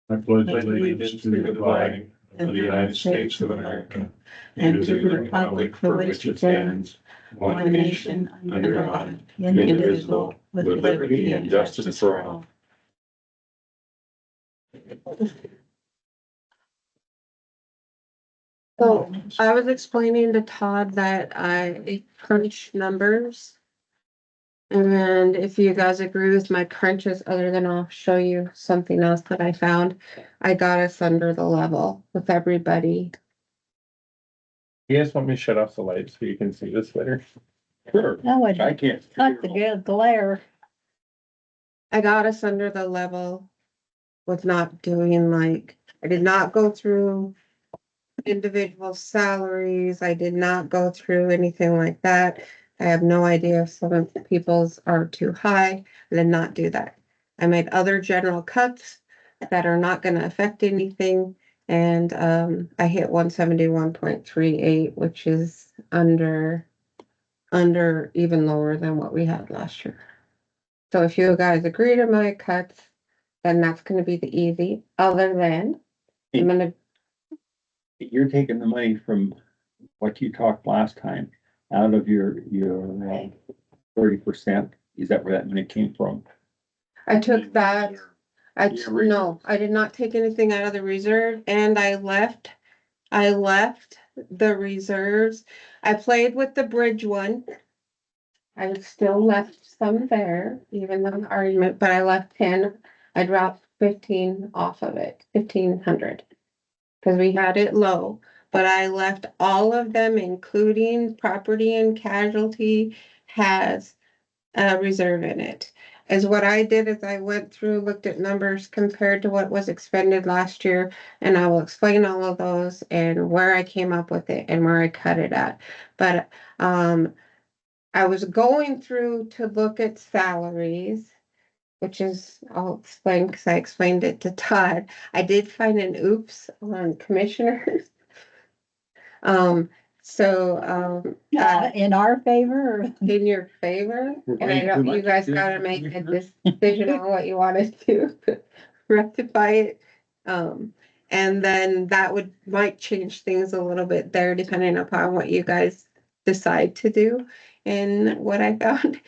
I pledge allegiance to the flag of the United States of America and to the republic for which it stands, one nation, under God, indivisible, with liberty and justice for all. So I was explaining to Todd that I crunch numbers. And if you guys agree with my crunches, other than I'll show you something else that I found, I got us under the level with everybody. You guys want me to shut off the light so you can see this better? Sure. No, I it can't. cut the good glare. I got us under the level with not doing I did not go through individual salaries. I did not go through anything like that. I have no idea if some of the people's are too high. I did not do that. I made other general cuts that are not going to affect anything. And I hit 171.38, which is under even lower than what we had last year. So if you guys agree to my cuts, then that's going to be the easy. Other than I'm going to. You're taking the money from what you talked last time out of your 30%. Is that where that money came from? I took that. No, I did not take anything out of the reserve, and I left the reserves. I played with the bridge one. I still left some there, even though the argument, but I left 10. I dropped 15 off of it, 1,500. Because we had it low, but I left all of them, including property and casualty, has a reserve in it. As what I did is I went through, looked at numbers compared to what was expended last year, and I will explain all of those and where I came up with it and where I cut it at. But I was going through to look at salaries, which is, I'll explain because I explained it to Todd. I did find an oops on commissioners. In our favor, or In your favor, and I know you guys gotta make a decision on what you want to do, rectify it. And then that might change things a little bit there, depending upon what you guys decide to do and what I found.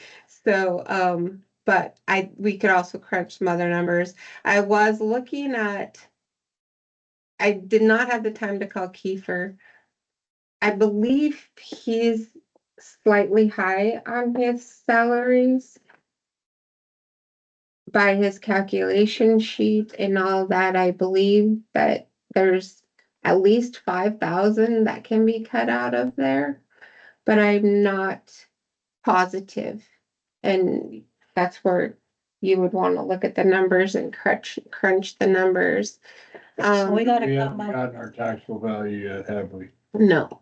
So, but we could also crunch some other numbers. I was looking at, I did not have the time to call Kiefer. I believe he's slightly high on his salaries by his calculation sheet and all that. I believe that there's at least 5,000 that can be cut out of there, but I'm not positive. And that's where you would want to look at the numbers and crunch the numbers. we gotta We come haven't up, gotten our taxable value yet, have we? No,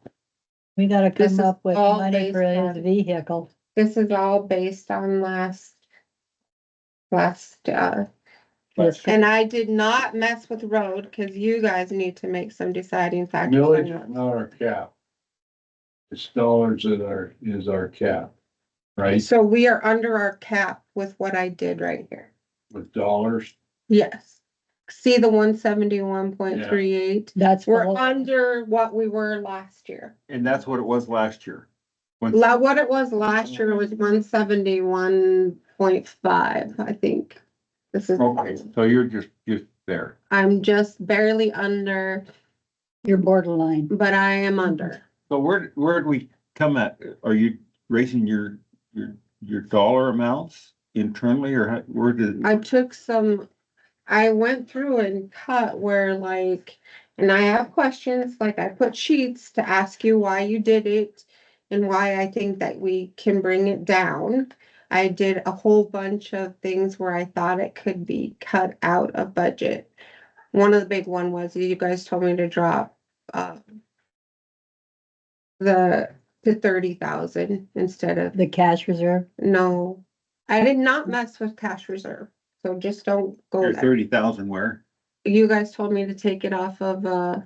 we gotta This come is up with all money for based his on- vehicle. this is all based on last, Yes. and I did not mess with road because you guys need to make some deciding factors. on Millage that. is not our cap. It's dollars that is our cap, right? So we are under our cap with what I did right here. With dollars. Yes. See the 171.38? That's We're below. under what we were last year. And that's what it was last year. What it was last year was 171.5, I think. This is, Okay, so you're just there. I'm just barely under, You're borderline. but I am under. So where'd we come at? Are you raising your dollar amounts internally, or where did? I went through and cut where and I have questions, I put sheets to ask you why you did it and why I think that we can bring it down. I did a whole bunch of things where I thought it could be cut out of budget. One of the big one was you guys told me to drop to 30,000 instead of, The cash reserve. no, I did not mess with cash reserve. So just don't go Your there. 30,000 where? You guys told me to take it off of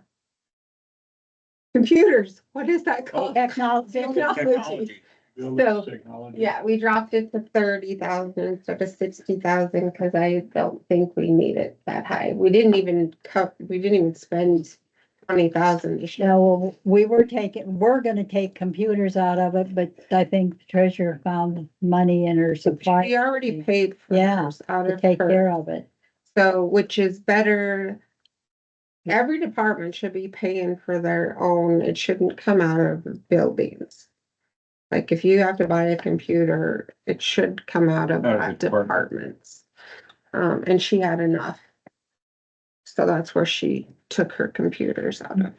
computers. What is that called? Technology. Technology. So, yeah, we dropped it to 30,000 instead of 60,000 because I don't think we need it that high. We didn't even spend 20,000 this year. Yeah, well, we're gonna take computers out of it, but I think the treasurer found money in her supply. We already paid for Yeah, hers out to of take her. care of it. So, which is better. Every department should be paying for their own. It shouldn't come out of buildings. Like if you have to buy a computer, it should come out of Out of that the department. departments. And she had enough. So that's where she took her computers out of.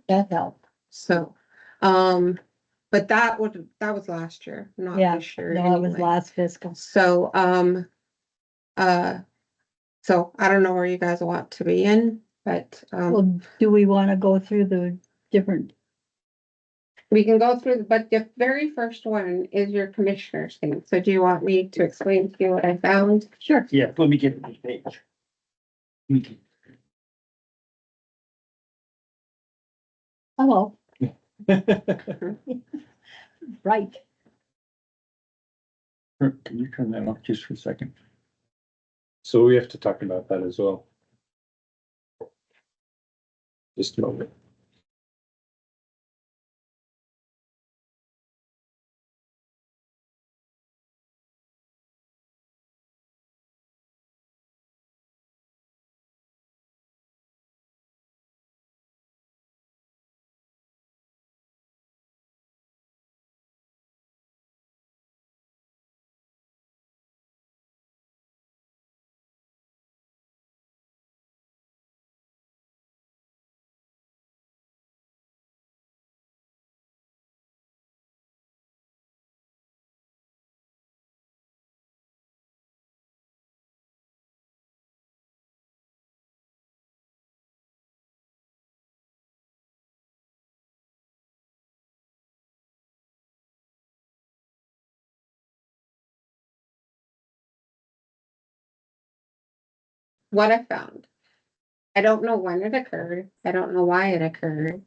That helped. So, but that was last year, not Yeah, this year. no, it was anyway. last fiscal. So, so I don't know where you guys want to be in, but, Well, do we wanna go through the different, we can go through, but the very first one is your commissioner's thing. So do you want me to explain to you what I found? sure, Yeah, let me get this page. hello, right, Can you turn that off just for a second? So we have to talk about that as well. Just a moment. What I found. I don't know when it occurred. I don't know why it occurred.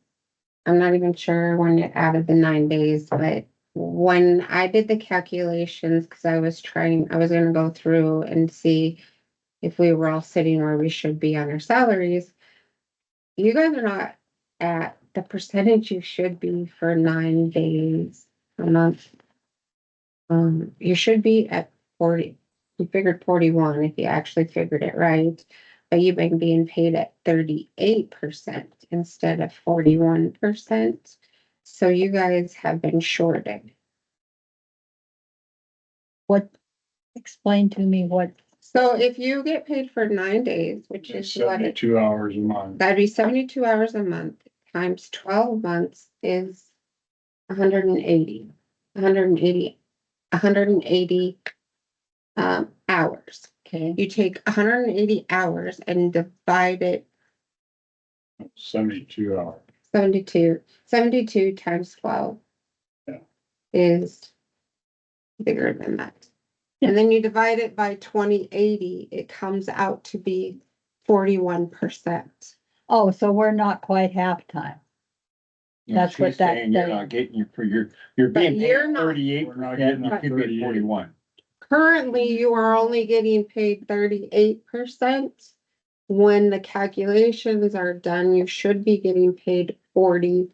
I'm not even sure when it added the 9 days, but when I did the calculations, because I was gonna go through and see if we were all sitting where we should be on our salaries. You guys are not at the percentage you should be for 9 days a month. You should be at 40. You figured 41 if you actually figured it right, but you've been being paid at 38% instead of 41%. So you guys have been shorted. what, explain to me what, So if you get paid for 9 days, which is what it, 72 hours a month. that'd be 72 hours a month times 12 months is 180, 180, 180 hours. okay, You take 180 hours and divide it 72 hours. 72 times 12 Yeah. is bigger than that. And then you divide it by 2080, it comes out to be 41%. oh, so we're not quite half-time. That's what She's that saying You're says. not getting you're But being paid you're not. 38, We're not and getting you up could be at 38. 41. Currently, you are only getting paid 38%. When the calculations are done, you should be getting paid 41%.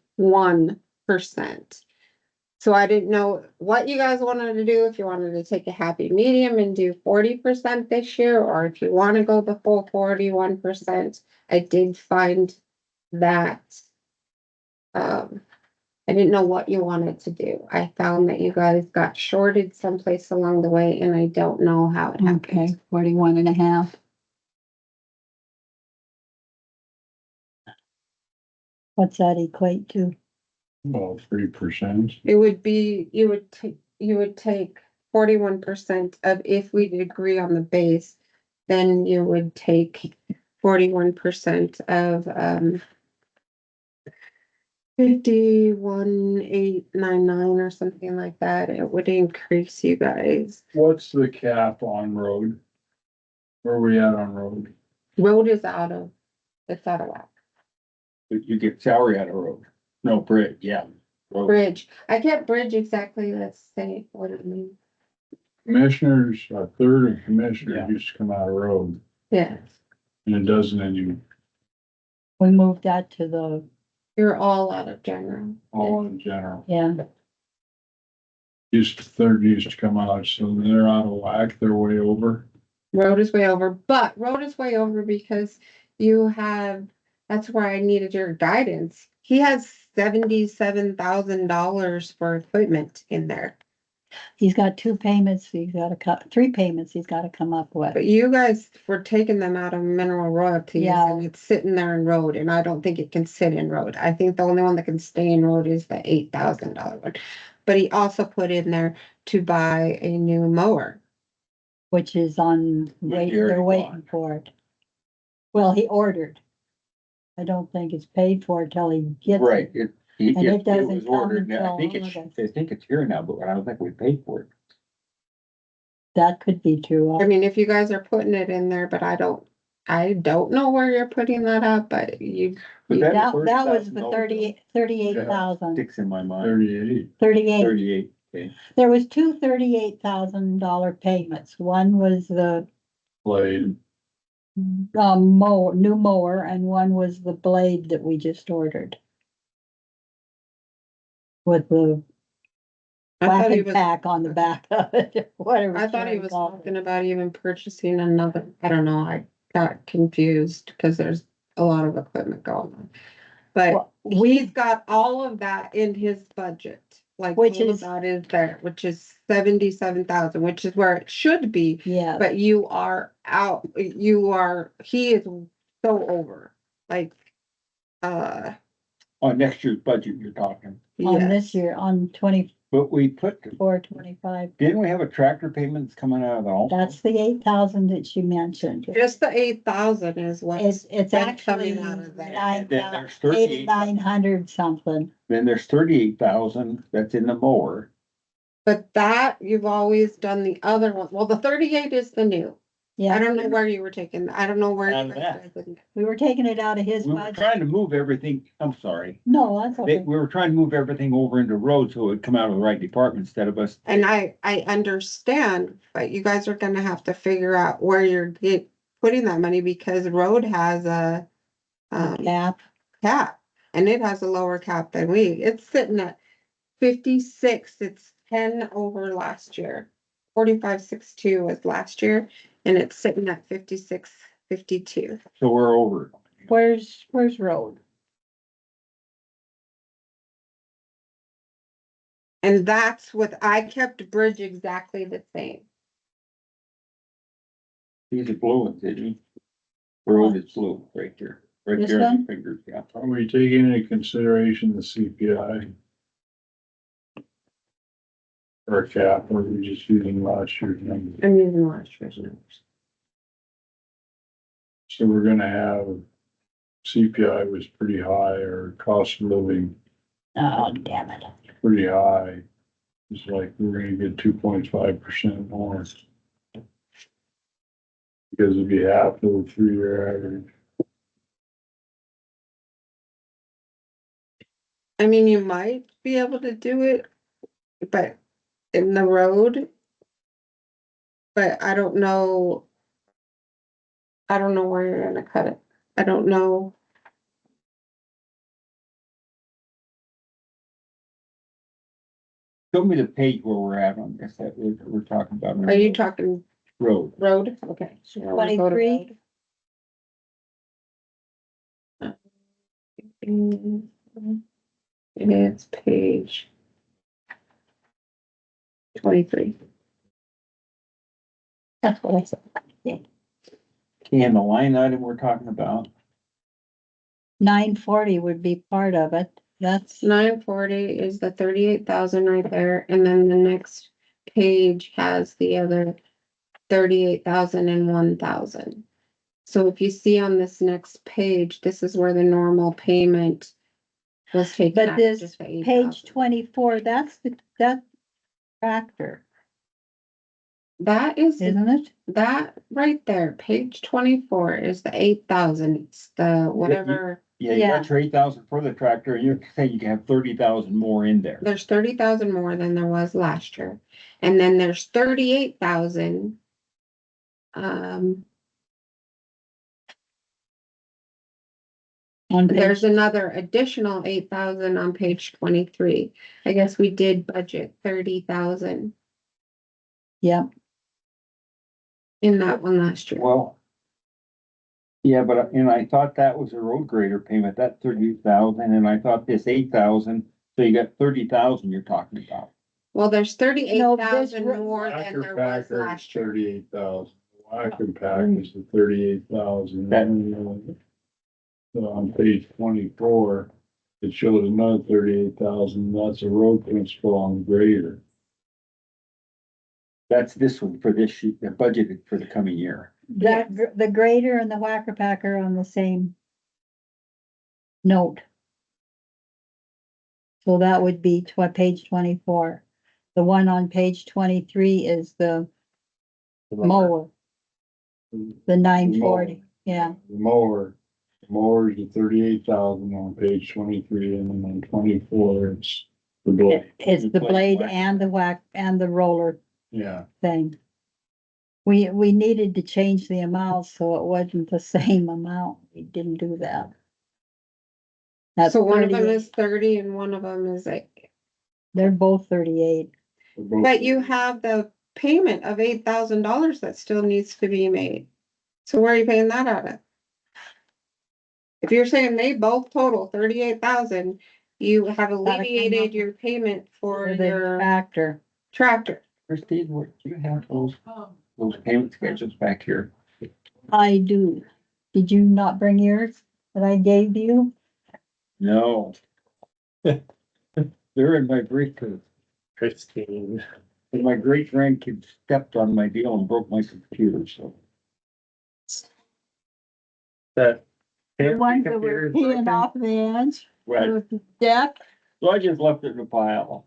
So I didn't know what you guys wanted to do, if you wanted to take a happy medium and do 40% this year, or if you want to go the full 41%. I did find that, I didn't know what you wanted to do. I found that you guys got shorted someplace along the way, and I don't know how it happened. Okay, 41 and a half. What's that equate to? Well, 3%. It would be, you would take 41% of, if we agree on the base, then you would take 41% of 51,899 or something like that. It would increase you guys. What's the cap on road? Where are we at on road? Road is it's out of whack. But you get salary out of road. No, Brit, yeah. Bridge. I get bridge exactly, let's say, what it means. Commissioners, a third of commissioners Yeah. used to come out of road, Yeah, and it doesn't anymore, We moved that to the, you're all out of general. all in general. yeah, Third used to come out, so they're out of whack, they're way over. Road is way over, but road is way over because you have, that's where I needed your guidance. He has $77,000 for equipment in there. he's got 2 payments, he's gotta cut, 3 payments he's gotta come up with. But you guys were taking them out of mineral royalties Yeah. and it's sitting there in road, and I don't think it can sit in road. I think the only one that can stay in road is the $8,000 one. But he also put in there to buy a new mower. Which is on, wait, you already they're waiting for it. Well, he ordered. I don't think it's paid for till he gets Right, it. it And it doesn't was come ordered, now. until I think it's here now, but I don't think we paid for it. That could be true. I mean, if you guys are putting it in there, but I don't know where you're putting that up, but you, Was That, that that was the $30,000? 38,000, Sticks in my mind, 38, 38, okay. There was two $38,000 payments. One was the, blade, mower, new mower, and one was the blade that we just ordered. With the I thought he weapon was, pack on the back of it, whatever. I thought he Sharon was called it. talking about even purchasing another, I don't know, I got confused because there's a lot of equipment going on. But Well, he's got all of that in his budget, like Which all is- of that is there, which is 77,000, which is where it should be. Yeah, But you are out, he is so over, like, On next year's budget, you're talking, on yes. this year, on 24, but we put, 25. didn't we have a tractor payment that's coming out of the also? That's the 8,000 that she mentioned. Just the 8,000 is what. It's been actually coming out of there. And then there's 38 8,900 something. Then there's 38,000 that's in the mower. But that, you've always done the other one. Well, the 38 is the new. I Yeah, don't know where you were taking, I don't know where. Out you of guys that. did it. we were taking it out of his We were budget. trying to move everything, I'm sorry. No, that's okay. We were trying to move everything over into road so it would come out of the right department instead of us. And I understand, but you guys are gonna have to figure out where you're putting that money because road has a Cap, cap. And it has a lower cap than it's sitting at 56, it's 10 over last year. 45.62 was last year, and it's sitting at 56.52. So we're over. where's road? And that's what I kept bridge exactly the same. These are blue, didn't you? Road is blue right there. Right This there on one? your fingers, yeah. are we taking into consideration the CPI? Or a cap, or are we just using last year's number? I'm using last year's numbers. So we're gonna have CPI was pretty high, or cost of living Oh, damn it. pretty high. It's like we're gonna get 2.5% more. Because it'd be half of the 3-year average. I mean, you might be able to do it, but in the road. But I don't know. I don't know where you're gonna cut it. I don't know. Show me the page where we're at on this, that we're talking about. Are you talking Road. road? Okay. So we'll go to 23? road. It's page 23. That's what I said. And the line item we're talking about, 940 would be part of it. That's, 940 is the 38,000 right there, and then the next page has the other 38,000 and 1,000. So if you see on this next page, this is where the normal payment was taken. but out, this just the 8,000. page 24, that's that tractor, That is, isn't it? that right there, page 24 is the 8,000. It's the whatever. Yeah, you got your 8,000 for the tractor, and you're saying you can have 30,000 more in there. There's 30,000 more than there was last year. And then there's 38,000. On There's page, another additional 8,000 on page 23. I guess we did budget 30,000 yeah, in that one last year. Well. Yeah, but, and I thought that was a road grader payment, that 30,000, and I thought this 8,000, so you got 30,000 you're talking about. Well, there's 38,000 No, this more than there was last year. 38,000. Whacker pack is the 38,000. So on page 24, it shows another 38,000. That's a road principal on the grader. That's this one for this sheet, they're budgeted for the coming year. that, the grader and the whacker packer on the same note. So that would be page 24. The one on page 23 is the mower, the 940, yeah. The mower's the 38,000 on page 23, and then on 24, it's the blade. It's the blade whack. and the whack and the roller Yeah. thing. We needed to change the amount so it wasn't the same amount. We didn't do that. That's So one of them 38. is 30 and one of them is like, They're both 38. They're both- but you have the payment of $8,000 that still needs to be made. So where are you paying that out of? If you're saying they both total 38,000, you have alleviated your payment for For the your tractor. tractor. Christine, where do you have those payment schedules back here? I do. Did you not bring yours that I gave you? No. They're in my briefcase. Christine. And my great grandkid stepped on my deal and broke my computer, so. That. The ones that were peeling off the edge Right, of the deck. so I just left it in a pile.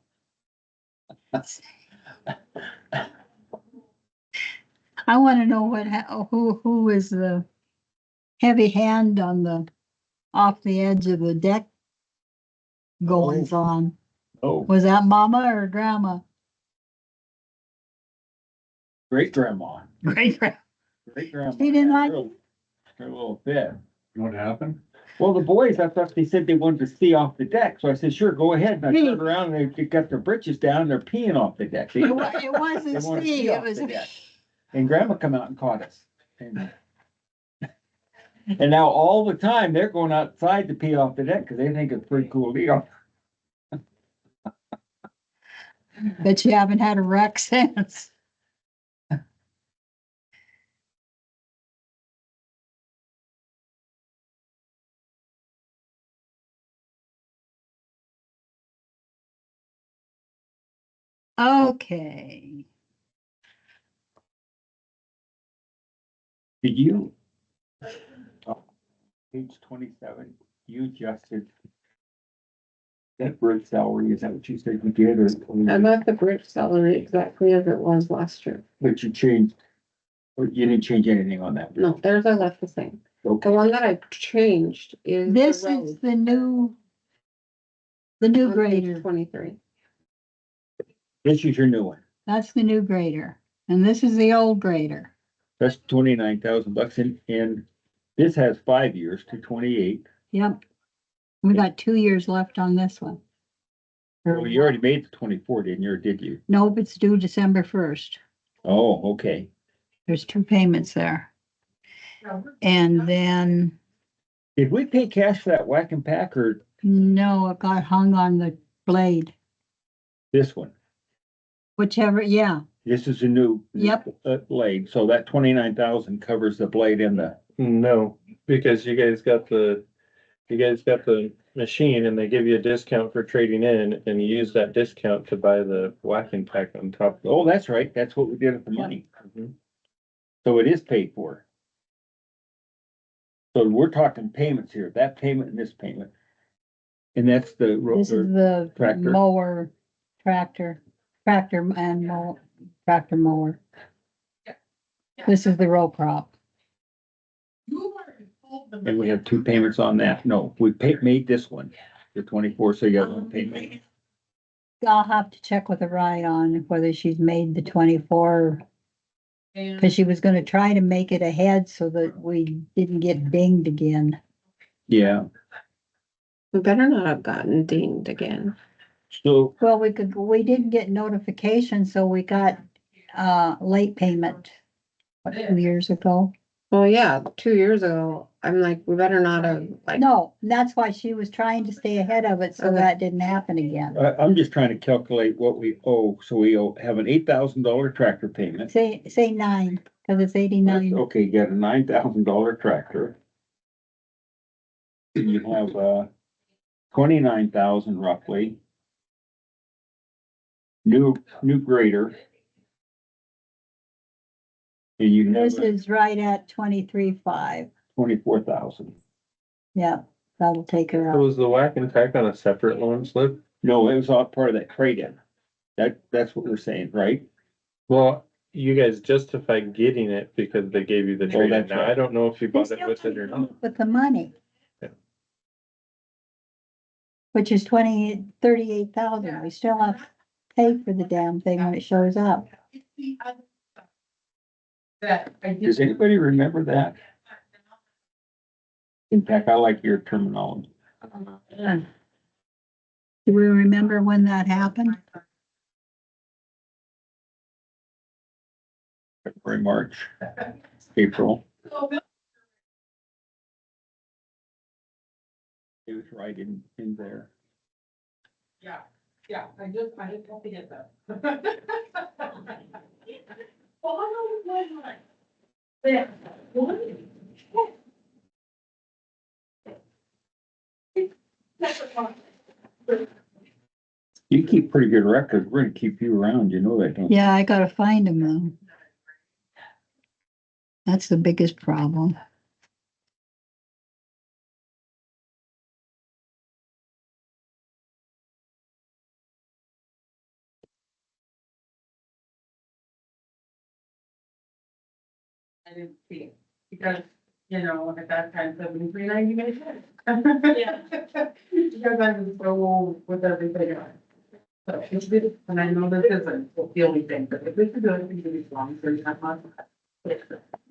I wanna know who is the heavy hand on the, off the edge of the deck goings on. Oh, Was that mama or grandma? great grandma, Great grandma. great grandma. She didn't like Her little fit. What happened? Well, the boys, I thought they said they wanted to see off the deck, so I said, sure, go ahead. And I turned around and they got their britches down and they're peeing off the deck. They- It wasn't They wanna Steve, see it off was. the deck. And grandma come out and caught us. And now all the time, they're going outside to pee off the deck because they think it's a pretty cool deal. Bet you haven't had a wreck since. Okay, Did you? Page 27, you adjusted that bridge salary, is that what you said you did, I or, left the bridge salary exactly as it was last year. but you changed? Or you didn't change anything on that? No, theirs I left the same. Okay. The one that I changed is this the is road the new on page grader. 23. This is your new one, That's the new grader. And this is the old grader. that's $29,000, and this has 5 years to 28. Yep. We got 2 years left on this one. Well, you already made the 24, didn't you, or did you? Nope, it's due December 1st. Oh, okay. There's 2 payments there. And then, Did we pay cash for that whack and pack or no, it got hung on the blade, this one? whichever, yeah. This is a new. Yep. Blade, so that 29,000 covers the blade and the, No, because you guys got the machine and they give you a discount for trading in and you use that discount to buy the whacking pack on top. oh, that's right, that's what we did with the money. Mhm. So it is paid for. So we're talking payments here, that payment and this payment. And that's the. This is the Tractor. mower, tractor and tractor mower. This is the row crop. You were told And we have 2 payments on that. No, we made this one, the 24, so you got 1 payment. I'll have to check with Ryan on whether she's made the 24. Cause she was gonna try to make it ahead so that we didn't get dinged again. Yeah, We better not have gotten dinged again. so, Well, we didn't get notification, so we got, late payment, what, 2 years ago? Well, yeah, 2 years ago, I'm like, we better not have, like, No, that's why she was trying to stay ahead of it, so Okay. that didn't happen again. I'm just trying to calculate what we owe. So we have an $8,000 tractor payment. Say 9, cause it's 89. Okay, you got a $9,000 tractor. You have, 29,000 roughly. New grader. And you This have is right at 23.5. 24,000. Yeah, that'll take her So up. was the whack and tack on a separate loan slip? No, it was all part of that trade-in. That's what we're saying, right? Well, you guys justified getting it because they gave you the trade. that's Now, right. I don't know if you They bought it still with it or not. With the money. Yeah. Which is 38,000. We still have to pay for the damn thing when it shows up. Does anybody remember that? In fact, I like your terminology. Do we remember when that happened? February, March, April. It was right in there. Yeah, I just have to get that. You keep pretty good records. We're gonna keep you around, you know that, don't you? Yeah, I gotta find them though. That's the biggest problem. I didn't see it, because, at that time, 73.90 made sense. Because I was so with everything on. So it's good, and I know this isn't the only thing, but if this is going to be really long, so you have lots of.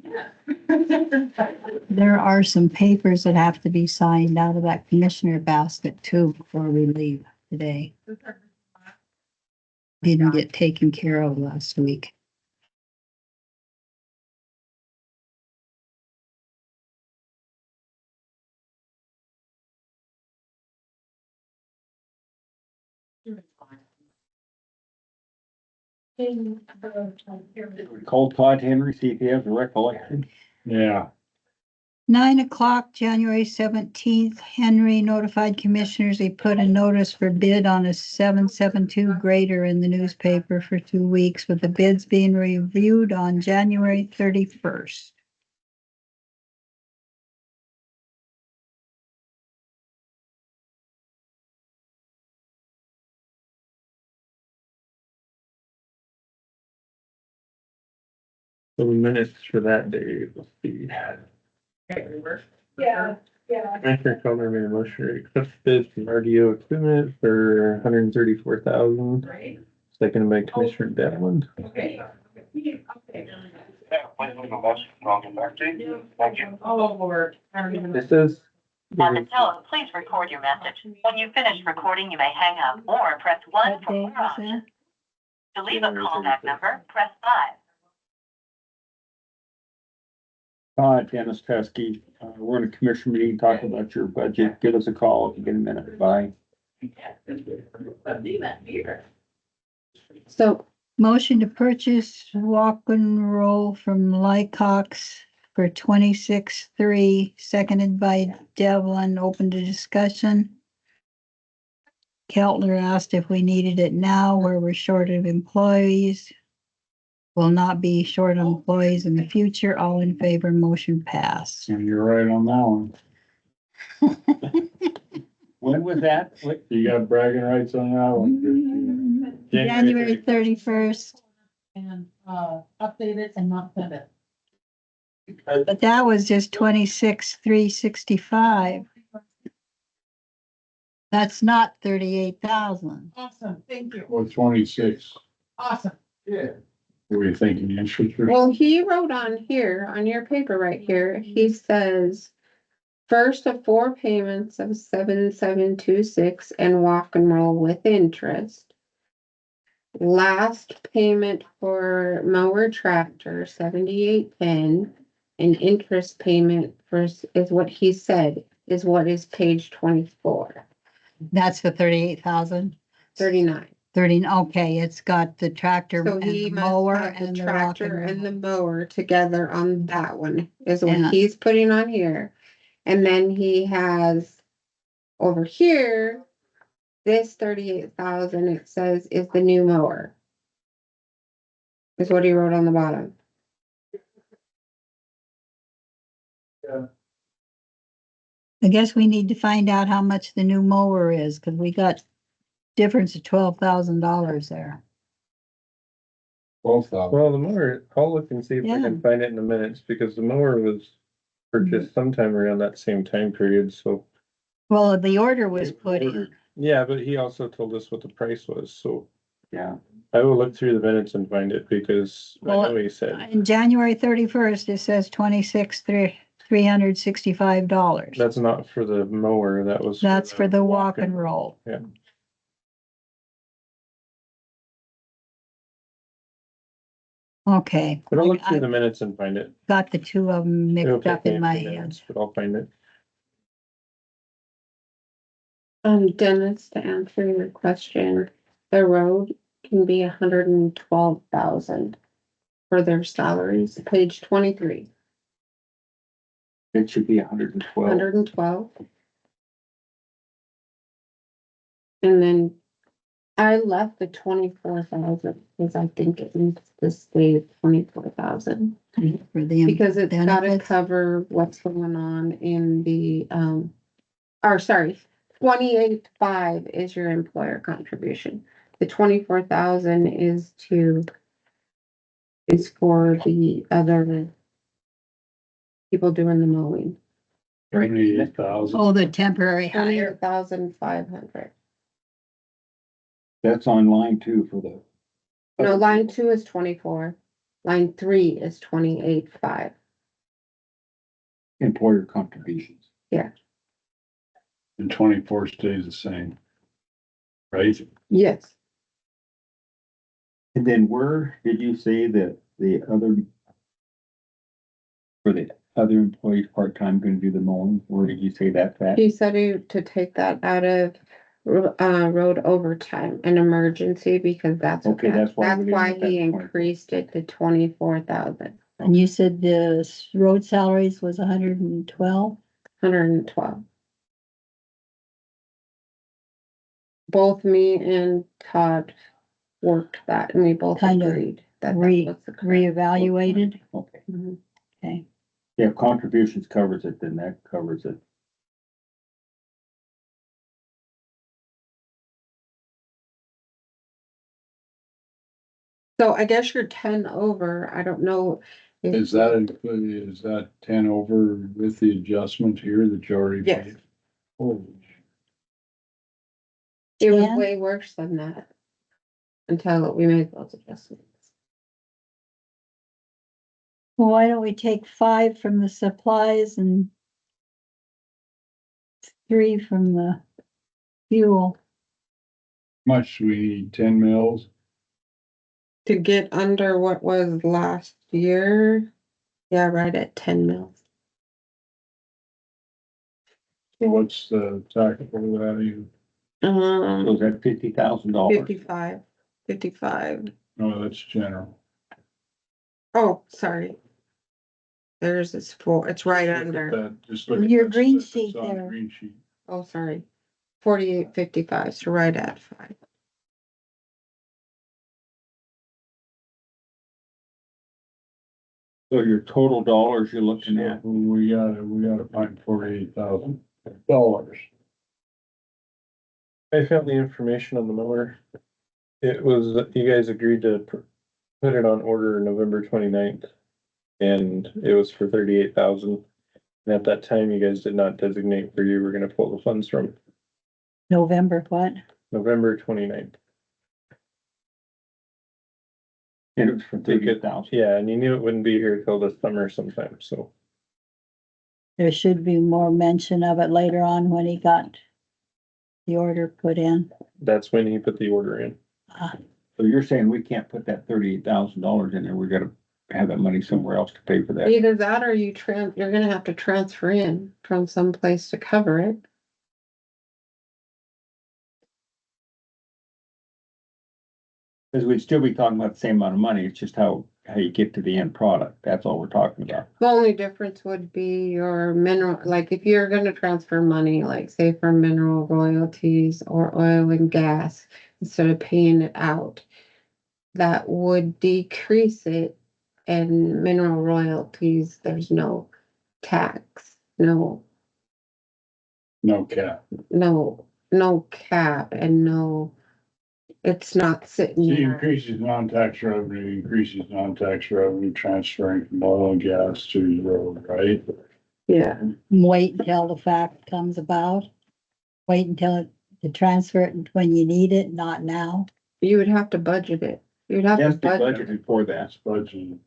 Yeah. There are some papers that have to be signed out of that commissioner basket too before we leave today. Didn't get taken care of last week. Call Todd Henry, see if he has a recollection. Yeah. 9 o'clock, January 17th, Henry notified commissioners he put a notice for bid on a 772 grader in the newspaper for 2 weeks, with the bids being reviewed on January 31st. So the minutes for that day, let's see. Yeah. Commissioner Comer made a motion to accept bids from RDO equipment for $134,000. Right? Seconded by Commissioner Devlin. Okay. Thank you. Oh, Lord. I don't even. This is. At the tone, please record your message. When you finish recording, you may hang up or press 1 What for day more was options. that? To leave a callback number, press 5. Todd, Dennis Teskey, we're in a commission meeting talking about your budget. Give us a call if you get a minute. Bye. so Motion to purchase walk and roll from Lycox for 26,300, seconded by Devlin, open to discussion. Keltner asked if we needed it now, where we're short of employees. Will not be short of employees in the future. All in favor, motion passed. And you're right on that one. When was that? What? You got bragging rights on that one. January 31st. And, update it and not send it. But that was just 26,365. That's not 38,000. Awesome, thank you. Or 26. Awesome. Yeah. Were you thinking inches or? Well, he wrote on here, on your paper right here, he says. First of 4 payments of 7,726 and walk and roll with interest. Last payment for mower tractor 7810 and interest payment is what he said is what is page 24. That's the 38,000. 39. 30, okay, it's got the tractor So and he the must mower have the and the rock tractor and and the roll. mower together on that one is what Yeah. he's putting on here. And then he has over here, this 38,000, it says is the new mower. Is what he wrote on the bottom. I guess we need to find out how much the new mower is, cause we got difference of $12,000 there. 12,000. Well, the mower, I'll look and see if I Yeah. can find it in the minutes, because the mower was purchased sometime around that same time period, so. Well, the order was put in. Yeah, but he also told us what the price was, so Yeah, I will look through the minutes and find it, because I Well, know he said, In January 31st, it says $26,365. that's not for the mower, that was. That's for the walk and roll. Yeah. Okay. But I'll look I through the minutes and find it. got the two of them It'll mixed up take me in a my few head. minutes, but I'll find it. Dennis, to answer your question, the road can be 112,000 for their salaries, page 23, it should be 112. 112. And then I left the 24,000 because I think it needs to stay 24,000 For the because it's gotta benefits. cover what's going on in the, or sorry, 28.5 is your employer contribution. The 24,000 is for the other people doing the mowing. 28,000. Oh, the temporary hire. 28,500. That's on line 2 for the. No, line 2 is 24. Line 3 is 28.5. Employer contributions. And 24 stays the same. Right? Yes. And then where did you say that the other, for the other employees part-time gonna do the mowing? Where did you say that's at? He said to take that out of road overtime, an emergency, because that's Okay, that's why we didn't why put that he 24. increased it to 24,000, And you said the road salaries was 112? 112. Both me and Todd worked that and we both Kind of agreed that re- that was the correct. Reevaluated? Okay, Mhm. Okay. yeah, if contributions covers it, then that covers it. So I guess you're 10 over. I don't know. Is that included, is that 10 over with the adjustment here that you already Yes. paid? Holy. It was 10? way worse than that until we made those adjustments. Well, why don't we take 5 from the supplies and 3 from the fuel? Much we need 10 mils. To get under what was last year, yeah, right at 10 mils. So what's the taxable value? Was that $50,000? 55. No, that's general. Oh, sorry. There's this full, it's right Just look at under. that, just look at Your that green slip. It's sheet on the there. Green sheet. Oh, sorry. 48.55, so right at 5. So your total dollars you're looking at, So we gotta find $48,000. I found the information on the mower. It was, you guys agreed to put it on order November 29th. and it was for 38,000. And at that time, you guys did not designate where you were gonna pull the funds from, November what? November 29th. And it was for 30,000. Yeah, and you knew it wouldn't be here till the summer sometime, so. There should be more mention of it later on when he got the order put in. That's when he put the order in. Ah, So you're saying we can't put that $38,000 in there, we gotta have that money somewhere else to pay for that? Either that or you're gonna have to transfer in from someplace to cover it. Cause we'd still be talking about the same amount of money, it's just how you get to the end product, that's all we're talking about. The only difference would be your mineral, like if you're gonna transfer money, like say for mineral royalties or oil and gas, instead of paying it out, that would decrease it. And mineral royalties, there's no tax, no cap. cap and no, it's not sitting See, there. increases non-tax revenue transferring from oil and gas to the road, right? Yeah, wait until the fact comes about. Wait until to transfer it when you need it, not now. you would have to budget it. You'd have It to has to be budget. budgeted for that. That's budgeted.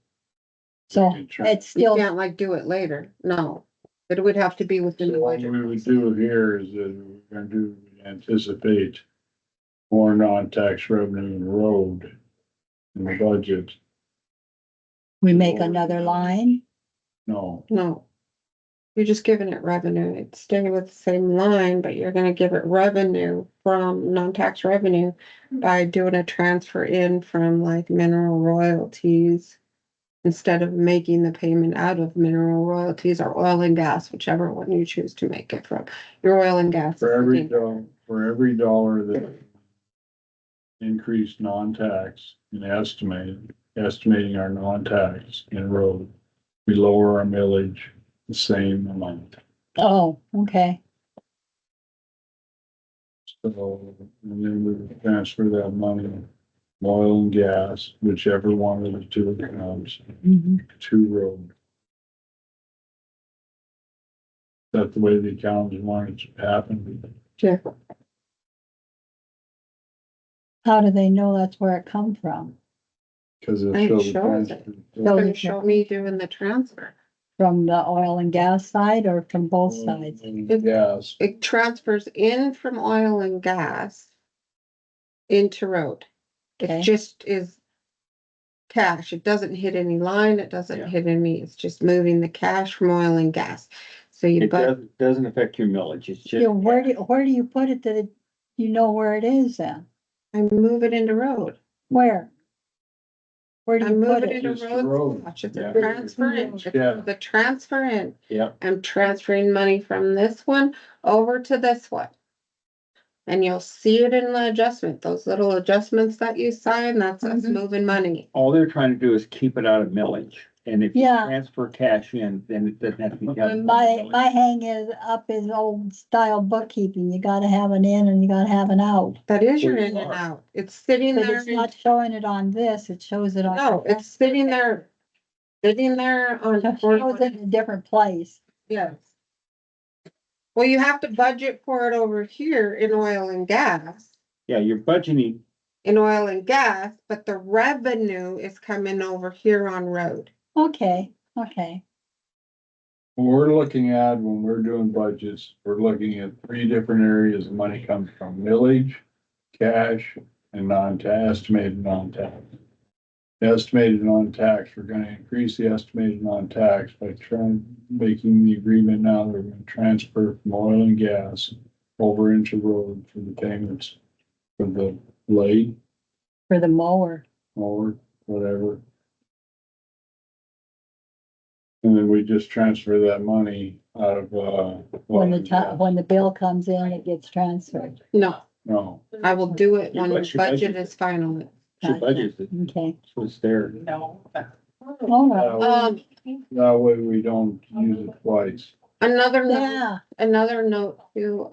So You can it's You still, can't like do it later, no. It would have to be within the So what budget. we would do here is that we're gonna do, anticipate more non-tax revenue in the road in the budget. we make another line. No, No. You're just giving it revenue. It's staying with the same line, but you're gonna give it revenue from non-tax revenue by doing a transfer in from like mineral royalties. Instead of making the payment out of mineral royalties or oil and gas, whichever one you choose to make it from. Your oil and gas. for is every the- dollar that increased non-tax in estimating our non-tax in road, we lower our millage the same amount. Oh, okay. So, and then we would transfer that money, oil and gas, whichever one of the two accounts, Mhm. to road. That's the way the accountants want it to happen. Yeah, How do they know that's where it come from? Cause it It shows. shows it. So Can you show me doing the transfer? From the oil and gas side or from both sides? Yes, It transfers in from oil and gas into road. Okay. It just is cash. It doesn't hit any line. It doesn't Yeah. hit any, it's just moving the cash from oil and gas. So you, It doesn't affect your millage, it's Yeah, just. where do you put it that you know where it is then? I move it into road. Where? Where do I you move put it it? into Just the road. road. Watch it, Yeah. the transfer in. Yeah. The transfer in. Yep. I'm transferring money from this one over to this one. And you'll see it in the adjustment, those little adjustments that you sign, that's us Mhm. moving money. All they're trying to do is keep it out of millage, and if you Yeah. transfer cash in, then it doesn't have to be counted. And my hang is up is old style bookkeeping. You gotta have an in and you gotta have an out. That is your Where you in and are. out. It's sitting But there. it's not showing it on this, it shows it on. No, it's sitting there. Sitting there on. It shows it in a different place. Yes. Well, you have to budget for it over here in oil and gas. Yeah, you're budgeting, In oil and gas, but the revenue is coming over here on road. Okay, okay. what we're looking at when we're doing budgets, we're looking at 3 different areas the money comes from: millage, cash, and estimated non-tax. Estimated non-tax, we're gonna increase the estimated non-tax by making the agreement now that we're gonna transfer from oil and gas over into road for the payments for the blade For the mower. or whatever. And then we just transfer that money out of, When oil and gas. when the bill comes in, it gets transferred. No, No, I will do it Your when the budget- budget is final. your budget, Okay. so it's there. No. Oh, no. that way we don't use it twice. Another note, Yeah, another note to,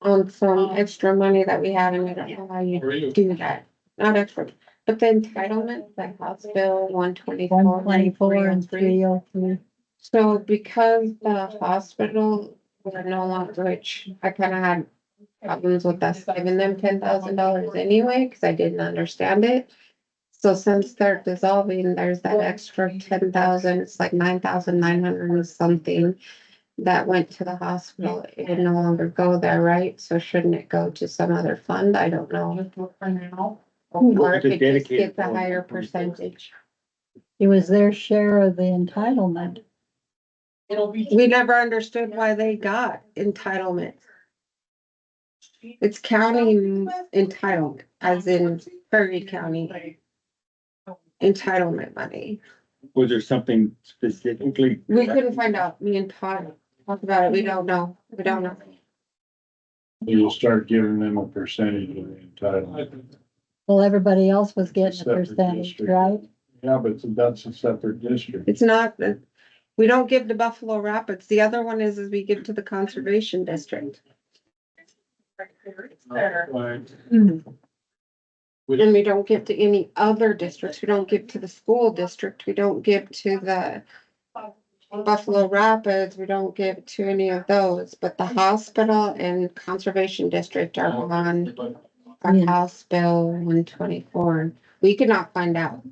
on some extra money that we have, and I don't know how you do that. Not extra, But the entitlement, the House Bill 124. 124 and 303. So because the hospital were no longer, which I kind of had problems with us giving them $10,000 anyway, because I didn't understand it. So since they're dissolving, there's that extra 10,000, it's like 9,900 and something that went to the hospital. It would no longer go there, right? So shouldn't it go to some other fund? I don't know. Or if It's a it just dedicated gets a fund. higher percentage. It was their share of the entitlement. We never understood why they got entitlement. It's county entitlement, as in Prairie County entitlement money. Was there something specifically? We couldn't find out. Me and Todd talked about it. We don't know. We don't know. You'll start giving them a percentage of the entitlement. Well, everybody else was getting a Separate percentage, district. right? Yeah, but that's a separate district. It's not, we don't give to Buffalo Rapids. The other one is we give to the conservation district. Right. And we don't give to any other districts. We don't give to the school district. We don't give to the Buffalo Rapids. We don't give to any of those, but the hospital and conservation district are on our Yeah. House Bill 124. We could not find out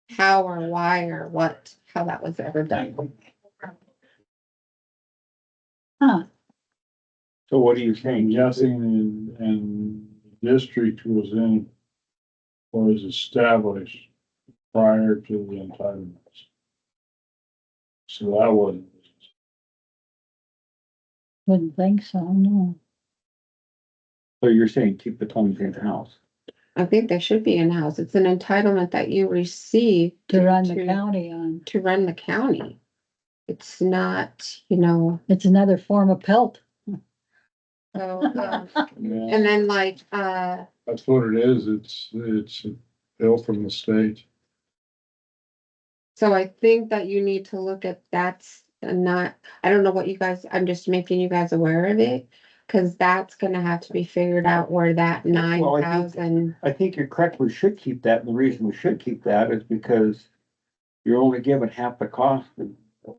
how or why or what, how that was ever done. Huh, So what are you I'm saying? guessing and the district was established prior to the entitlements. So that wasn't. wouldn't think so, no. So you're saying keep the funds in house? I think they should be in-house. It's an entitlement that you receive To run the county on. to run the county. It's not, you know, It's another form of pelt. so, Yeah, and then like, that's what it is. It's a bill from the state. so I think that you need to look at that's not, I don't know what you guys, I'm just making you guys aware of it. Cause that's gonna have to be figured out where that Well, I think- 9,000, I think you're correct. We should keep that. And the reason we should keep that is because you're only given half the cost of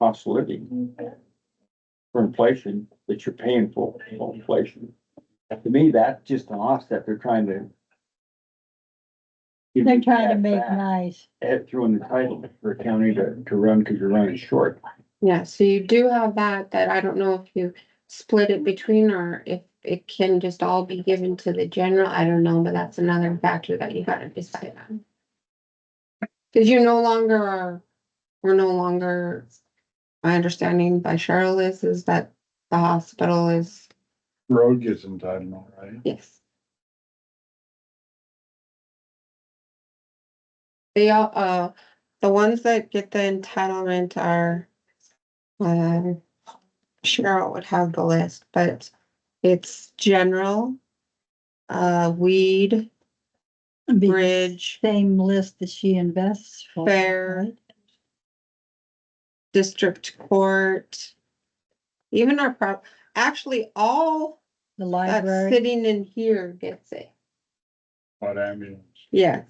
cost of living for inflation that you're paying for inflation. To me, that's just an offset. They're trying to. They're trying to make nice. Add through an entitlement for a county to run because you're running short. yeah, so you do have that I don't know if you split it between or if it can just all be given to the general, I don't know, but that's another factor that you gotta decide on. Cause you no longer are, we're no longer, my understanding by Cheryl is that the hospital is, Road gets entitlement, right? yes. They all, the ones that get the entitlement are, Cheryl would have the list, but it's general, weed, It'd be the bridge, same list that she invests for. Fair. right? district court. Even our actually all The that's library. sitting in here gets it. What ambulance? Yes.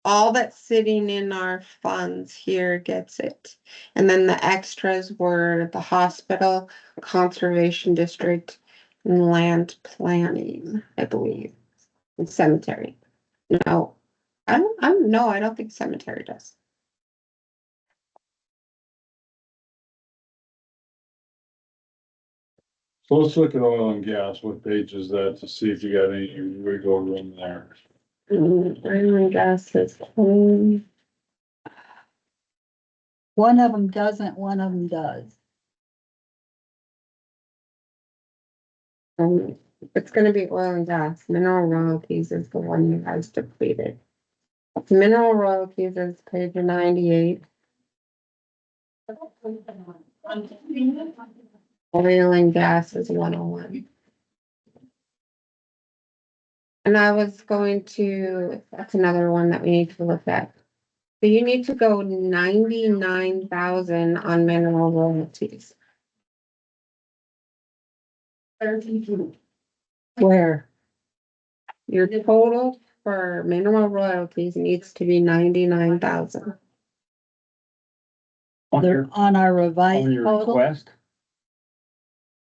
All that's sitting in our funds here gets it. And then the extras were the hospital, conservation district, and land planning, I believe. And cemetery. No, I don't think cemetery does. So let's look at oil and gas. What page is that to see if you got any wiggle room there? My guess is clean. One of them doesn't, one of them does. It's gonna be oil and gas. Mineral royalties is the one you guys depleted. Mineral royalties is page 98. Oil and gas is 101. And I was going to, that's another one that we need to look at. So you need to go 99,000 on mineral royalties. Where? Your total for mineral royalties needs to be 99,000. On They're your, on our revised on your total? request,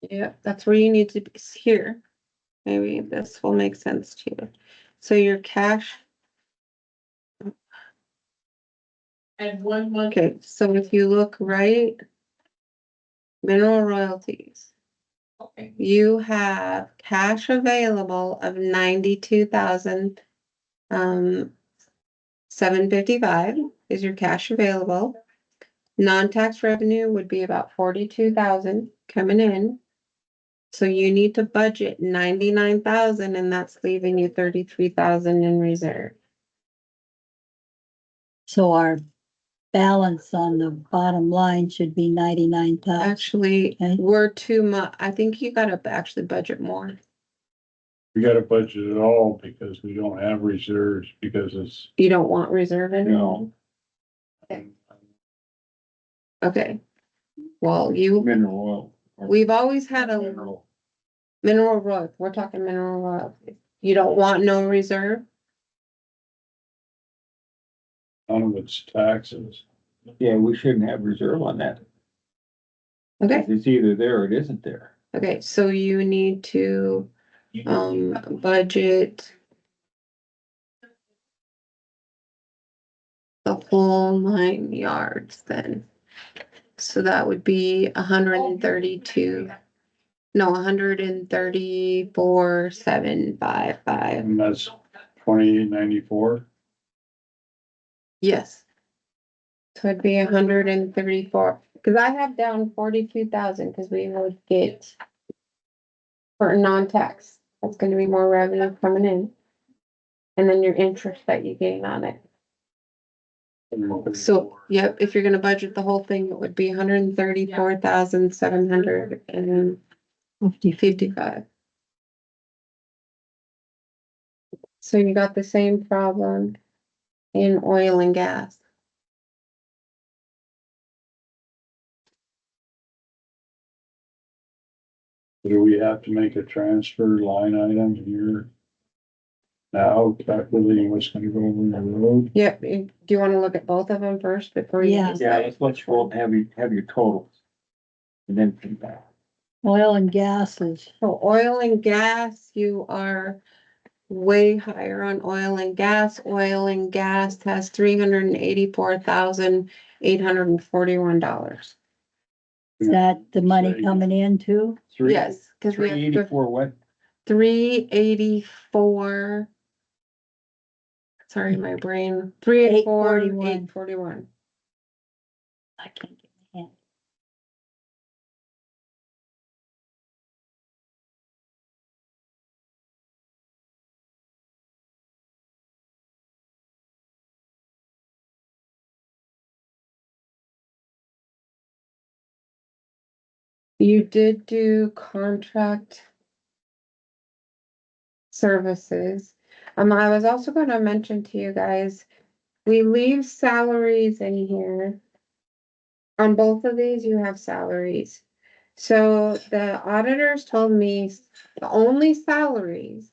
Yeah, that's where you need to be here. Maybe this will make sense to you. So your cash, And 1 month. okay, so if you look right, mineral royalties, Okay. you have cash available of 92,000, 755 is your cash available. Non-tax revenue would be about 42,000 coming in. So you need to budget 99,000 and that's leaving you 33,000 in reserve. So our balance on the bottom line should be 99,000. Actually, Okay. we're too much. I think you gotta actually budget more. We gotta budget it all because we don't have reserves because it's. You don't want reserve in? no, Okay. Well, you, mineral oil. we've always had a Mineral. mineral royalty. We're talking mineral royalty. You don't want no reserve? None of it's taxes. Yeah, we shouldn't have reserve on that. Okay, It's either there or it isn't there. okay, so you need to, budget the whole 9 yards then. So that would be 132, no, 134,755. And that's 2894. Yes. So it'd be 134, because I have down 42,000, because we would get for non-tax, that's gonna be more revenue coming in. And then your interest that you gain on it. So, yep, if you're gonna budget the whole thing, it would be 134,755. So you got the same problem in oil and gas. Do we have to make a transfer line item here? Now, calculating what's gonna go over the road? Yep, do you wanna look at both of them first before you? Yeah. decide? Let's roll, have your totals. And then come back. Oil and gas is, So oil and gas, you are way higher on oil and gas. Oil and gas has $384,841. is that the money Say- coming in too? Yes, cause we Three have eighty-four what? 384. Sorry, my brain, 384, 841. 841. I can't get my hand. You did do contract services. I was also gonna mention to you guys, we leave salaries in here. On both of these, you have salaries. So the auditors told me the only salaries,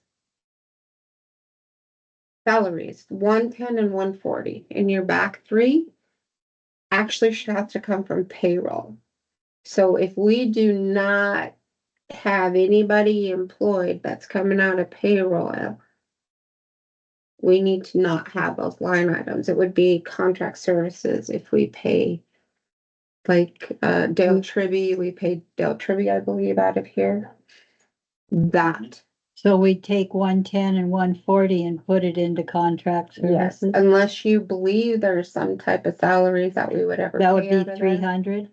110 and 140 in your back three actually should have to come from payroll. So if we do not have anybody employed that's coming out of payroll, we need to not have those line items. It would be contract services if we pay like Dale Tribby, we paid Dale Tribby, I believe, out of here. That, So we take 110 and 140 and put it into contract yes, services? unless you believe there's some type of salaries that we would ever That would pay be out of there. 300?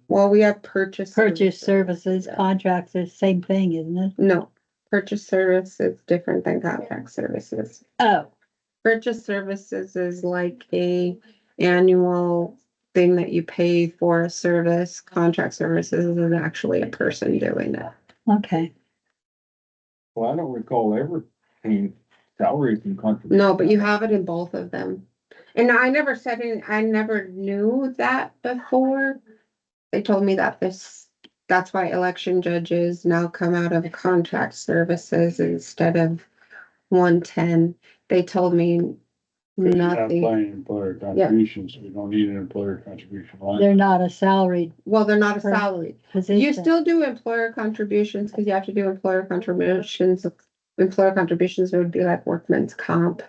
Well, we have purchase. Purchase services, Yeah. contracts, is the same thing, isn't it? No, purchase service is different than contract services. Oh, Purchase services is like a annual thing that you pay for a service. Contract services is actually a person doing it. okay. Well, I don't recall ever paying salaries and contributions. No, but you have it in both of them. And I never knew that before. They told me that this that's why election judges now come out of contract services instead of 110. They told me Cause you're not nothing. paying employer contributions, we don't need an employer contribution line. They're not a salaried Well, they're not a Per- salary. position. You still do employer contributions because you have to do employer contributions. Employer contributions would be like workman's comp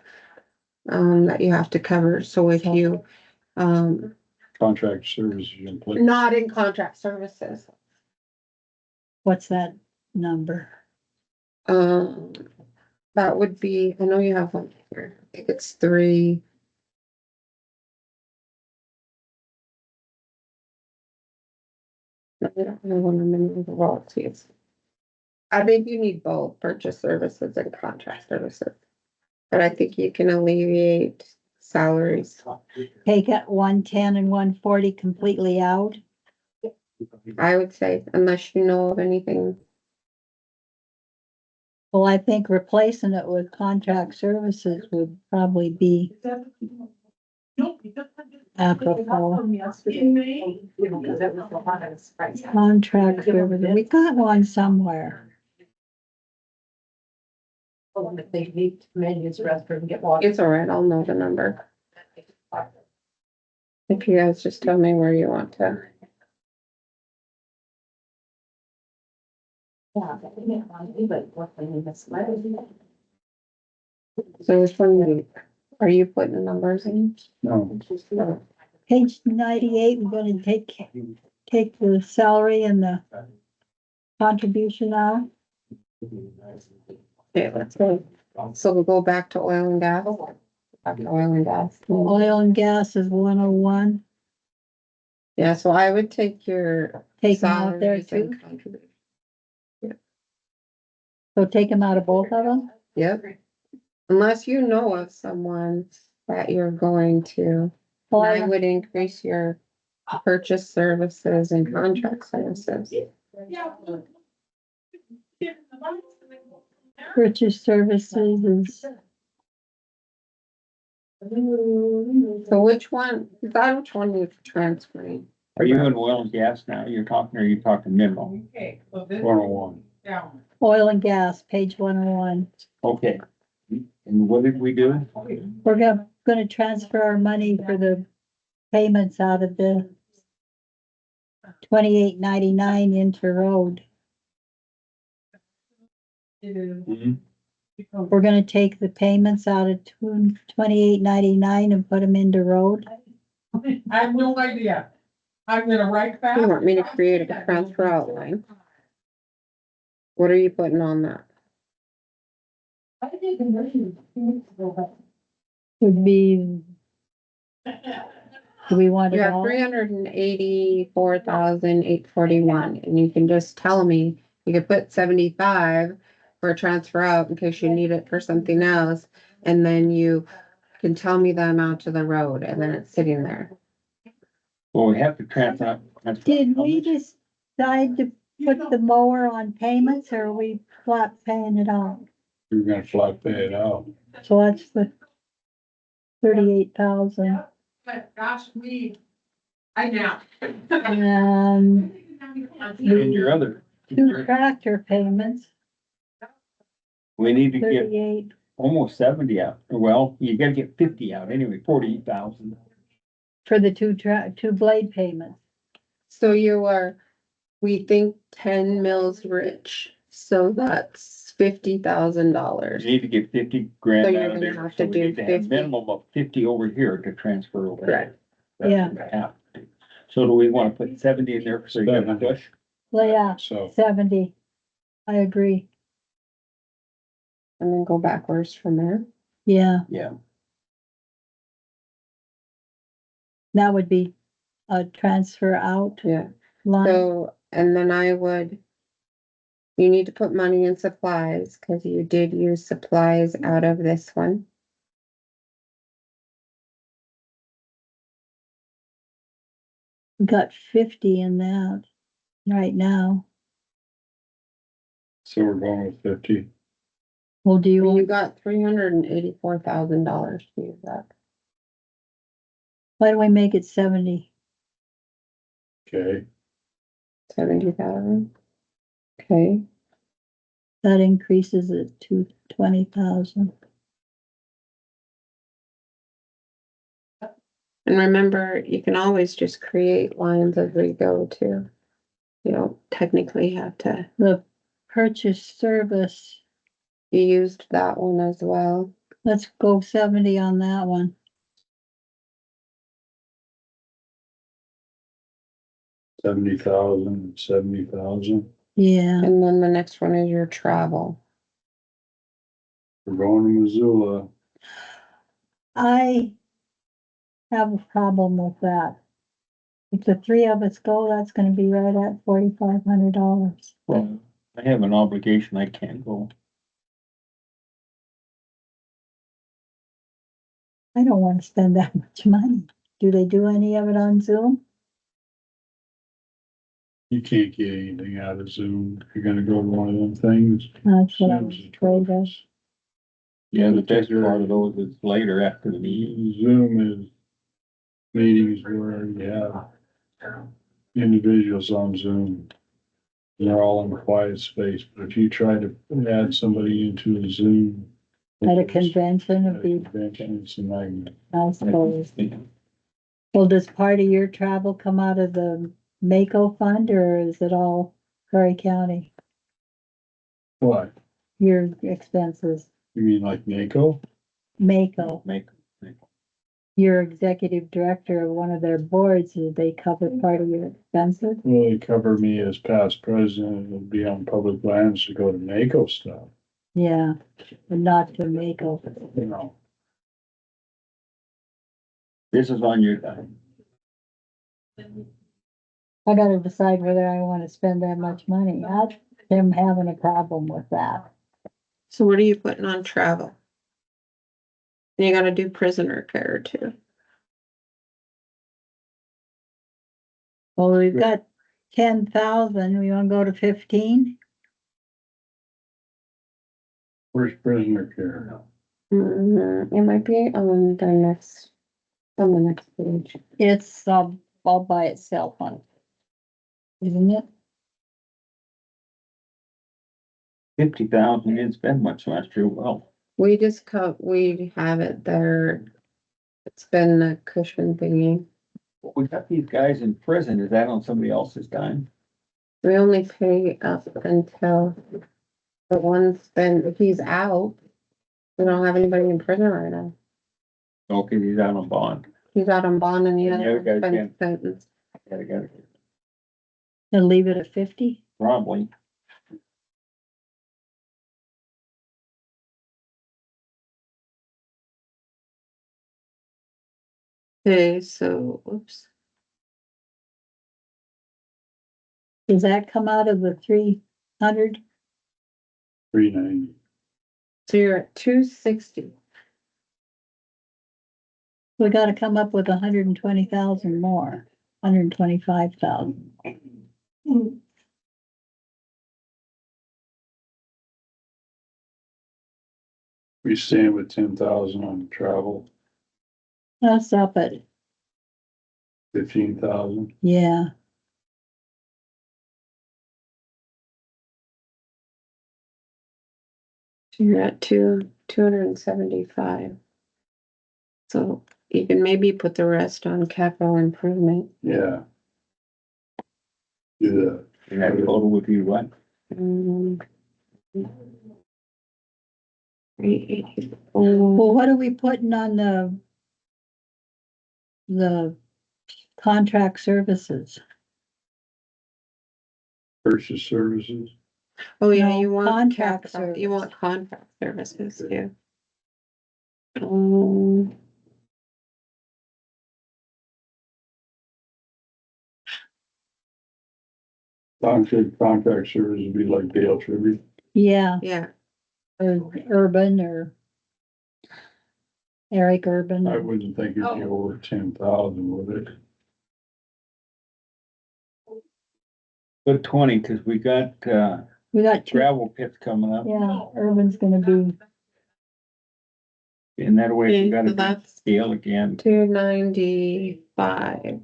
that you have to cover. So if you Contract services, you employ. not in contract services, What's that number? um, that would be, I know you have one here. I think it's 3. I don't remember the royalties. I think you need both purchase services and contract services. But I think you can alleviate salaries. Take it 110 and 140 completely out? I would say, unless you know of anything. Well, I think replacing it with contract services would probably be apropos. Contract services, we got one somewhere. If they need to use restroom and get water. It's all right, I'll know the number. If you guys just tell me where you want to. So which one, are you putting the numbers in? No, Page 98, we're gonna take the salary and the contribution out. Okay, let's go. So we'll go back to oil and gas. Back to oil and gas. Oil and gas is 101. Yeah, so I would take your Take them out there salaries and too. contributions. So take them out of both of them? Yep. Unless you know of someone that you're going to, Well, I would increase your purchase services and contract services. Purchase services is, So which one, decide which one you're transferring. Are you in oil and gas now? You're talking, or are you talking mineral? Okay, so this 101. down. oil and gas, page 101. Okay. And what did we do? We're gonna transfer our money for the payments out of the 2899 into road. Mhm. We're gonna take the payments out of 2899 and put them into road. I have no idea. I'm gonna write that. You want me to create a transfer outline? What are you putting on that? Would be. Do we want it You have all? 384,841, and you can just tell me, you could put 75 for a transfer out in case you need it for something else. And then you can tell me the amount to the road and then it's sitting there. Well, we have to transfer. Did we decide to put the mower on payments or are we flat paying it off? You're gonna flat pay it out. So that's the 38,000. But gosh, I know. And And your other, 2 tractor payments, we need to get 38. almost 70 out. Well, you gotta get 50 out anyway, 48,000. For the 2 blade payments. So you are, we think 10 mils rich, so that's You $50,000. need to get 50 So grand you're out of gonna there. have So to we do need to have 50. minimum of 50 over here to transfer over. Correct. That's Yeah. what we have to do. So do we wanna put 70 in there so you got a 70. push? Well, yeah, So 70. I agree. And then go backwards from there. Yeah, Yeah. that would be a transfer out Yeah. line. So, and then you need to put money in supplies, cause you did use supplies out of this one. We got 50 in that right now. so we're going with 50. Well, do you You want, got $384,000 to use that. why don't we make it 70? Okay, 70,000. Okay, That increases it to 20,000. and remember, you can always just create lines as we go too. You don't technically have to, The purchase service, you used that one as well. let's go 70 on that one. $70,000. Yeah, And then the next one is your travel. We're going to Missoula. I have a problem with that. If the three of us go, that's gonna be right at $4,500. Well, I have an obligation, I can't go. I don't wanna spend that much money. Do they do any of it on Zoom? You can't get anything out of Zoom. If you're gonna go to one of them things. That's what I was Zoom's afraid of. Yeah, the best part of those is later after the meeting. Zoom is meetings where you have individuals on Zoom. And they're all in a quiet space, but if you try to add somebody into a Zoom. At a convention At of a the, convention, it's a nightmare. I suppose. Well, does part of your travel come out of the Mako fund or is it all Prairie County? What? Your expenses, You mean like NACO? Mako, Make, you're executive director of one of their boards, do they cover part of your expenses? Well, they cover me as past president, it'll be on public lands to go to NACO stuff, Yeah, but not to Mako. you know. this is on your time. I gotta decide whether I wanna spend that much money. I'm having a problem with that. So what are you putting on travel? You gotta do prisoner care too. Well, we've got 10,000, we wanna go to 15? Where's prisoner care? It might be on the next page. It's all by itself on, isn't it? 50,000, you didn't spend much last year, well, We have it there. It's been a cushion thingy. we got these guys in prison, is that on somebody else's time? We only pay up until the one's been, if he's out. We don't have anybody in prison right now. Okay, he's out on bond. He's out on bond and the And the other other guy's one's been been- sentenced. Gotta, And leave it at 50? probably. Okay, so, oops. Does that come out of the 300? $390. So you're at 260. We gotta come up with 120,000 more, 125,000. We stand with 10,000 on travel, That's up at, 15,000. yeah, So you're at 275. So you can maybe put the rest on capital improvement. Yeah. Do that. And that total would be what? 384. well, what are we putting on the contract services? Purchase services. Oh, yeah, No, you want contract capital, you service. want contract services too. Contract service would be like Dale Tribute. Yeah, Yeah, or Urban or Eric Urban. I wouldn't think it'd be over 10,000, would it? Good 20, cause we got, We got two, gravel pits coming up, yeah, Urban's gonna be, and that way Okay, we gotta so be that's- scale again. 295.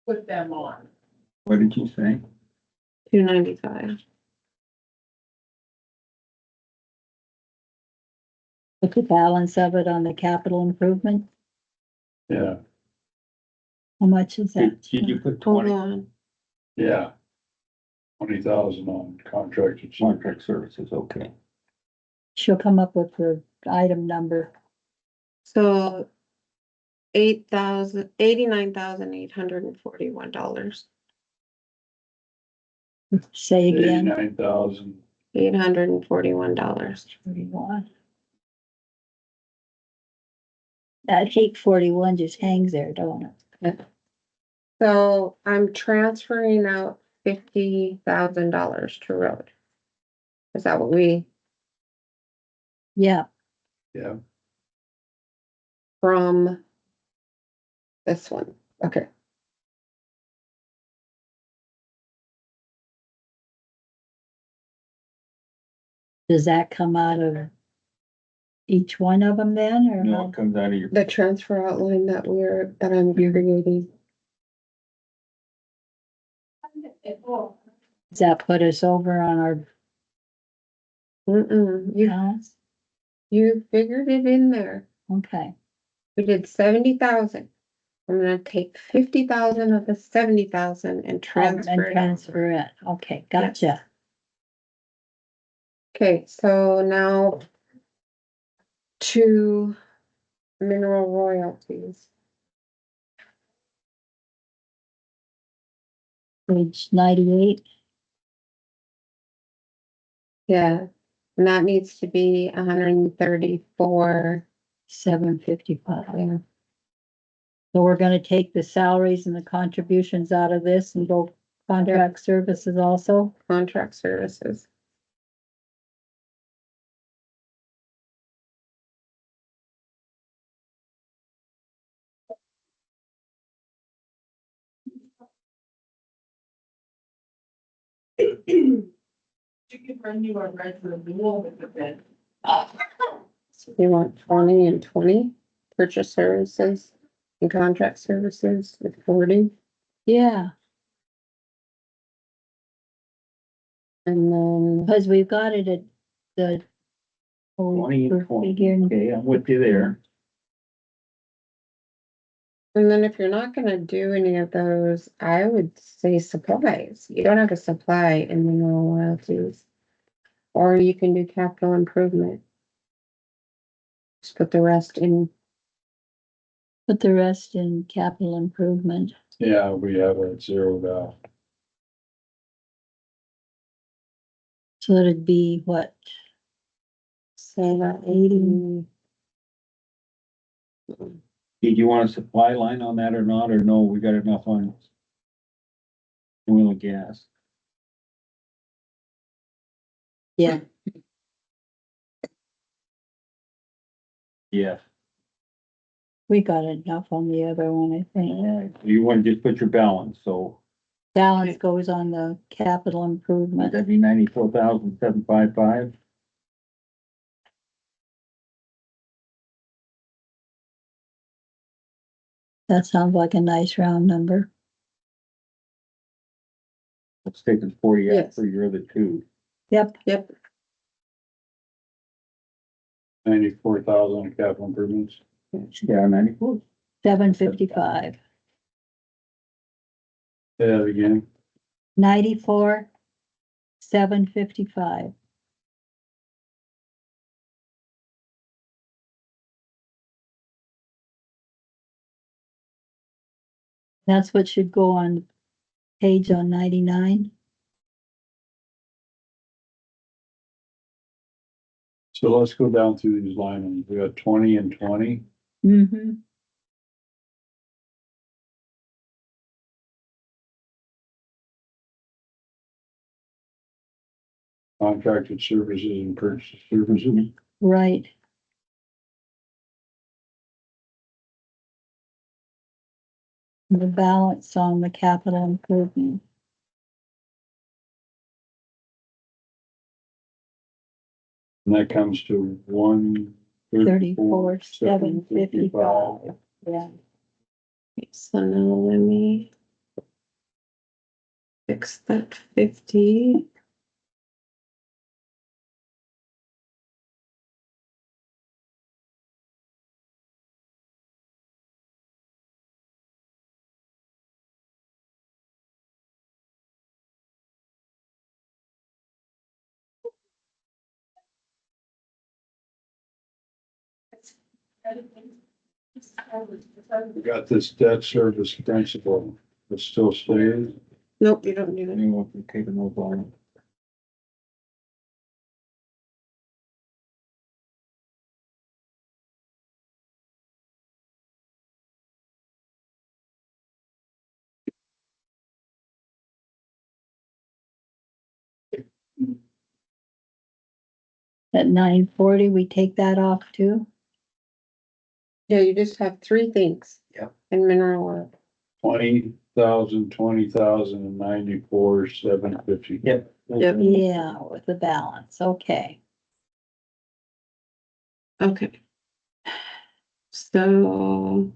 Put them on. What did you say? $295. With the balance of it on the capital improvement, Yeah, how much is that? Did you put Hold 20 on. yeah. 20,000 on contracted. contract services? Okay. She'll come up with the item number. So $89,841. Say again. 89,000. $841. 41. That 841 just hangs there, don't it? So I'm transferring out $50,000 to road. Is that what we, Yeah, Yeah, from this one? Okay. does that come out of each one of them then, or? No, it comes out of your, The transfer outline that I'm creating. Does that put us over on our You balance? figured it in there. Okay, We did 70,000. I'm gonna take 50,000 of the 70,000 and transfer it. transfer it. Okay, gotcha. Okay, so now to mineral royalties. Page 98. Yeah, and that needs to be 134. 755. Yeah, So we're gonna take the salaries and the contributions out of this and go contract services also? contract services. She could run you a regular bill with the bid. So you want 20 and 20, purchase services and contract services with 40, Yeah, and then, because we've got it at the. 20 and 20. Figure- Okay, I'm with you there. and then if you're not gonna do any of those, I would say supplies. You don't have to supply in mineral royalties. Or you can do capital improvement. Just put the rest in. Put the rest in capital improvement. yeah, we have it zeroed out. So it'd be what, Say that 80. Did you want a supply line on that or not, or no, we got enough on oil and gas? yeah, Yes. we got enough on the other one, I think. Alright, you wanna just put your balance, so Balance goes on the capital would improvement. that be 94,755? That sounds like a nice round number. Let's take the 40 out Yes. for your other two. Yep, 94,000 capital improvements. Yeah, 94. 755. Say that again. 94, 755. That's what should go on page on 99. So let's go down through these line items. We got 20 and 20. Mm-hmm. Contracted services and purchase services. Right. The balance on the capital improvement. And that comes to 34, 755. Yeah. So now let me. fix that 50. We got this debt service principal that still stays. Nope, you don't need it. You want to take a note on it. At 9:40, we take that off too? Yeah, you just have three things. Yep. In mineral oil. 20,000, and 94, 750. Yep. Yep. Yeah, with the balance, okay. Okay. So.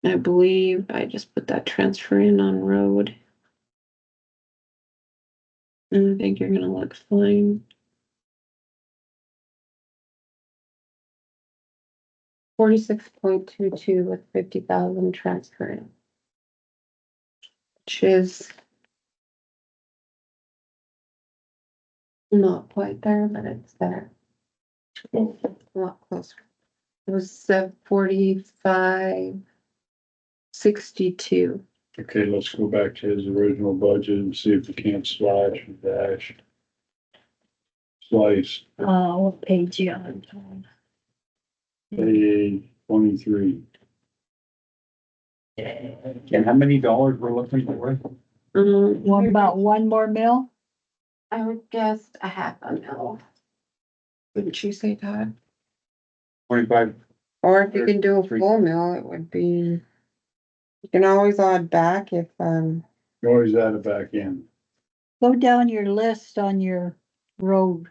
I believe I just put that transfer in on road. And I think you're gonna look fine. 46.22 with 50,000 transfer in. Which is not quite there, but it's there. A lot closer. It was 45.62. Okay, let's go back to his original budget and see if we can't slash and dash. Slice, What page you on? A 23. And how many dollars we're looking for? About one more mil? I would guess a half a mil. Wouldn't you say, Todd? 25. Or if you can do a full mill, it would be. You can always add back if, You always add it back in. Go down your list on your road.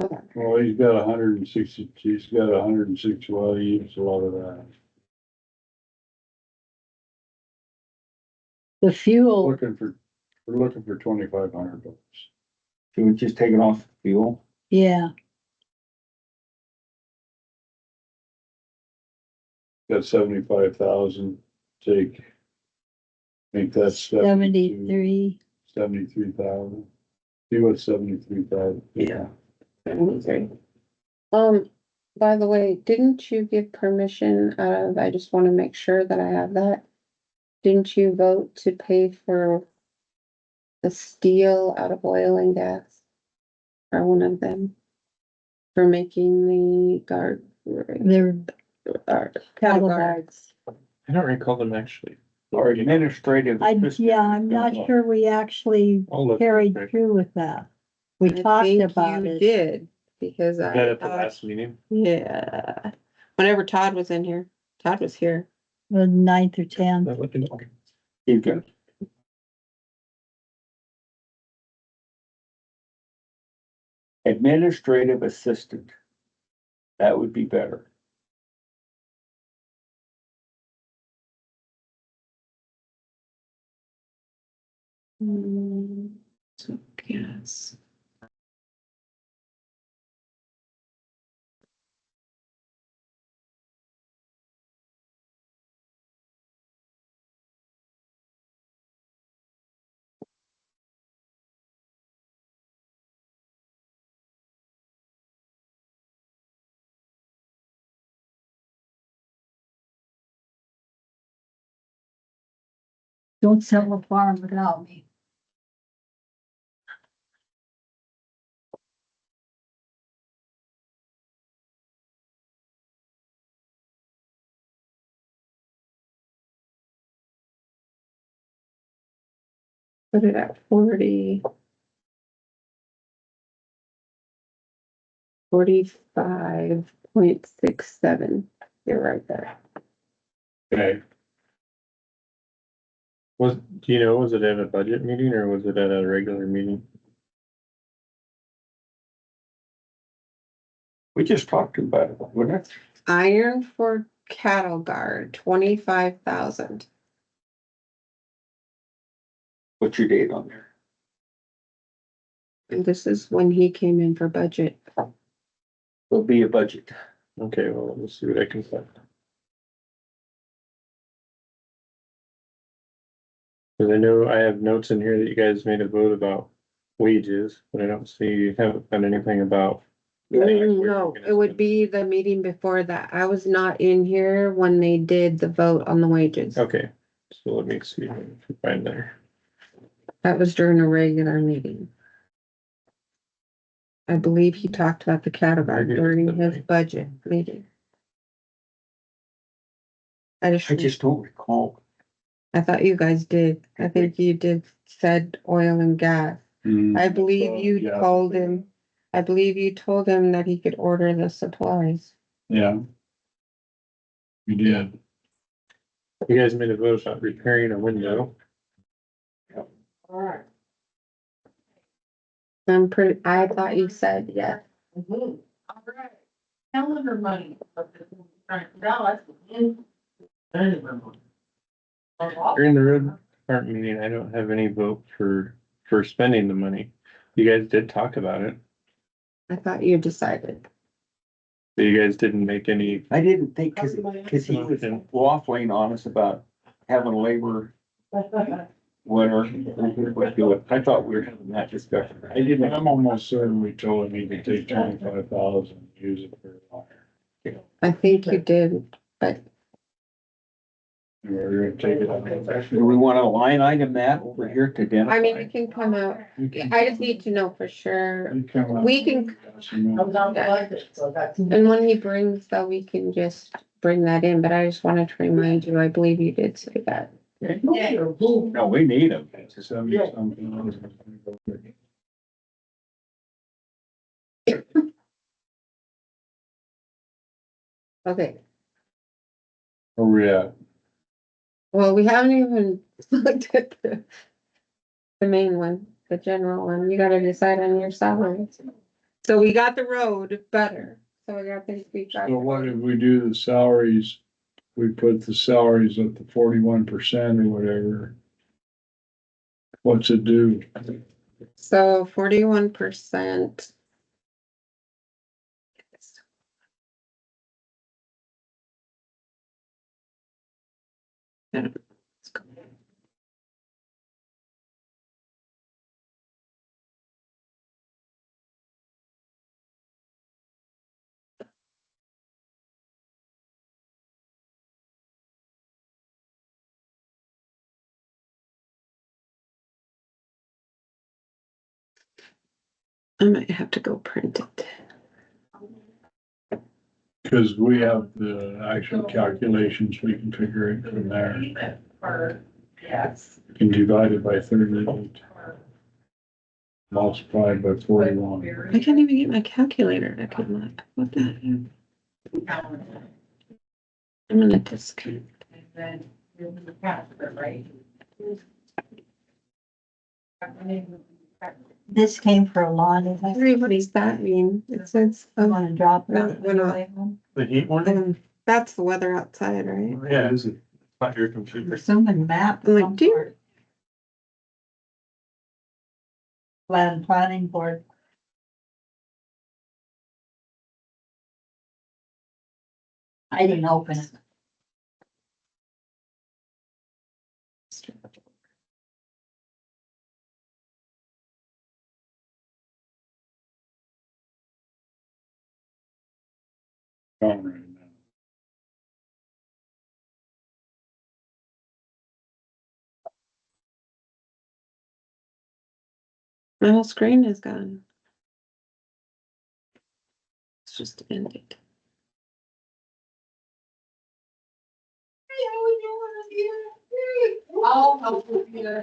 okay. Well, he's got 160, he's got 160, well, he used a lot of that. The fuel, We're looking for $2,500. Should we just take it off fuel? yeah, Got 75,000, take. I think that's 73. 73,000. See what 73,000. Yeah. Okay. By the way, didn't you give permission I just wanna make sure that I have that. Didn't you vote to pay for the steel out of oil and gas? Or one of them? For making the guard. They're cattle guards. I don't recall them actually. Or administrative? Yeah, I'm not sure we actually I'll look. carried through with that. We talked about You it. did, because That I at the thought, last meeting. yeah, whenever Todd was in here, Todd was here. The 9th or 10th. That looking- He's good. Administrative assistant. That would be better. So, yes. Don't sell a farm without me. Put it at 40. 45.67. You're right there. Okay, Do you know, was it at a budget meeting or was it at a regular meeting? We just talked about it, wouldn't it? Iron for cattle guard, 25,000. What's your date on there? And this is when he came in for budget. Will be a budget. Okay, well, let's see what I can find. Cause I know I have notes in here that you guys made a vote about wages, but I don't see, you haven't done anything about. No, it would be the meeting before that. I was not in here when they did the vote on the wages. Okay, so let me see if I can find there. That was during a regular meeting. I believe he talked about the category during his budget meeting. I just don't recall. I thought you guys did. I think you did, said oil and gas. I believe you Yeah. told him, I believe you told him that he could order the supplies. Yeah. We did. You guys made a vote about repairing a window. Alright. I thought you said yes. Alright. Calendar money. Dallas. During the road department meeting, I don't have any vote for spending the money. You guys did talk about it, I thought you decided. but you guys didn't make any. I didn't think, cause he was waffling on us about having labor, whatever. I thought we were having that discussion. I didn't. I'm almost certain we told him he could take 25,000 and use it for wire. I think you did, but We're gonna take it out. Do we want to line item that over here to identify? I mean, it can come out. I just need to know for sure. We can- And when he brings that, we can just bring that in, but I just wanted to remind you, I believe you did say that. No, we need them. Okay, Where we at? well, we haven't even looked at the main one, the general one. You gotta decide on your salary. So we got the road better, so we got the. So what if we do the salaries? We put the salaries at the 41% or whatever. What's it do? So 41%. I might have to go print it. Cause we have the actual calculations, we can figure it from there. Yes. We can divide it by 38. Multiplied by 41. I can't even get my calculator to come up. What the heck? I'm gonna disconnect. And then you'll be faster, right? This came for Lonnie. What does that mean? It says, I want to drop No, that. we're not. The heat one? That's the weather outside, right? Yeah, is it? Not your computer. Assuming map. I'm like, dear. Planning board. I didn't open it. Gone right now. My whole screen is gone. It's just ended. I'll help with you.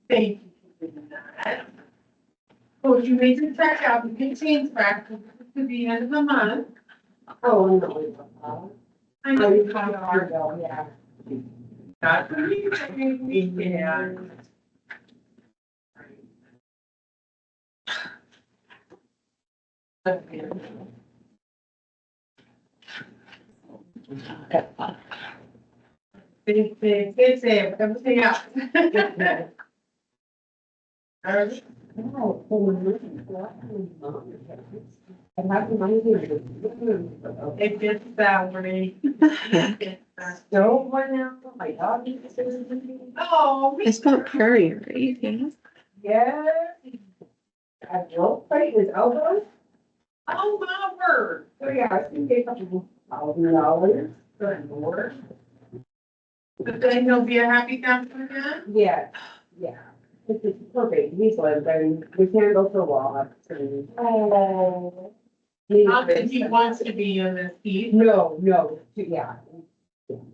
Thank you for doing that. Oh, you made your check out, you can change back to the end of the month. Oh, no. I know you kind of are though, yeah. That's what you yeah. They say everything else. It gets that way. No one now, my dog. Oh. I spelled Prairie, right? Yeah. Yeah. I drove right with elbows. Oh, my word. So yeah, I think they have $1,000 for more. But then he'll be a happy camper again? Yeah, yeah. It's perfect. He's lived, I mean, we can't go for walks and. Oh. Not that he wants to be in this heat. No, yeah,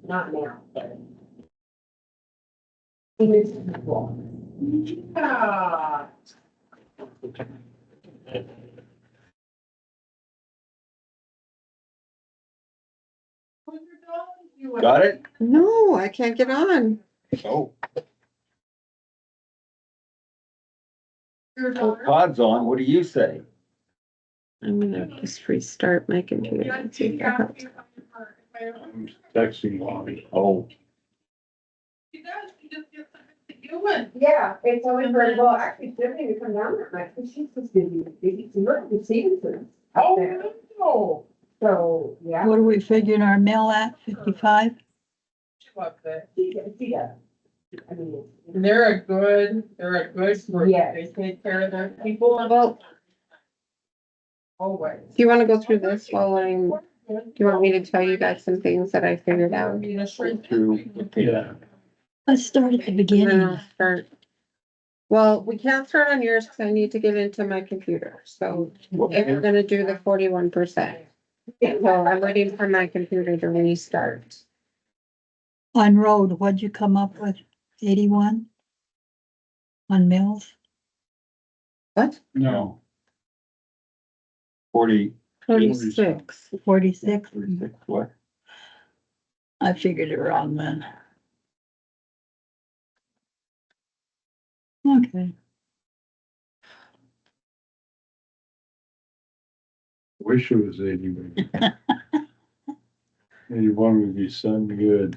not now, but. He needs to be walk. Yeah. What's your dog doing? Got it? No, I can't get on. Oh, Your daughter? Todd's on, what do you say? I'm gonna just restart my computer Yeah, and see if that helps. I'm texting Lonnie. Oh, She does, she just gets something to do with. Yeah, it's always very well, actually, she doesn't even come down that much, because she's just busy, she's working Stevenson's out there. Oh, so, yeah. What are we figuring our mill at, 55? She loves it. She does. I mean. They're a good group. Yeah. They take care of their people and Well, always. do you wanna go through this while do you want me to tell you guys some things that I figured out? through. Yeah. Let's start at the And then beginning. I'll start. Well, we can't start on yours because I need to get into my computer, so if we're gonna do the 41%. So I'm waiting for my computer to restart. On road, what'd you come up with? 81? On mills? What? No. 40, 46. 46? 46, what? I figured it wrong then. Okay. Wish it was 81. 81 would be something good.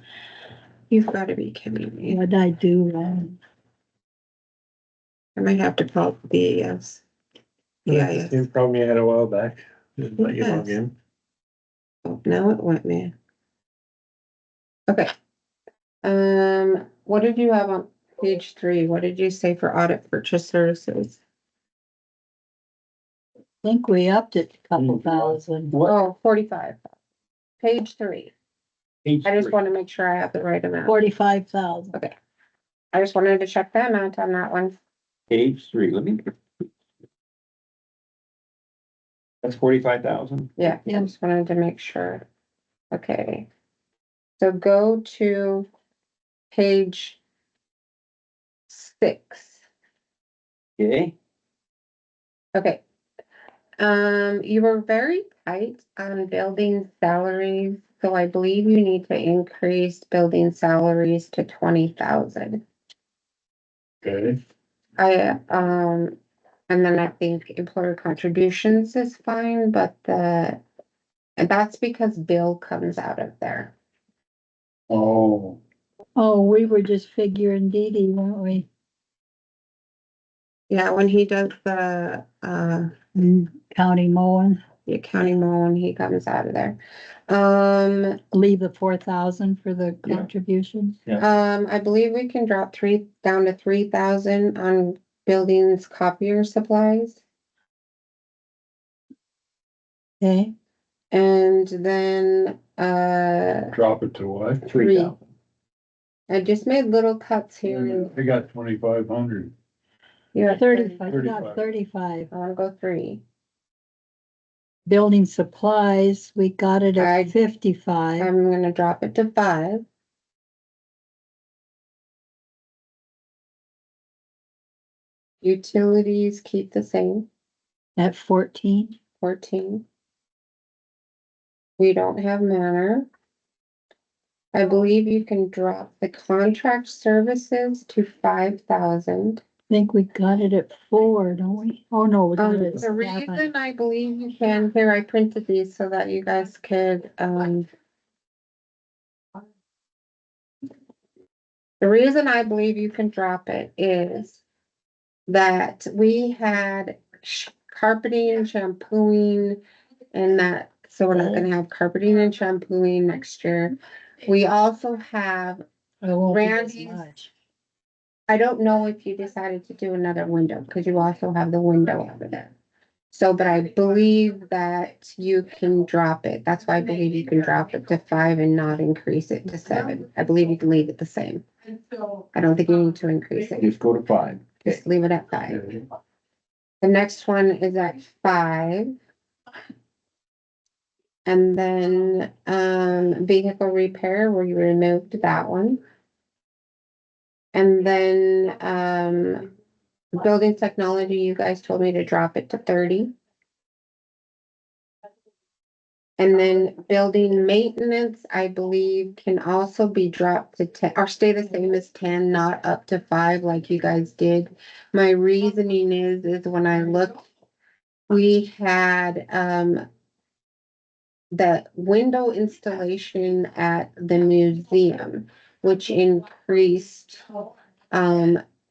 You've gotta be kidding me. What'd I do wrong? I might have to call the BAS. Yeah, Yeah, same problem you had a while back. Didn't let you log in. Oh, now it went, man. Okay. What did you have on page 3? What did you say for audit purchase services? I think we upped it a couple thousand. What? Oh, 45. Page 3. Page I just 3. want to make sure I have the right amount. 45,000. Okay. I just wanted to check the amount on that one. Page 3, let me. That's 45,000? Yeah, I just wanted to make sure. Okay. So go to page 6. Okay, Okay. You were very tight on building salaries, so I believe you need to increase building salaries to 20,000. Okay. And then I think employer contributions is fine, but and that's because Bill comes out of there. Oh, Oh, we were just figuring Dee Dee, weren't we? Yeah, when he does the County mowing, the accounting mode, he comes out of there. leave the 4,000 for the contributions. I believe we can drop down to 3,000 on buildings copier supplies. Okay, And then, drop it to what? 3,000. I just made little cuts here. And I got 2,500. you have 35, we got 35. 35. I wanna go 3. Building supplies, we got it I- at 55. I'm gonna drop it to 5. Utilities keep the same, At 14. 14. We don't have manor. I believe you can drop the contract services to 5,000. I think we got it at 4, don't we? Oh, no, we got it at The 7. reason I believe you can, here, I printed these so that you guys could, The reason I believe you can drop it is that we had carpeting, shampooing, and that, so we're not gonna have carpeting and shampooing next year. We also have, It won't be as Randy's- much. I don't know if you decided to do another window, because you also have the window over there. So, but I believe that you can drop it. That's why I believe you can drop it to 5 and not increase it to 7. I believe you can leave it the same. I don't think you need to increase it. Just go to 5. Just leave it at 5. The next one is at 5. And then, vehicle repair, we removed that one. And then, building technology, you guys told me to drop it to 30. And then building maintenance, I believe, can also be dropped to 10, or stay the same as 10, not up to 5 like you guys did. My reasoning is when I looked, we had, the window installation at the museum, which increased,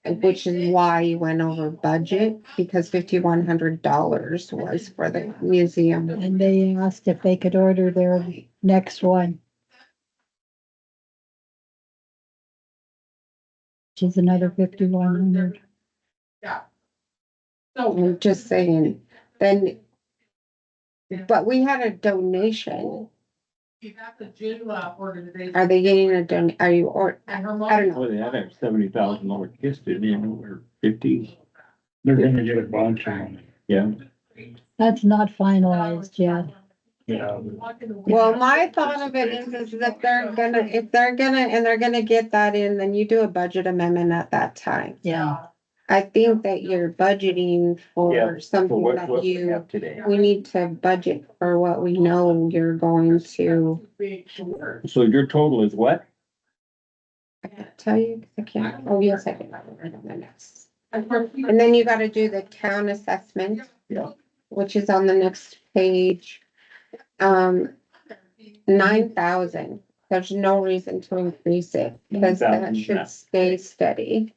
which is why you went over budget, because $5,100 was for the museum. And they asked if they could order their next one. Which is another 5,100. I'm just saying, then, but we had a donation. You got the gym organization. Are they getting a are you, or, And her I don't know. Well, they had a $70,000 kiss, didn't they, or 50? They're gonna get a bunch of money. Yeah. That's not finalized yet. Yeah. Well, my thought of it is that if they're gonna get that in, then you do a budget amendment at that time. Yeah. I think that you're budgeting for For something what that we you, have today. we need to budget for what we know you're going to. So your total is what? I can't tell you, 'cause I can't, oh, yes, I can. And then you gotta do the town assessment. Yeah. Which is on the next page. 9,000. There's no reason to increase it, because that 9,000, yeah. should stay steady.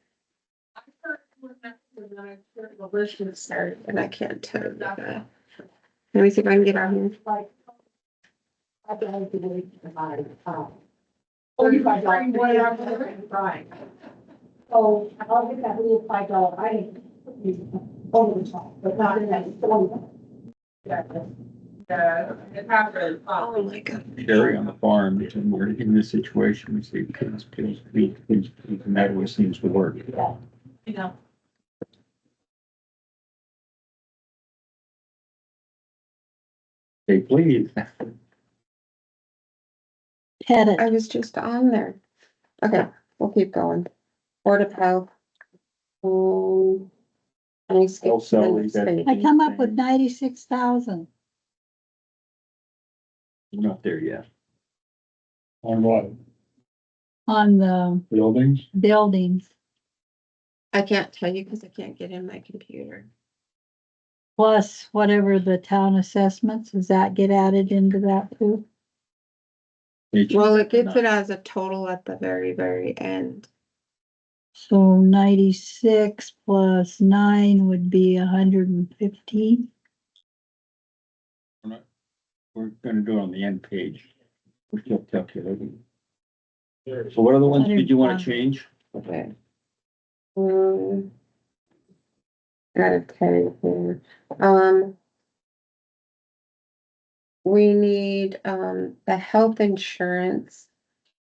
And I can't tell you that. Let me see if I can get on here. So I'll get that little $5 item over the top, but not in that store. It happened. Oh my God. Dairy on the farm, and we're in this situation, we say, please, and that always seems to work. You know. Hey, please. Pet it. I was just on there. Okay, we'll keep going. Board of Health. I skipped Health the salary, next that- page. I come up with 96,000 We're not there yet. On what? on the Buildings? buildings, I can't tell you because I can't get in my computer. plus whatever the town assessments, does that get added into that too? Well, it gets it as a total at the very, very end. So 96 plus 9 would be 115. We're gonna do it on the end page. We're still calculating. So what other ones did you wanna change? Okay. Gotta tell you here. We need, the health insurance,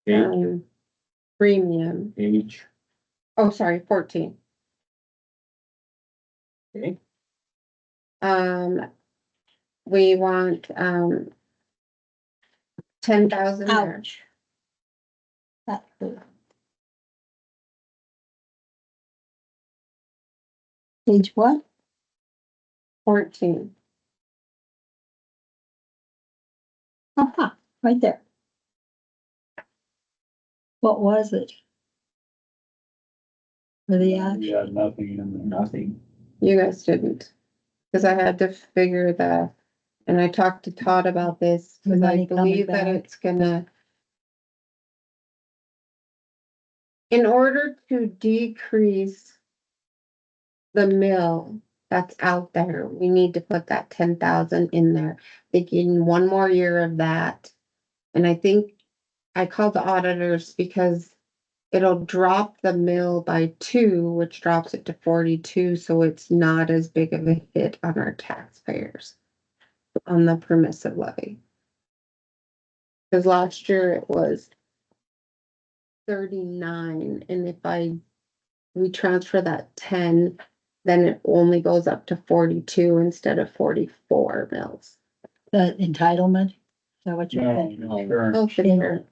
Age, premium. age, Oh, sorry, 14. okay, We want, 10,000 there. Ouch. That's good. Page what? 14. Aha, right there. What was it? For the action? We had nothing in there. nothing. You guys didn't, because I had to figure that, and I talked to Todd about this, The because I money coming believe that back. it's gonna. In order to decrease the mill that's out there, we need to put that 10,000 in there. Thinking one more year of that. And I think I called the auditors because it'll drop the mill by 2, which drops it to 42, so it's not as big of a hit on our taxpayers on the permissive levy. Because last year it was 39, and if we transfer that 10, then it only goes up to 42 instead of 44 mills. The entitlement, is that what you're No, saying? no, sure. Oh, sure.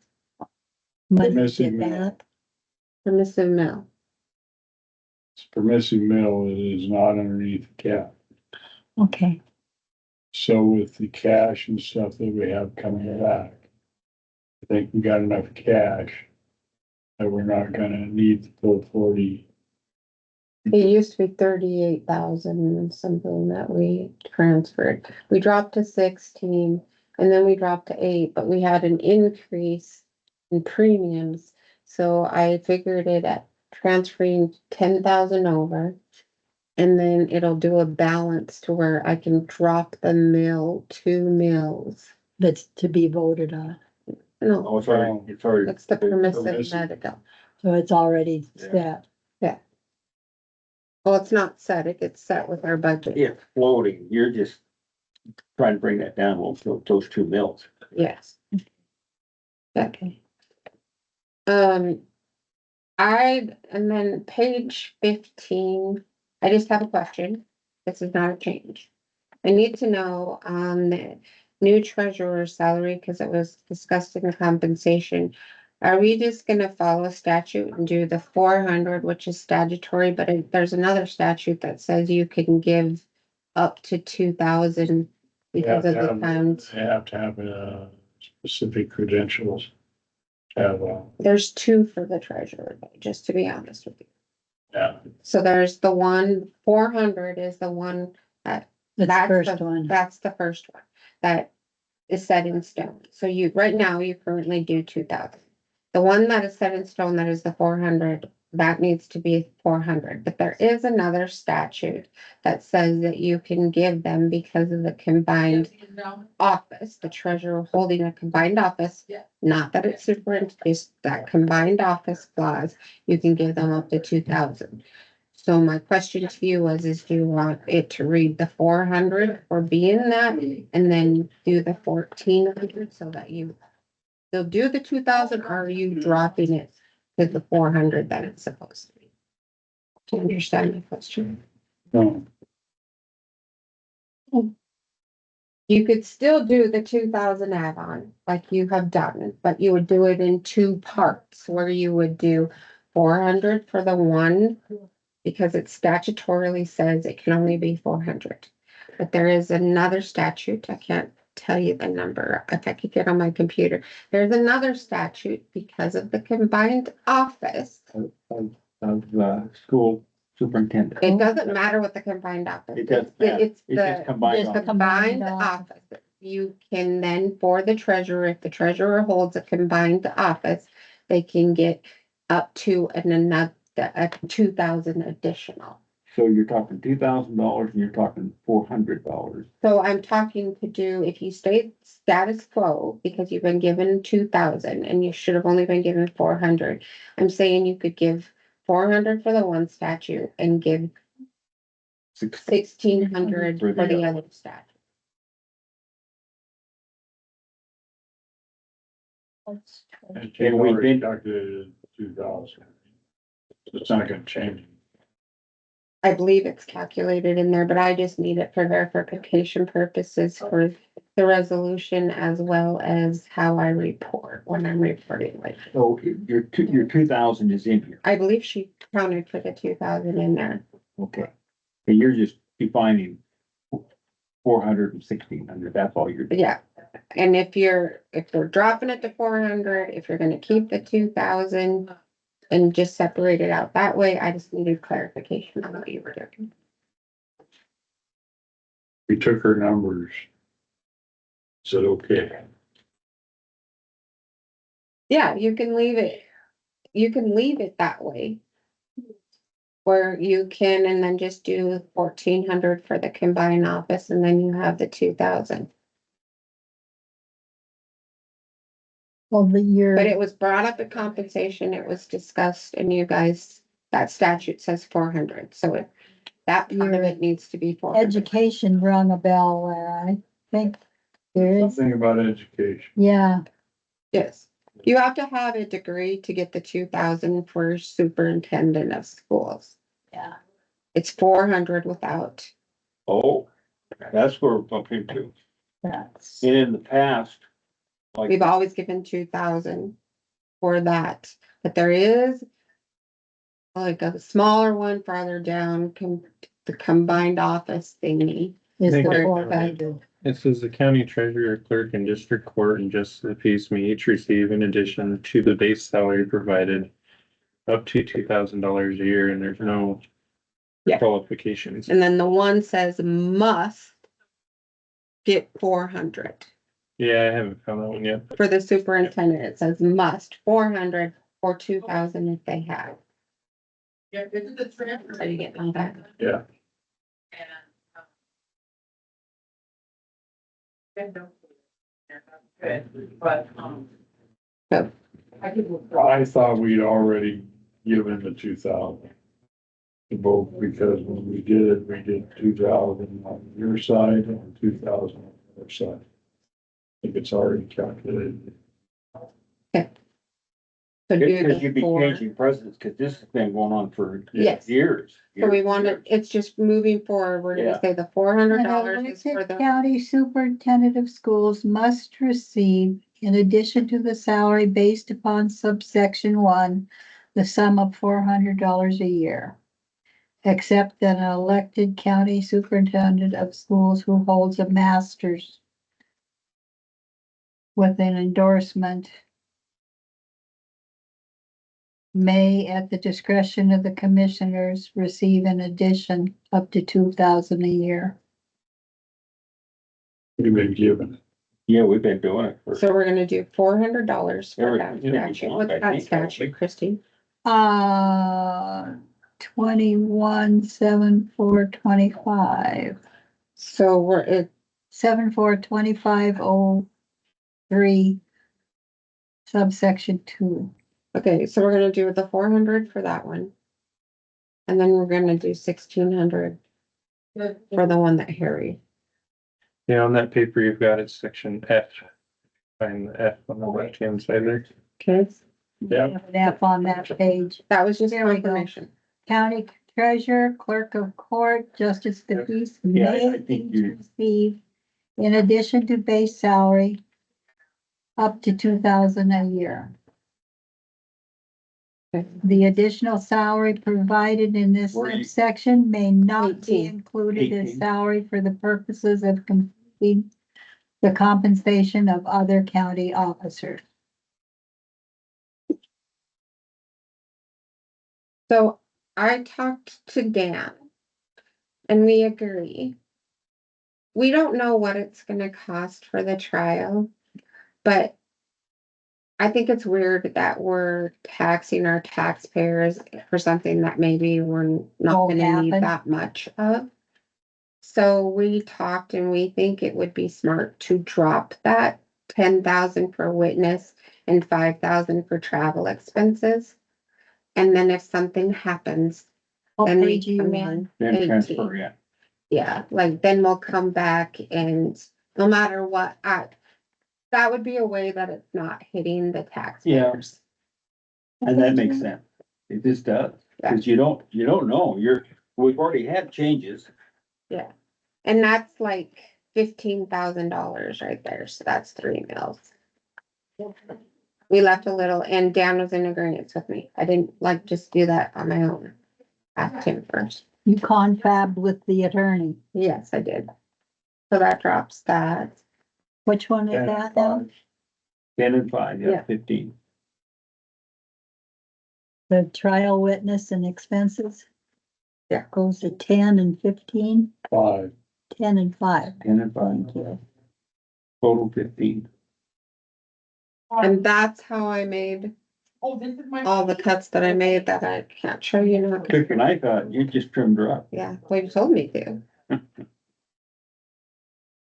Must Missing get mill. that. Permissive mill. Permissive mill is not underneath the cap. Okay, So with the cash and stuff that we have coming back, I think we got enough cash that we're not gonna need to pull 40. It used to be 38,000 and something that we transferred. We dropped to 16 and then we dropped to 8, but we had an increase in premiums. So I figured it at transferring 10,000 over. And then it'll do a balance to where I can drop the mill 2 mills. that's to be voted on, No, Oh, it's already. it's the permissive Permissive. medical. so it's already set. Well, it's not set, it gets set with our budget. It's floating, you're just trying to bring that down, well, those 2 mills. Yes. Okay. And then page 15, I just have a question. This is not a change. I need to know on the new treasurer's salary, because it was discussed in the compensation. Are we just gonna follow statute and do the 400, which is statutory, but there's another statute that says you can give up to 2,000 because of the times. They have to have specific credentials. To have There's 2 for the treasurer, just to be honest with you. yeah, So there's the 400 is the one that That's the That's first the- one. That's the first one that is set in stone. So right now you currently do 2,000. The one that is set in stone, that is the 400, that needs to be 400. But there is another statute that says that you can give them because of the combined office, the treasurer holding a combined office. Yeah. Not that it's just that combined office clause, you can give them up to 2,000. So my question to you is do you want it to read the 400 for being that and then do the 1,400 so that they'll do the 2,000, or are you dropping it to the 400 that it's supposed to be? Do you understand my question? no, You could still do the 2,000 add-on like you have done, but you would do it in 2 parts where you would do 400 for the one because it statutorily says it can only be 400. But there is another statute, I can't tell you the number, if I could get on my computer. There's another statute because of the combined office. Of school superintendent. It doesn't matter what the combined office. It doesn't is. matter. It's It's just the combined. Just office. combined Combined office. You can then, for the treasurer, if the treasurer holds a combined office, they can get up to another 2,000 additional. So you're talking $2,000 and you're talking $400. So I'm talking to do, if you stay status quo, because you've been given 2,000 and you should have only been given 400. I'm saying you could give 400 for the one statute and give 1,600 for the other statute. and And we already did- calculated 2,000. So it's not gonna change. I believe it's calculated in there, but I just need it for verification purposes for the resolution as well as how I report when I'm reporting. Like, So your 2,000 is in here. I believe she counted for the 2,000 in there. Okay. And you're just defining 400 and 1,600. That's all you're doing. Yeah, and if they're dropping it to 400, if you're gonna keep the 2,000 and just separate it out that way, I just needed clarification on what you were doing. We took her numbers. Said, okay, Yeah, you can leave it you can leave it that way. Where you can, and then just do 1,400 for the combined office, and then you have the 2,000. Well, But your it was brought up at compensation, it was discussed, and you guys, that statute says 400, so that part of it needs to be 400. education rung a bell there, I think there is, Something about education. yeah. Yes, you have to have a degree to get the 2,000 for superintendent of schools. Yeah. It's 400 without. Oh, that's where we're bumping into. That's, And in the past, like, We've always given 2,000 for that, but there is like a smaller one farther down, the combined office thingy. is Make the it- 400. It says the county treasurer, clerk, and district court and justice of the peace may each receive in addition to the base salary provided up to $2,000 a year, and there's no Yeah. qualifications. And then the one says must get 400. Yeah, I haven't found that one yet. For the superintendent, it says must 400 or 2,000 if they have. Yeah, this is the transfer. So you get my back. Yeah. Good, but, So- I could withdraw. I thought we'd already given the 2,000. To both, because when we did 2,000 on your side and 2,000 on the other side. I think it's already calculated. So do because the you'd be 4. changing presidents, cause this has been going on for Yes. years. So we years, want years. it, it's just moving forward. We're gonna Yeah. say the $400 An is for elected the, county superintendent of schools must receive, in addition to the salary based upon subsection 1, the sum of $400 a year. Except that an elected county superintendent of schools who holds a master's with an endorsement may, at the discretion of the commissioners, receive in addition up to 2,000 a year. We've been given it. Yeah, we've been doing it for. so we're gonna do $400 for Every- that every statute. month, What's I that think, statute, Christine? 21,7,425. So we're at 742503 subsection 2. okay, so we're gonna do the 400 for that one. And then we're gonna do 1,600 for the one that Harry. Yeah, on that paper you've got it's section F. Find the F on the left-hand side there. Okay, Yeah. An F on that page. that was just There we go. confirmation. County treasurer, clerk of court, justice of the peace Yeah, I may think each receive, in addition to base salary, up to 2,000 a year. Okay. The additional salary provided in this Where you- section may not be 18. included as 18. salary for the purposes of completing the compensation of other county officers. So I talked to Dan. And we agree. We don't know what it's gonna cost for the trial, but I think it's weird that we're taxing our taxpayers for something that maybe we're not Won't gonna need happen. that much of. So we talked and we think it would be smart to drop that 10,000 for witness and 5,000 for travel expenses. And then if something happens, What then we page are you come on? in. Then 18. transfer, yeah. Yeah, like then we'll come back and no matter what, that would be a way that it's not hitting the taxpayers. And that makes sense. It just does, cause you don't know, we've already had changes. And that's like $15,000 right there, so that's 3 mils. We left a little and Dan was in agreement with me. I didn't like just do that on my own. Asked him first. You confabbed with the attorney. Yes, I did. So that drops that. Which one is that now? 10 and 5, Yeah. yeah, 15. The trial witness and expenses? Yeah. Goes to 10 and 15, 5. 10 and 5. 10 and 5, Yeah. total 15. And that's how I made Oh, this is my. all the cuts that I made that I can't show you now. Took your knife out, you just trimmed her up. Yeah, well, you told me to.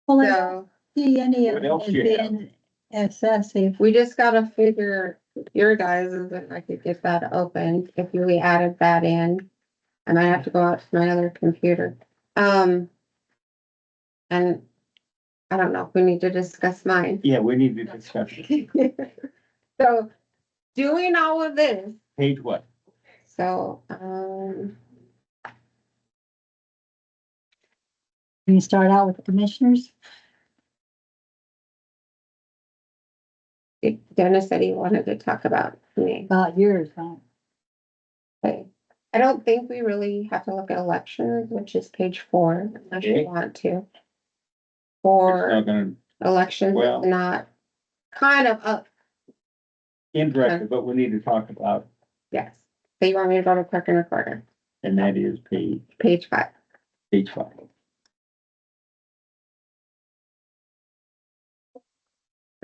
Well, I don't So see any of What it else as do you have? being excessive. we just gotta figure your guys' if I could get that open, if we added that in. I might have to go out to my other computer. And I don't know if we need to discuss mine. Yeah, we need to discuss it. So, doing all of this, Page what? so, Can you start out with the commissioners? Dennis said he wanted to talk about me. About yours, huh? Okay. I don't think we really have to look at elections, which is page 4, unless you Okay. want to. It's For not gonna, elections, Well- it's not kind of up, indirectly, but we need to talk about, yes. So you want me to go to clerk and recorder, and that is page 5. page 5.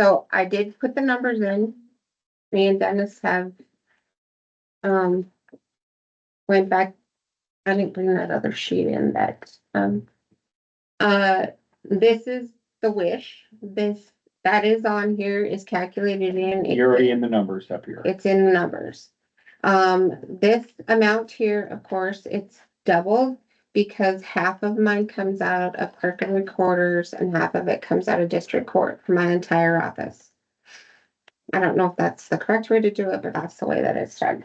So I did put the numbers in. Me and Dennis have, went back. I didn't bring that other sheet in that, this is the wish. That is on here is calculated in. You're already in the numbers up here. It's in the numbers. This amount here, of course, it's doubled because half of mine comes out of clerk and recorders and half of it comes out of district court for my entire office. I don't know if that's the correct way to do it, but that's the way that it's done.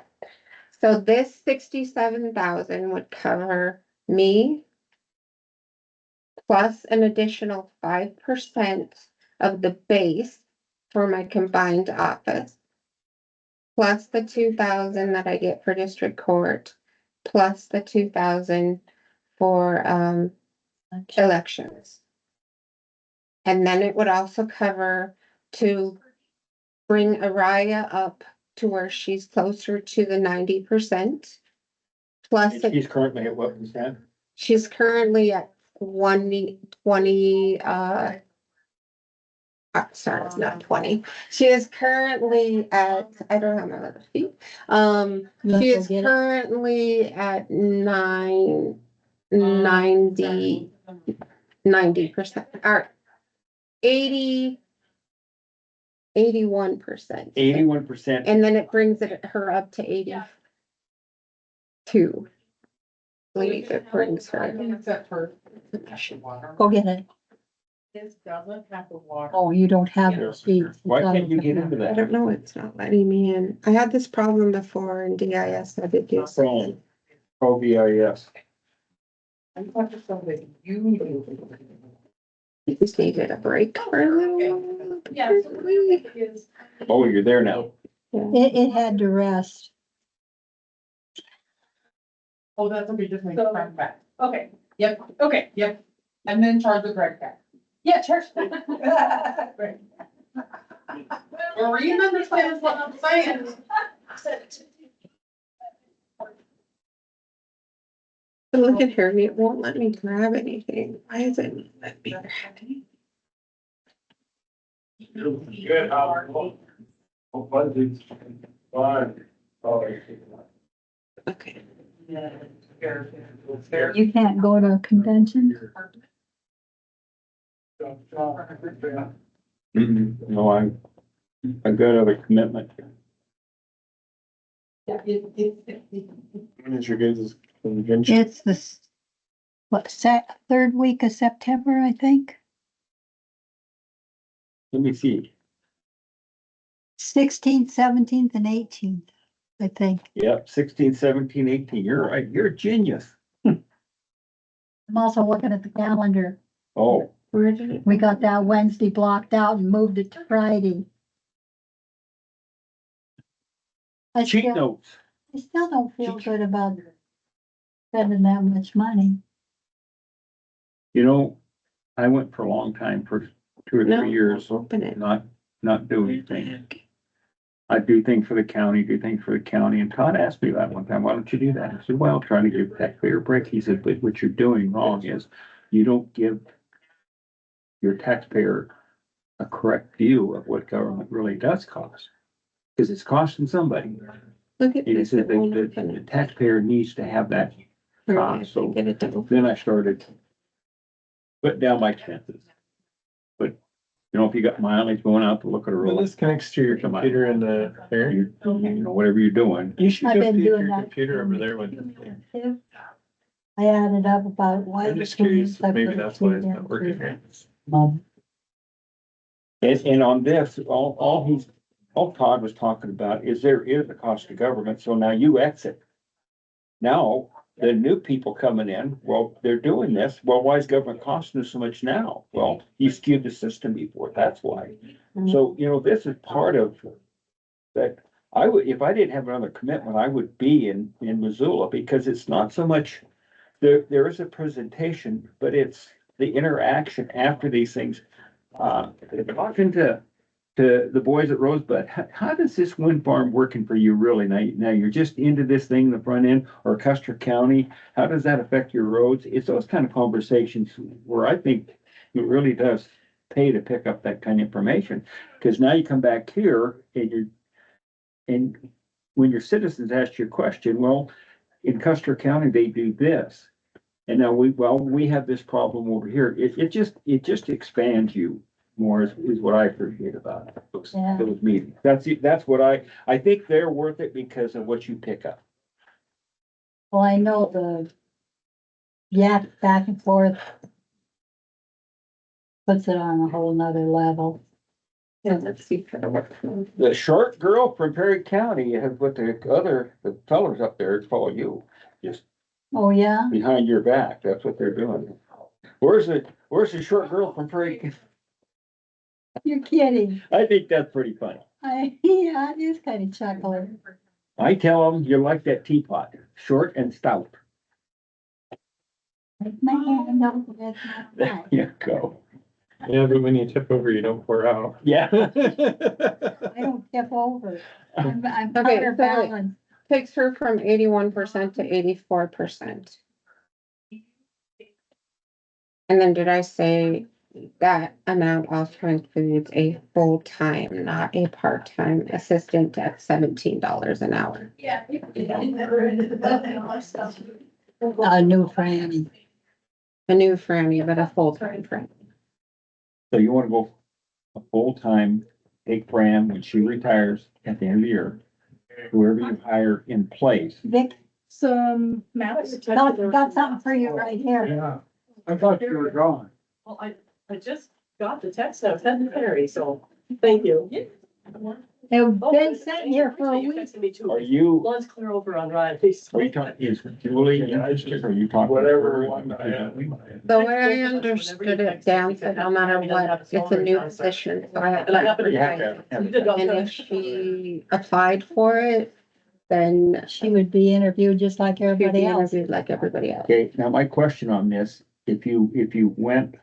So this 67,000 would cover me plus an additional 5% of the base for my combined office, plus the 2,000 that I get for district court, plus the 2,000 for elections. And then it would also cover to bring Araya up to where she's closer to the 90%. Plus, And she's currently at what percent? she's currently at 20, sorry, it's not 20. She is currently at, I don't have my other feet. Let's She go is get it. currently at 90%, or 80, 81%. 81%. And then it brings her up to 82. I believe it brings her. Except for. Go get it. This doesn't have the water. Oh, you don't have the sheets. Why can't you get into I that? don't know, it's not letting me in. I had this problem before in DIS, I did do something. OVIS. I'm talking something you do. Just needed a break for a little while. Yeah, so really is. Oh, you're there now. It had to rest. Oh, that's gonna be just make it back. Okay, yep, okay, yep. And then charge the correct guy. Yeah, charge. Right. Maureen understands what I'm saying. But look at her, it won't let me grab anything. Why is it not letting me grab anything? Good, how? Budget's fine. Okay. You can't go to a convention? No, I got other commitment. Yeah, When is your guys' convention? It's the third week of September, I think. Let me see. 16th, 17th, and 18th, I think. Yep, 16, 17, 18. You're right. You're a genius. I'm also looking at the calendar. Oh, Where did it? We got that Wednesday blocked out and moved it to Friday. I cheat still, notes. I still don't feel good about spending that much money. You know, I went for a long time, for 2 or 3 No, years, open it. not doing anything. I do things for the county, and Todd asked me that one time, why don't you do that? I said, well, trying to give taxpayer a break. He said, but what you're doing wrong is you don't give your taxpayer a correct view of what government really does cost. Cause it's costing somebody. Look at And he this. said It won't the open. taxpayer needs to have that Hurry, cost, so get it done. then I started putting down my expenses. But, you know, if you got mileage going out to look at a Well, road, this connects to your computer in the there. you know, whatever you're doing. You should I've just been use doing your that. computer over there with. I added up about one. I'm just curious, maybe that's why it's not working here. And on this, all Todd was talking about is there is a cost to government, so now you exit. Now, the new people coming in, well, they're doing this, well, why is government costing us so much now? Well, you skewed the system before, that's why. So, you know, this is part of that. I would, if I didn't have another commitment, I would be in Missoula, because it's not so much, there is a presentation, but it's the interaction after these things. Talking to the boys at Rosebud, how does this wind farm working for you really? Now you're just into this thing, the front end, or Custer County, how does that affect your roads? It's those kind of conversations where I think it really does pay to pick up that kind of information. Because now you come back here and when your citizens ask you a question, well, in Custer County, they do this. And now we have this problem over here. It just expands you more is what I appreciate about those meetings. That's what I think they're worth it because of what you pick up. Well, I know the back and forth puts it on a whole nother level. Yeah, let's see. The short girl from Prairie County has what the fellas up there follow you, just Oh, yeah? behind your back. That's what they're doing. Where's the short girl from Prairie? You're kidding. I think that's pretty funny. Yeah, it is kind of chuckling. I tell them you're like that teapot, short and stout. Take my hand over this. There you go. Yeah, but when you tip over, you don't pour out. Yeah. I don't tip over. I'm Okay, counterbalanced. Takes her from 81% to 84%. And then did I say that amount also includes a full-time, not a part-time assistant at $17 an hour? Yeah. A new Franny. A new Franny, but a full-time Franny. So you wanna go a full-time, take Fran when she retires at the end of the year, whoever you hire in place. Vic, Some maps. got something for you right here. Yeah, I thought you were gone. Well, I just got the text, I was heading to Prairie, so thank you. They've been sitting here for a week. Are you, Lunch clear over on Riley's. are you talking, is Julie interested, or are you talking? Whatever one I had. The way I understood it, Dan said no matter what, it's a new position, so I have And I happened You have to. to have- And if she applied for it, then She would be interviewed just like she'd be everybody else. interviewed like everybody else. Okay, now my question on this, if you went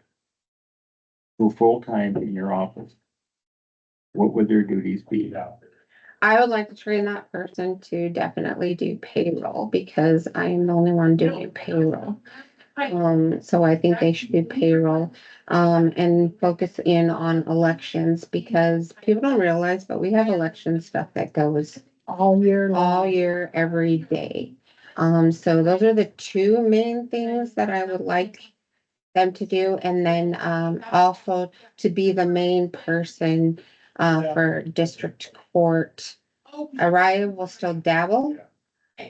to full-time in your office, what would their duties be? I would like to train that person to definitely do payroll because I am the only one doing payroll. So I think they should do payroll, and focus in on elections because people don't realize, but we have election stuff that goes All year all long. year, every day. So those are the two main things that I would like them to do. And then, also to be the main person, for district court. Araya will still dabble,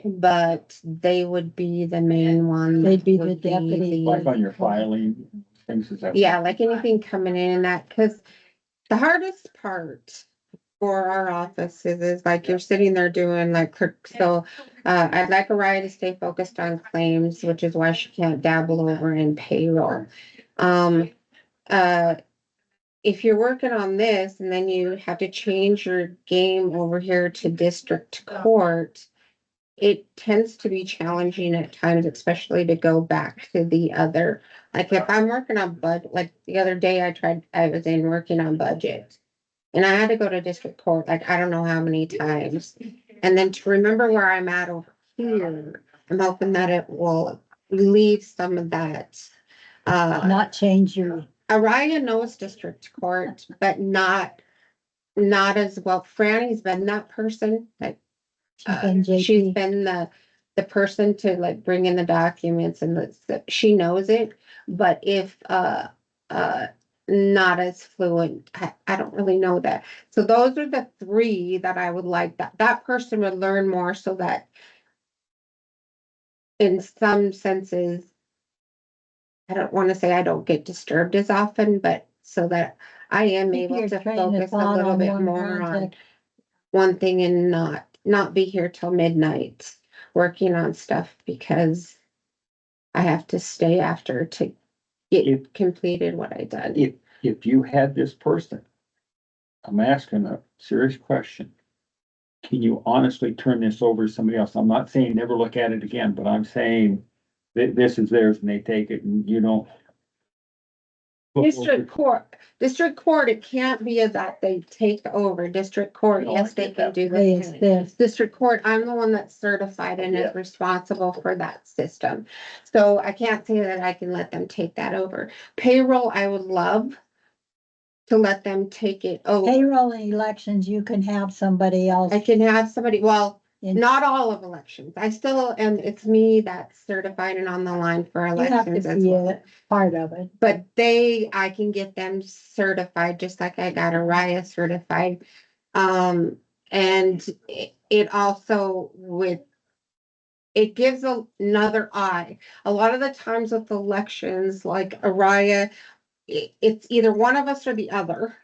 but they would be the main one. They'd be the would deputy. Like on your filing, things is that? Yeah, like anything coming in and that, cause the hardest part for our offices is like you're sitting there doing like clerk, so I'd like Araya to stay focused on claims, which is why she can't dabble over in payroll. If you're working on this and then you have to change your game over here to district court, it tends to be challenging at times, especially to go back to the other. Like if I'm working on like the other day I was in working on budget. And I had to go to district court, like I don't know how many times. And then to remember where I'm at over here, I'm hoping that it will leave some of that. Not change your, Araya knows district court, but not not as well. Franny's been that person that She's been she's JP. been the person to like bring in the documents and she knows it. But if not as fluent, I don't really know that. So those are the three that I would like, that person would learn more so that in some senses, I don't want to say I don't get disturbed as often, but so that I am Keep able your to train of focus a thought little on bit one more on project. one thing and not be here till midnight working on stuff because I have to stay after to get completed what I done. If you had this person, I'm asking a serious question. Can you honestly turn this over to somebody else? I'm not saying never look at it again, but I'm saying this is theirs and they take it and you don't. District court, it can't be that they take over district court. No, Yes, I they get can that. do Yes, this. this. District court, I'm the one that's certified and Yeah. is responsible for that system. So I can't say that I can let them take that over. Payroll, I would love to let them take it over. Payroll and elections, you can have somebody else. I can have somebody, well, in- not all of elections. I still, and it's me that's certified and on the line for You have to elections as be well. a part of it. But I can get them certified, just like I got Araya certified. And it also it gives another eye. A lot of the times with elections, like Araya, it's either one of us or the other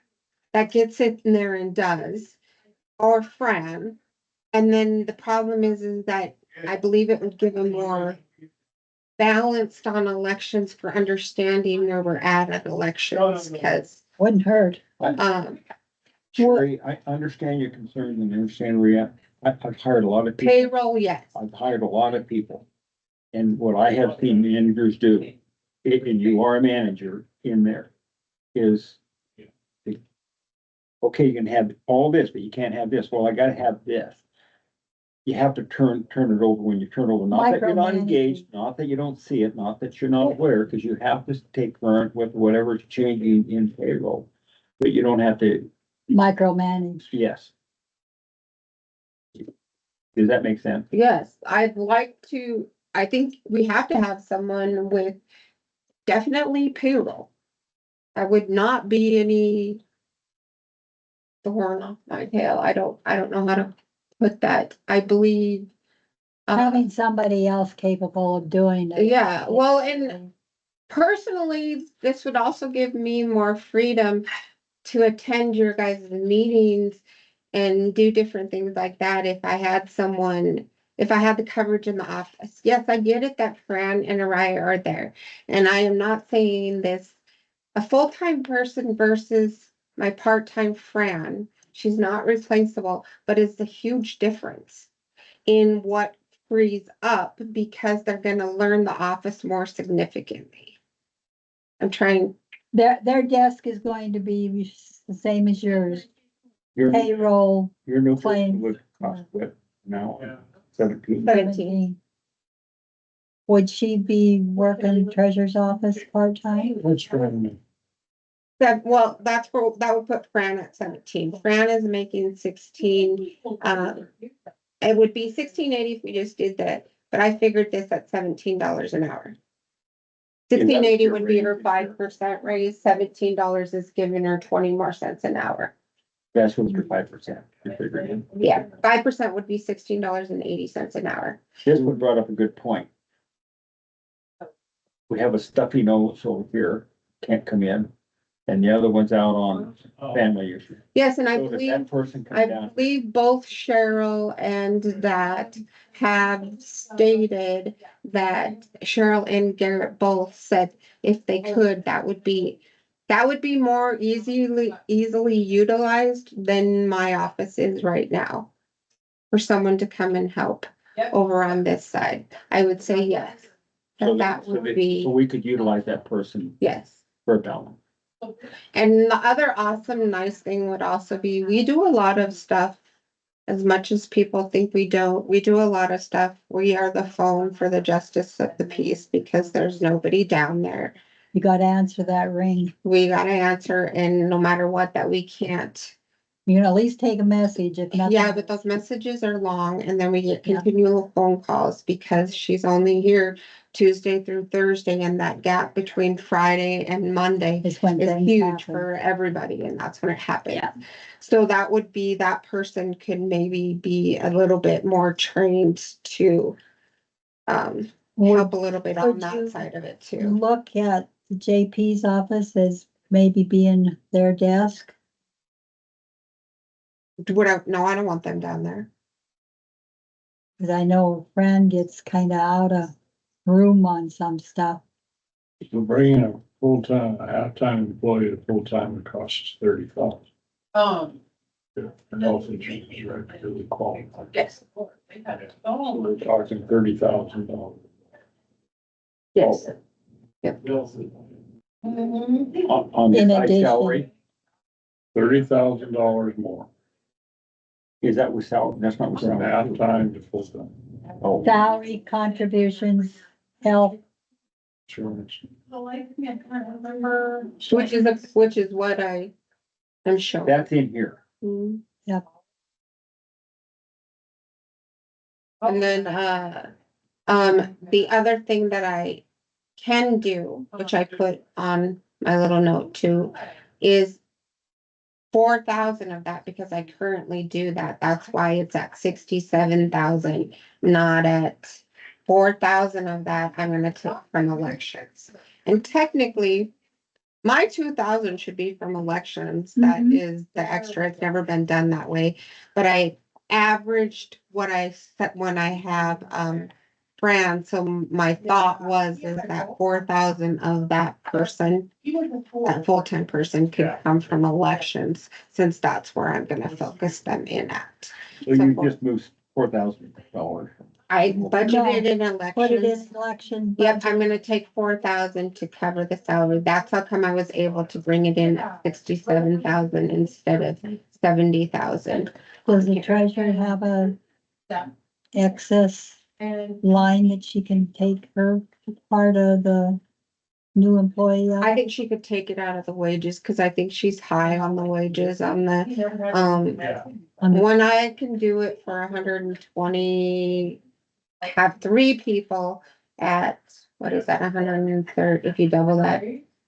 that gets it in there and does, or Fran. And then the problem is that I believe it would give a more balanced on elections for understanding where we're at elections, because, Wouldn't hurt. Sherry, I understand your concerns and understand where you're at. I've hired a lot of people. payroll, yes. I've hired a lot of people. And what I have seen managers do, and you are a manager in there, is okay, you can have all this, but you can't have this. Well, I gotta have this. You have to turn it over when you turn over, not that you're not Micromanaging. engaged, not that you don't see it, not that you're not aware, because you have to take current with whatever's changing in payroll. But you don't have to, Micromanage. yes. Does that make sense? Yes, I'd like to, I think we have to have someone with definitely payroll. I would not be any thorn off my tail. I don't know how to put that. I believe. Having somebody else capable of doing it. Yeah, well, and personally, this would also give me more freedom to attend your guys' meetings and do different things like that if I had someone, if I had the coverage in the office. Yes, I get it that Fran and Araya are there. And I am not saying this, a full-time person versus my part-time Fran, she's not replaceable, but it's a huge difference in what frees up because they're gonna learn the office more significantly. I'm trying. Their desk is going to be the same as yours. Your Payroll, new claim. person would cost what now? 17. 17. Would she be working treasurer's office part-time? What's wrong? Well, that would put Fran at 17. Fran is making 16. It would be 16.80 if we just did that, but I figured this at $17 an hour. 16.80 would be her 5% raise. $17 is giving her 20 more cents an hour. That's what your 5%. you're figuring. Yeah, 5% would be $16.80 an hour. This one brought up a good point. We have a stuffy nose over here, can't come in, and the other one's out on family issues. Yes, and I So does believe. that person come I down? believe both Cheryl and that have stated that Cheryl and Garrett both said if they could, that would be more easily utilized than my office is right now. For someone to come and help over on this side, I would say yes. That would So be, we could utilize that person yes. for a balance. And the other awesome, nice thing would also be, we do a lot of stuff. As much as people think we don't, we do a lot of stuff. We are the phone for the justice of the peace because there's nobody down there. You gotta answer that ring. We gotta answer, and no matter what, that we can't You can at least take a message if nothing. Yeah, but those messages are long and then we get continual phone calls because she's only here Tuesday through Thursday, and that gap between Friday and Monday Is when is things huge happen. for everybody, and that's when it happens. Yeah. So that would be, that person could maybe be a little bit more trained to help Would a little bit would on that you side of it too. look at the JP's office as maybe being their desk? No, I don't want them down there. Cause I know Fran gets kinda out of room on some stuff. So bringing a full-time, a half-time employee to full-time, it costs $30,000. The health insurance is really qualified. Yes. So we're talking $30,000. Yes. On In the side addition. salary, $30,000 more is that with salary? That's not with from salary. half-time to full-time Oh, Salary, contributions, health, insurance. Which is what I am showing. that's in here. Mhm. Yep. And then, the other thing that I can do, which I put on my little note too, is 4,000 of that, because I currently do that. That's why it's at 67,000, not at 4,000 of that I'm gonna take from elections. And technically, my 2,000 should be from elections. That Mhm. is the extra. It's never been done that way. But I averaged what I set when I have, Fran. So my thought was is that 4,000 of that person, that full-time person, could come from elections, since that's where I'm gonna focus them in at. So you just moved $4,000. I budgeted in put it elections. in election. Yep, budget. I'm gonna take 4,000 to cover the salary. That's how come I was able to bring it in at 67,000 instead of 70,000. Does the treasurer have a excess line that she can take her part of the new employee out? I think she could take it out of the wages, cause I think she's high on the wages on the, On the- when I can do it for 120, have 3 people at, what is that, 130, if you double that,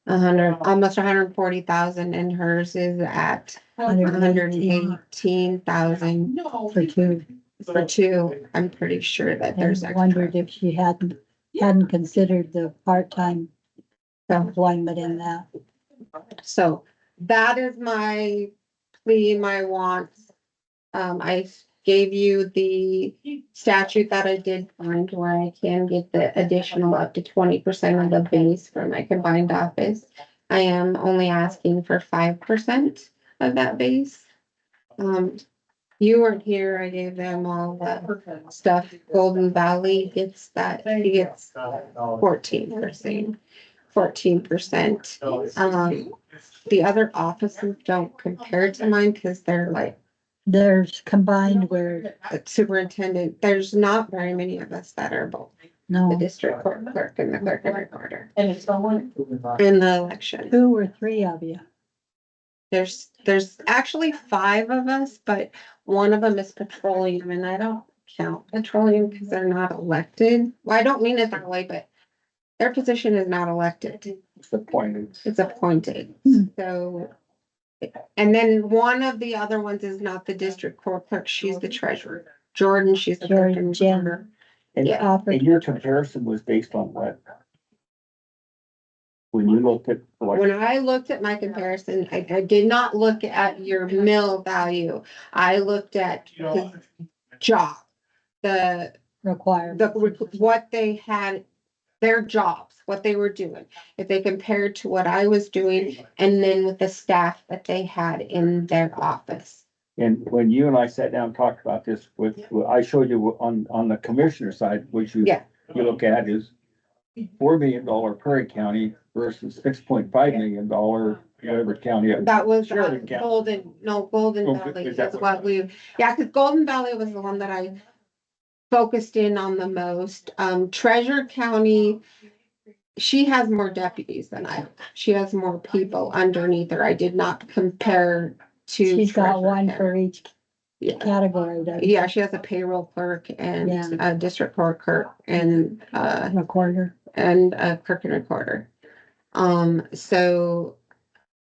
140,000, and hers is at 118,000 For two. for 2. I'm pretty sure that there's I wondered extra. if she hadn't considered the part-time employment in that. So that is my plea, my wants. I gave you the statute that I did find where I can get the additional up to 20% of the base for my combined office. I am only asking for 5% of that base. You weren't here, I gave them all the stuff. Golden Valley gets that, he gets 14%. 14%. The other offices don't compare to mine because they're like There's combined where, superintendent. There's not very many of us that are both the no, district court clerk and the clerk and recorder And it's someone. in the election. 2 or 3 of you. There's actually 5 of us, but one of them is petroleum, and I don't count petroleum because they're not elected. Well, I don't mean it that way, but their position is not elected. It's appointed. It's appointed. Hmm. So, and then one of the other ones is not the district court clerk. She's the treasurer. Jordan, she's the clerk and Jen. recorder. And, Yeah. and your comparison was based on what? When you looked at, When like, I looked at my comparison, I did not look at your mill value. I looked at his job, Required. what they had, their jobs, what they were doing. If they compared to what I was doing, and then with the staff that they had in their office. and when you and I sat down and talked about this I showed you on the commissioner side, which you, Yeah. you look at is $4 million Prairie County versus $6.5 million whatever county. That was Sheridan County. Golden Oh, Valley is that is what- what yeah, because Golden Valley was the one that I focused in on the most. Treasure County, she has more deputies than I. She has more people underneath her. I did not compare two. She's got treasurer one there. for each Yeah. category, doesn't Yeah, she has a payroll clerk and Yeah. a district court clerk and, she? Recorder. and a clerk and recorder. So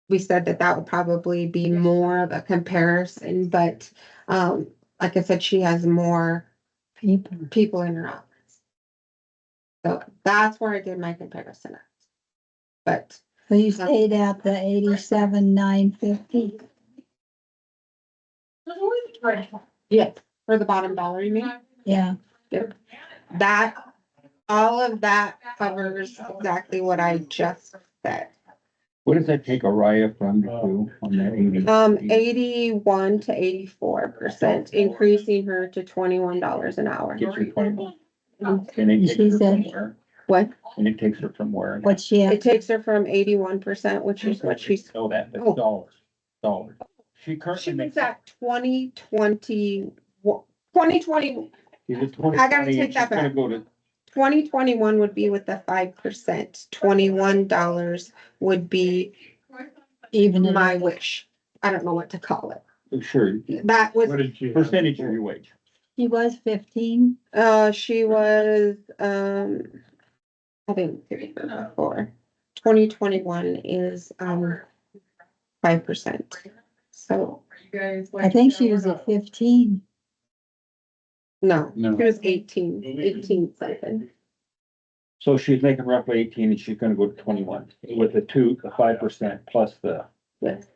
we said that that would probably be more of a comparison, but, like I said, she has more people in her office. So that's where I did my comparison at. But So you stayed at the 87,950? yes, for the bottom dollar, you mean? Yeah, That, all of that covers exactly what I just said. What does that take Araya from to on that 80? 81 to 84%, increasing her to $21 an hour. Gets her 21. And it takes She her said- from where? What? And it takes her from where? what's she It at? takes her from 81%, which is what she's, Know that, but Oh. dollars. She she currently was makes. at 2020. She's at 20, I gotta take she's that gonna back. go to 2021 would be with the 5%. $21 would be Even in my wish. I don't know what to call it. sure, That was, What did you? percentage of your wage. she was 15. she was, I didn't do her before. 2021 is, 5%. So, I think she was at 15. no, No. she was 18 something. So she's making roughly 18 and she's gonna go to 21 with the 5% plus the. Yes.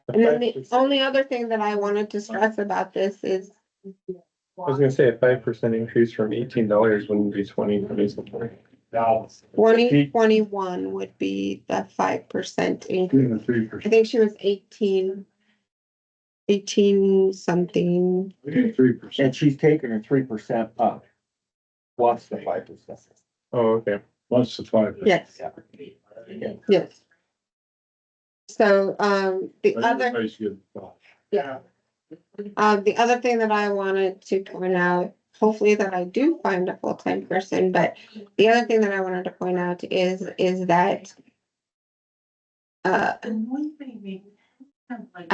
And then the only other thing that I wanted to stress about this is, I was gonna say a 5% increase from $18 wouldn't be 20 something. 2021 would be the 5% increase. I 3%. think she was 18 something. 3%. And she's taking her 3% up. What's the 5%? Oh, okay. Plus the 5%. Yes, Yeah. yes. So, the But other, everybody's good. yeah. The other thing that I wanted to point out, hopefully that I do find a full-time person, but the other thing that I wanted to point out is that I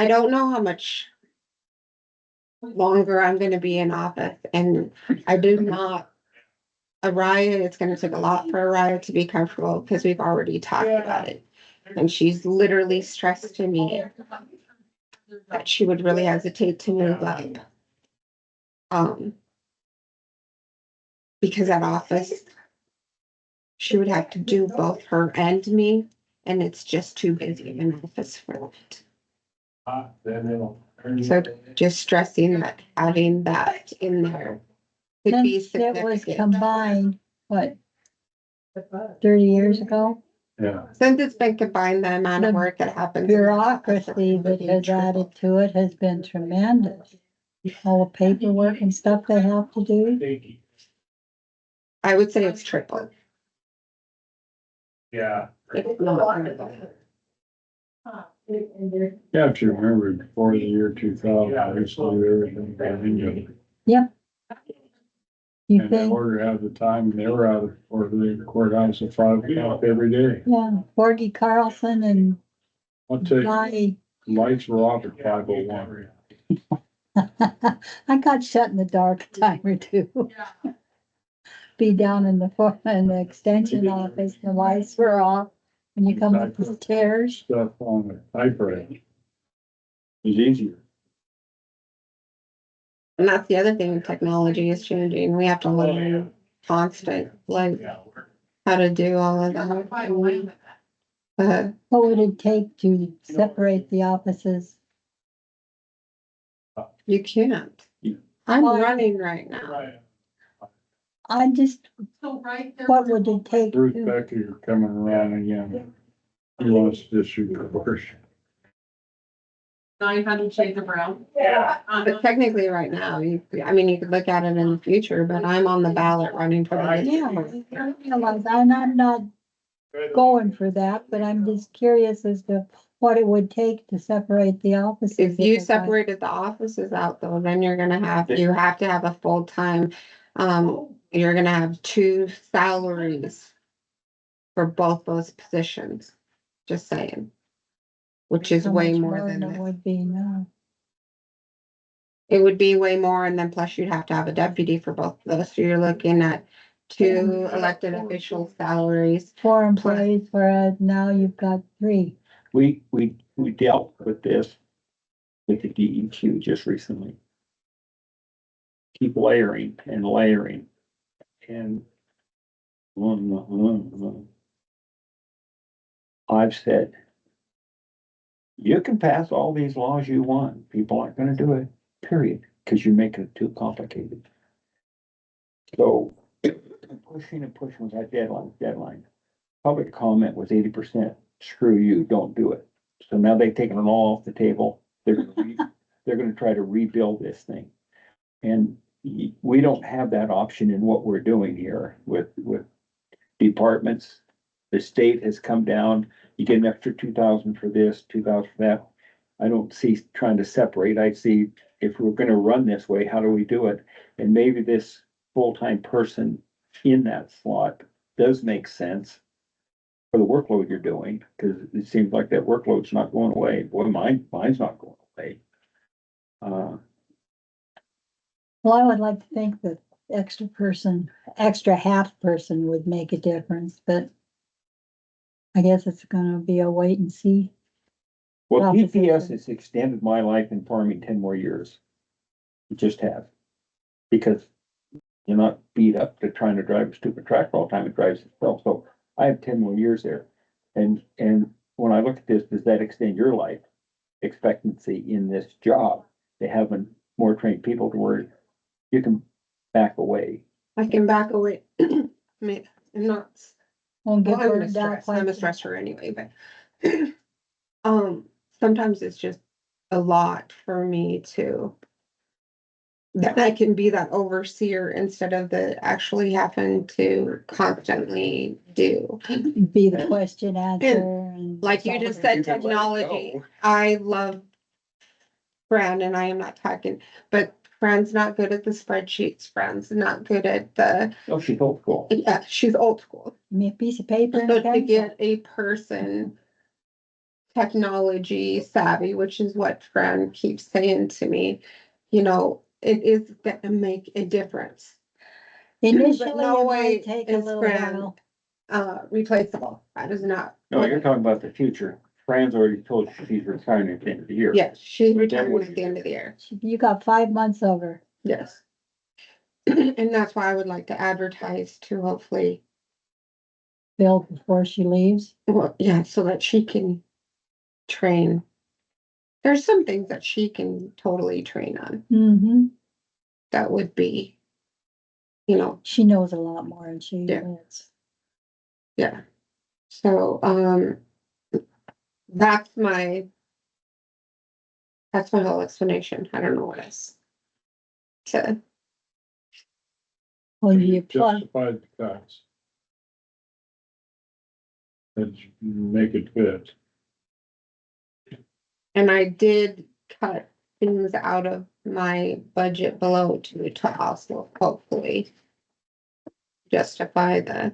don't know how much longer I'm gonna be in office, and I do not. Araya, it's gonna take a lot for Araya to be comfortable, because we've already talked about it. And she's literally stressed to me that she would really hesitate to move up. Because that office, she would have to do both her and me, and it's just too busy of an office for that. So just stressing that, having that in there could be Since it was significant. combined, what, 30 years ago? Yeah. Since it's been combined, the amount of The work that happens. Bureaucracy that has added to it has been tremendous. All the paperwork and stuff they have to do. I would say it's triple. Yeah. It's not triple. You have to remember before the year 2000, I used to do everything by hand. You And in think, order to have the time, they were out of the courthouse at 5 o'clock every day. yeah, Porgy Carlson and I'll tell you, my, lights were off at 5:01. I got shut in the dark a time or two. Be down in the extension office, the lights were off, and you come up the stairs. Stuff on the typewriter. It's easier. And that's the other thing, technology is changing. We have to learn constant, like, how to do all of that. What would it take to separate the offices? You can't. I'm Why? running right now. I just, So right there. what would it take Bruce to, Becker, you're coming around again. He wants to district court. 900 shades of brown. But technically, right now, you could look at it in the future, but I'm on the ballot running for the. yeah, I realize, and I'm not going for that, but I'm just curious as to what it would take to separate the offices. If you it was like- separated the offices out though, then you have to have a full-time, you're gonna have 2 salaries for both those positions, just saying. Which is How way much more than it this. would be now. it would be way more, and then plus you'd have to have a deputy for both of those, so you're looking at 2 elected official salaries. 4 employees, whereas now you've got 3. We dealt with this with the DEQ just recently. Keep layering and layering and I've said, you can pass all these laws you want. People aren't gonna do it, period, because you're making it too complicated. So pushing and pushing with that deadline. Public comment was 80%. Screw you, don't do it. So now they've taken it all off the table. They're gonna try to rebuild this thing. And we don't have that option in what we're doing here with departments. The state has come down, you get an extra 2,000 for this, 2,000 for that. I don't see trying to separate. I see if we're gonna run this way, how do we do it? And maybe this full-time person in that slot does make sense for the workload you're doing, because it seems like that workload's not going away. Boy, mine's not going away. Well, I would like to think that extra half person would make a difference, but I guess it's gonna be a wait and see. Well, TPS Proposition. has extended my life in farming 10 more years. It just has. Because you're not beat up to trying to drive a stupid tractor all the time, it drives itself. So I have 10 more years there. And when I look at this, does that extend your life expectancy in this job? They having more trained people to where you can back away. I can back away. I mean, I'm not, Won't get well, I'm a burned out stress, I'm a quite. stressor anyway, but sometimes it's just a lot for me to, that I can be that overseer instead of the actually having to constantly do. Be the question answer and. Like you just said, technology, I love Fran, and I am not talking, but Fran's not good at the spreadsheets, Fran's not good at the, Oh, she's old school. yeah, she's old school. Me a piece of paper and So a to pencil. get a person technology savvy, which is what Fran keeps saying to me, you know, it is gonna make a difference. Initially, no it way might take a is little Fran- while. Replaceable. That is not. No, you're talking about the future. Fran's already told you she's retiring at the end of the year. Yes, she's Then retiring what at do the you end do? of the year. You got 5 months over. Yes. And that's why I would like to advertise to hopefully, Bill before she leaves. well, yeah, so that she can train. There's some things that she can totally train on. Mm-hmm. That would be, you know, She knows a lot more than she Yeah. admits. yeah. So, that's my whole explanation. I don't know what else to, Well, you plug, Justified the cuts. And make it fit. and I did cut things out of my budget below to also hopefully justify the.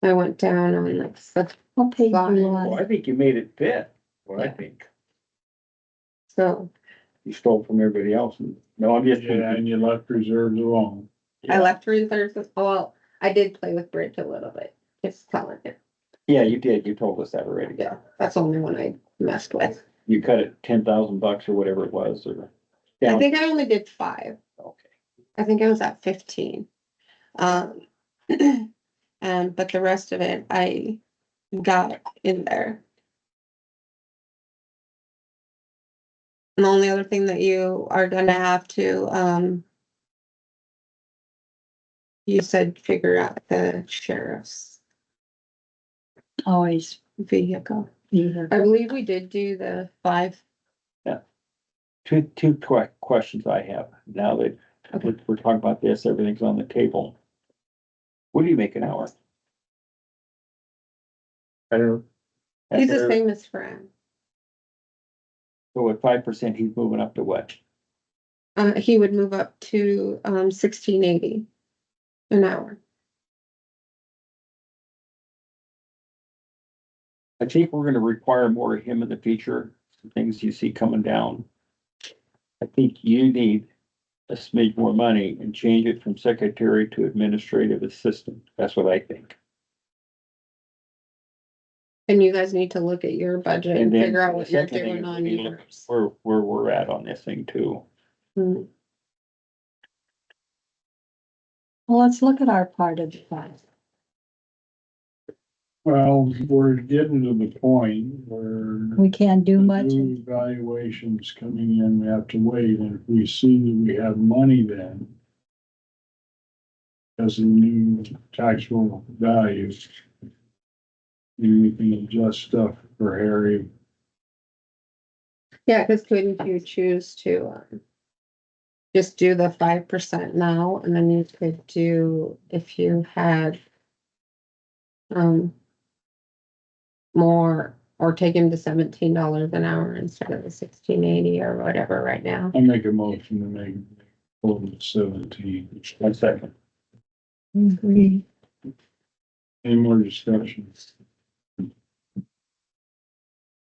I went down on like such, what page do you Well, I want? think you made it fit, what I Yeah. think. so You stole from everybody else. No, I'm just. Yeah, and you left reserves alone. I left reserves, well, I did play with Bridge a little bit, just telling it. Yeah, you did. You told us that already. Yeah, that's the only one I messed with. You cut it $10,000 or whatever it was, or. I down. think I only did 5. Okay. I think I was at 15. But the rest of it, I got in there. And the only other thing that you are gonna have to, you said figure out the sheriff's Always vehicle. be here. I believe we did do the 5. Two questions I have now that Okay. we're talking about this, everything's on the table. What do you make an hour? I don't, He's the same as Fran. So at 5%, he's moving up to what? He would move up to 1680 an hour. I think we're gonna require more of him in the future, and things you see coming down. I think you need a smidge more money and change it from secretary to administrative assistant. That's what I think. And you guys need to look at your budget and And then figure out what you're second thing doing is on we look yours. where we're at on this thing too. Hmm. Well, let's look at our part of the fund. Well, we're getting to the point where We can't do much. new valuations coming in, we have to wait, and if we see that we have money then as a new taxable value, then we can adjust stuff for Harry. Yeah, cause couldn't you choose to, just do the 5% now, and then you could do, if you had, more, or take him to $17 an hour instead of the 16.80 or whatever right now. I make a motion to make total 17. 1 second. Agree. Any more discussion?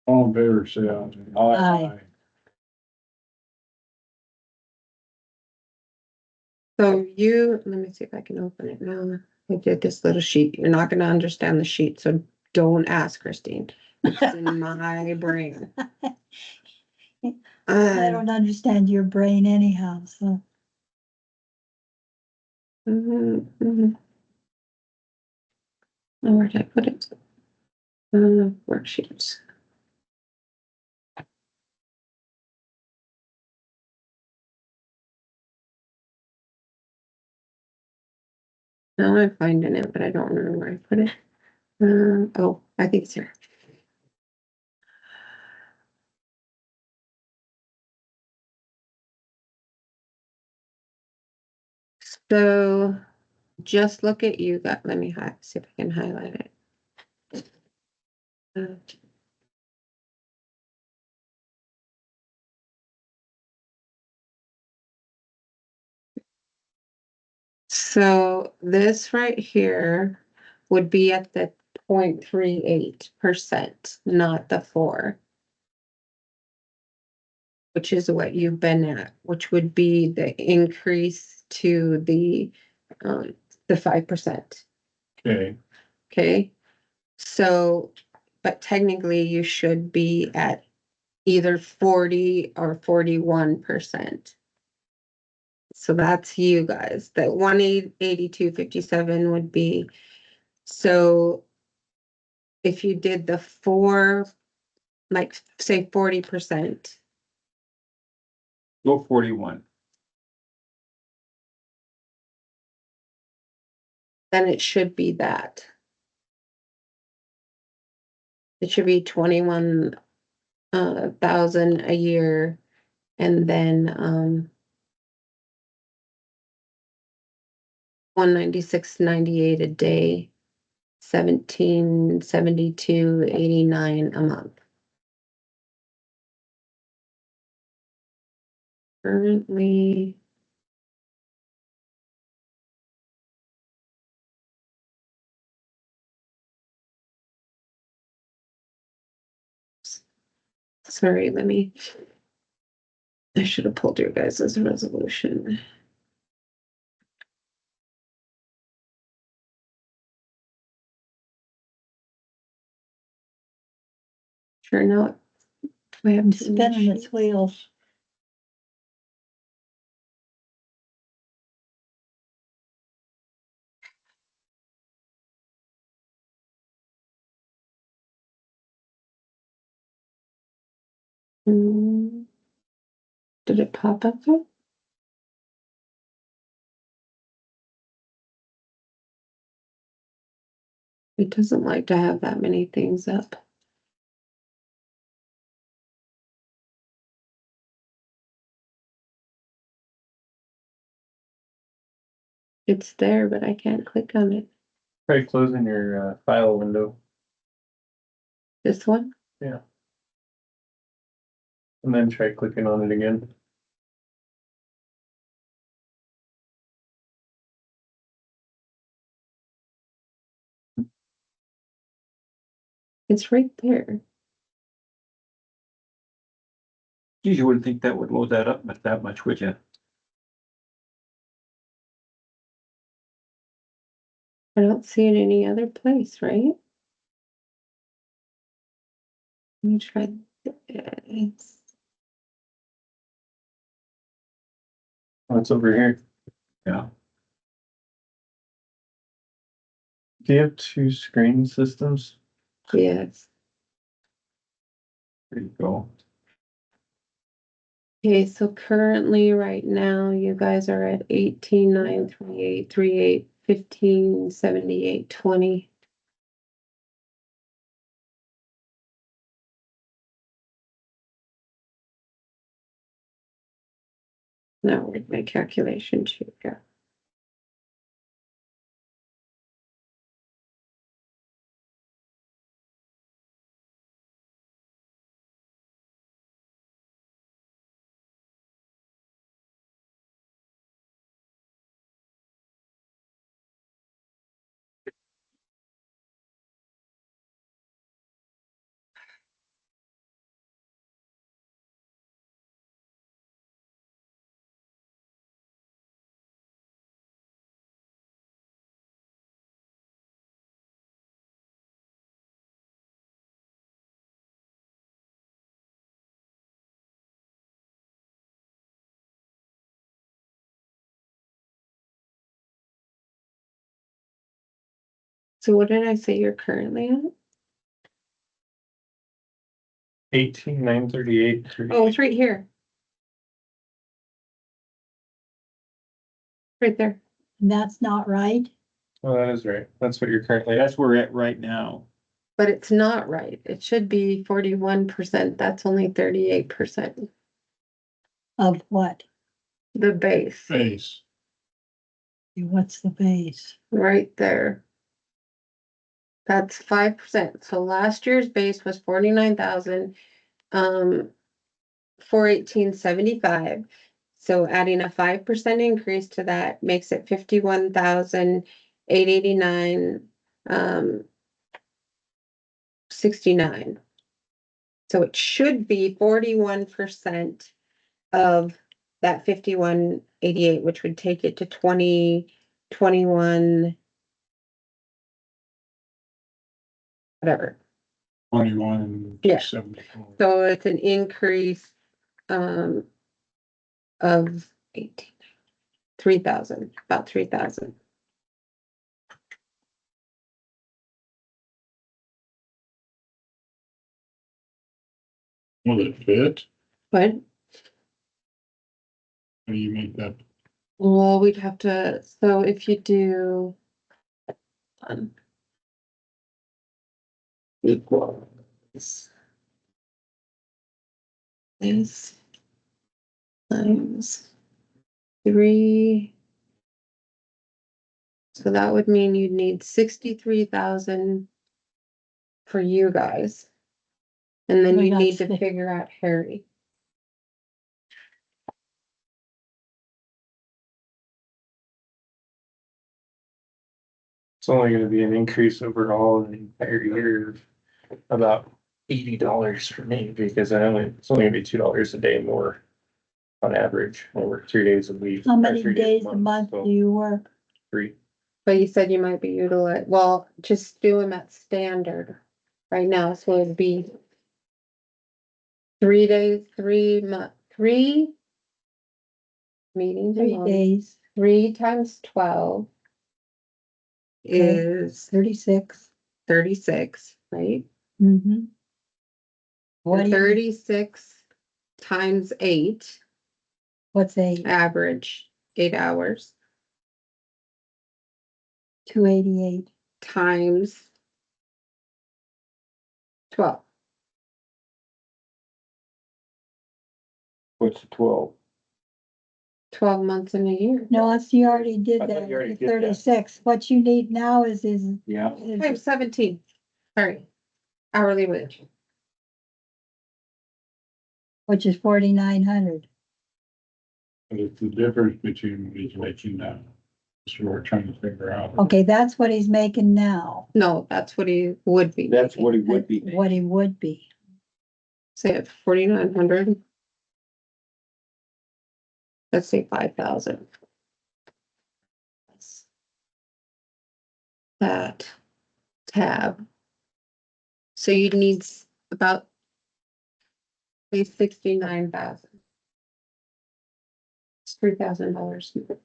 All in favor, say aye. Aye. So you, let me see if I can open it now. I did this little sheet. You're not gonna understand the sheet, so don't ask, Christine. It's in my brain. I Uh, don't understand your brain anyhow, so. oh, where did I put it? Worksheets. Now I'm finding it, but I don't remember where I put it. Oh, I think it's here. So just look at you, let me see if I can highlight it. Uh, So this right here would be at the 0.38%, not the 4. Which is what you've been at, which would be the increase to the 5%. Okay, Okay, so, but technically you should be at either 40 or 41%. So that's you guys. That 182.57 would be, so if you did the 4, like say 40%, Go 41. then it should be that. It should be 21,000 a year, and then 196.98 a day, 1772.89 a month. Currently, sorry, I should have pulled your guys' resolution. Sure, no, we have It's too many spinning its sheets. wheels. Mm, did it pop up there? It doesn't like to have that many things up. It's there, but I can't click on it. Try closing your file window This one? and then try clicking on it again. It's right there. Geez, you wouldn't think that would load that up that much, would you? I don't see it any other place, right? Let me try this. Oh, it's over here. Yeah. Do you have two screen systems? Yes. There you go. Okay, so currently, right now, you guys are at 18,938.38, 15,78.20. Now, where'd my calculation sheet go? So what did I say you're currently at? 18,938. Oh, it's right here. Right there. That's not right. Oh, that is right. That's what you're currently at. That's where we're at right now. But it's not right. It should be 41%. That's only 38%. Of what? The base, Base. What's the base? right there. That's 5%. So last year's base was 49,000, 418.75. So adding a 5% increase to that makes it 51,889, 69. So it should be 41% of that 5188, which would take it to 2021, whatever. 21, Yeah. 74. So it's an increase of 3,000, about 3,000. Will it fit? But, How do you make that? well, we'd have to, so if you do equals this times 3. So that would mean you'd need 63,000 for you guys. And then Well, you need that's to the- figure out Harry. It's only gonna be an increase overall in the entire year of about $80 for me, because it's only gonna be $2 a day more on average. I work 3 days a week. How or many 3 days a month so do you work? 3. But you said you might be utilized, well, just do them at standard right now, so it'd be 3 days, 3 meetings a 3 month. days, 3 times 12 Okay. is 36. 36, right? Mm-hmm. What And do you, 36 times 8, what's 8? average 8 hours, 288. times 12. What's the 12? 12 months in a year. No, that's, you already I did thought that, you already the did that. 36. What you need now is Yeah. Times 17, sorry, hourly wage. which is 4,900. But it's the difference between what he's making now. That's what we're trying to figure out. Okay, that's what he's making now. No, that's what he would be. That's making. what he would be. What he would be. Say it, 4,900. let's say 5,000. That tab. So you'd need about say 69,000. It's $3,000.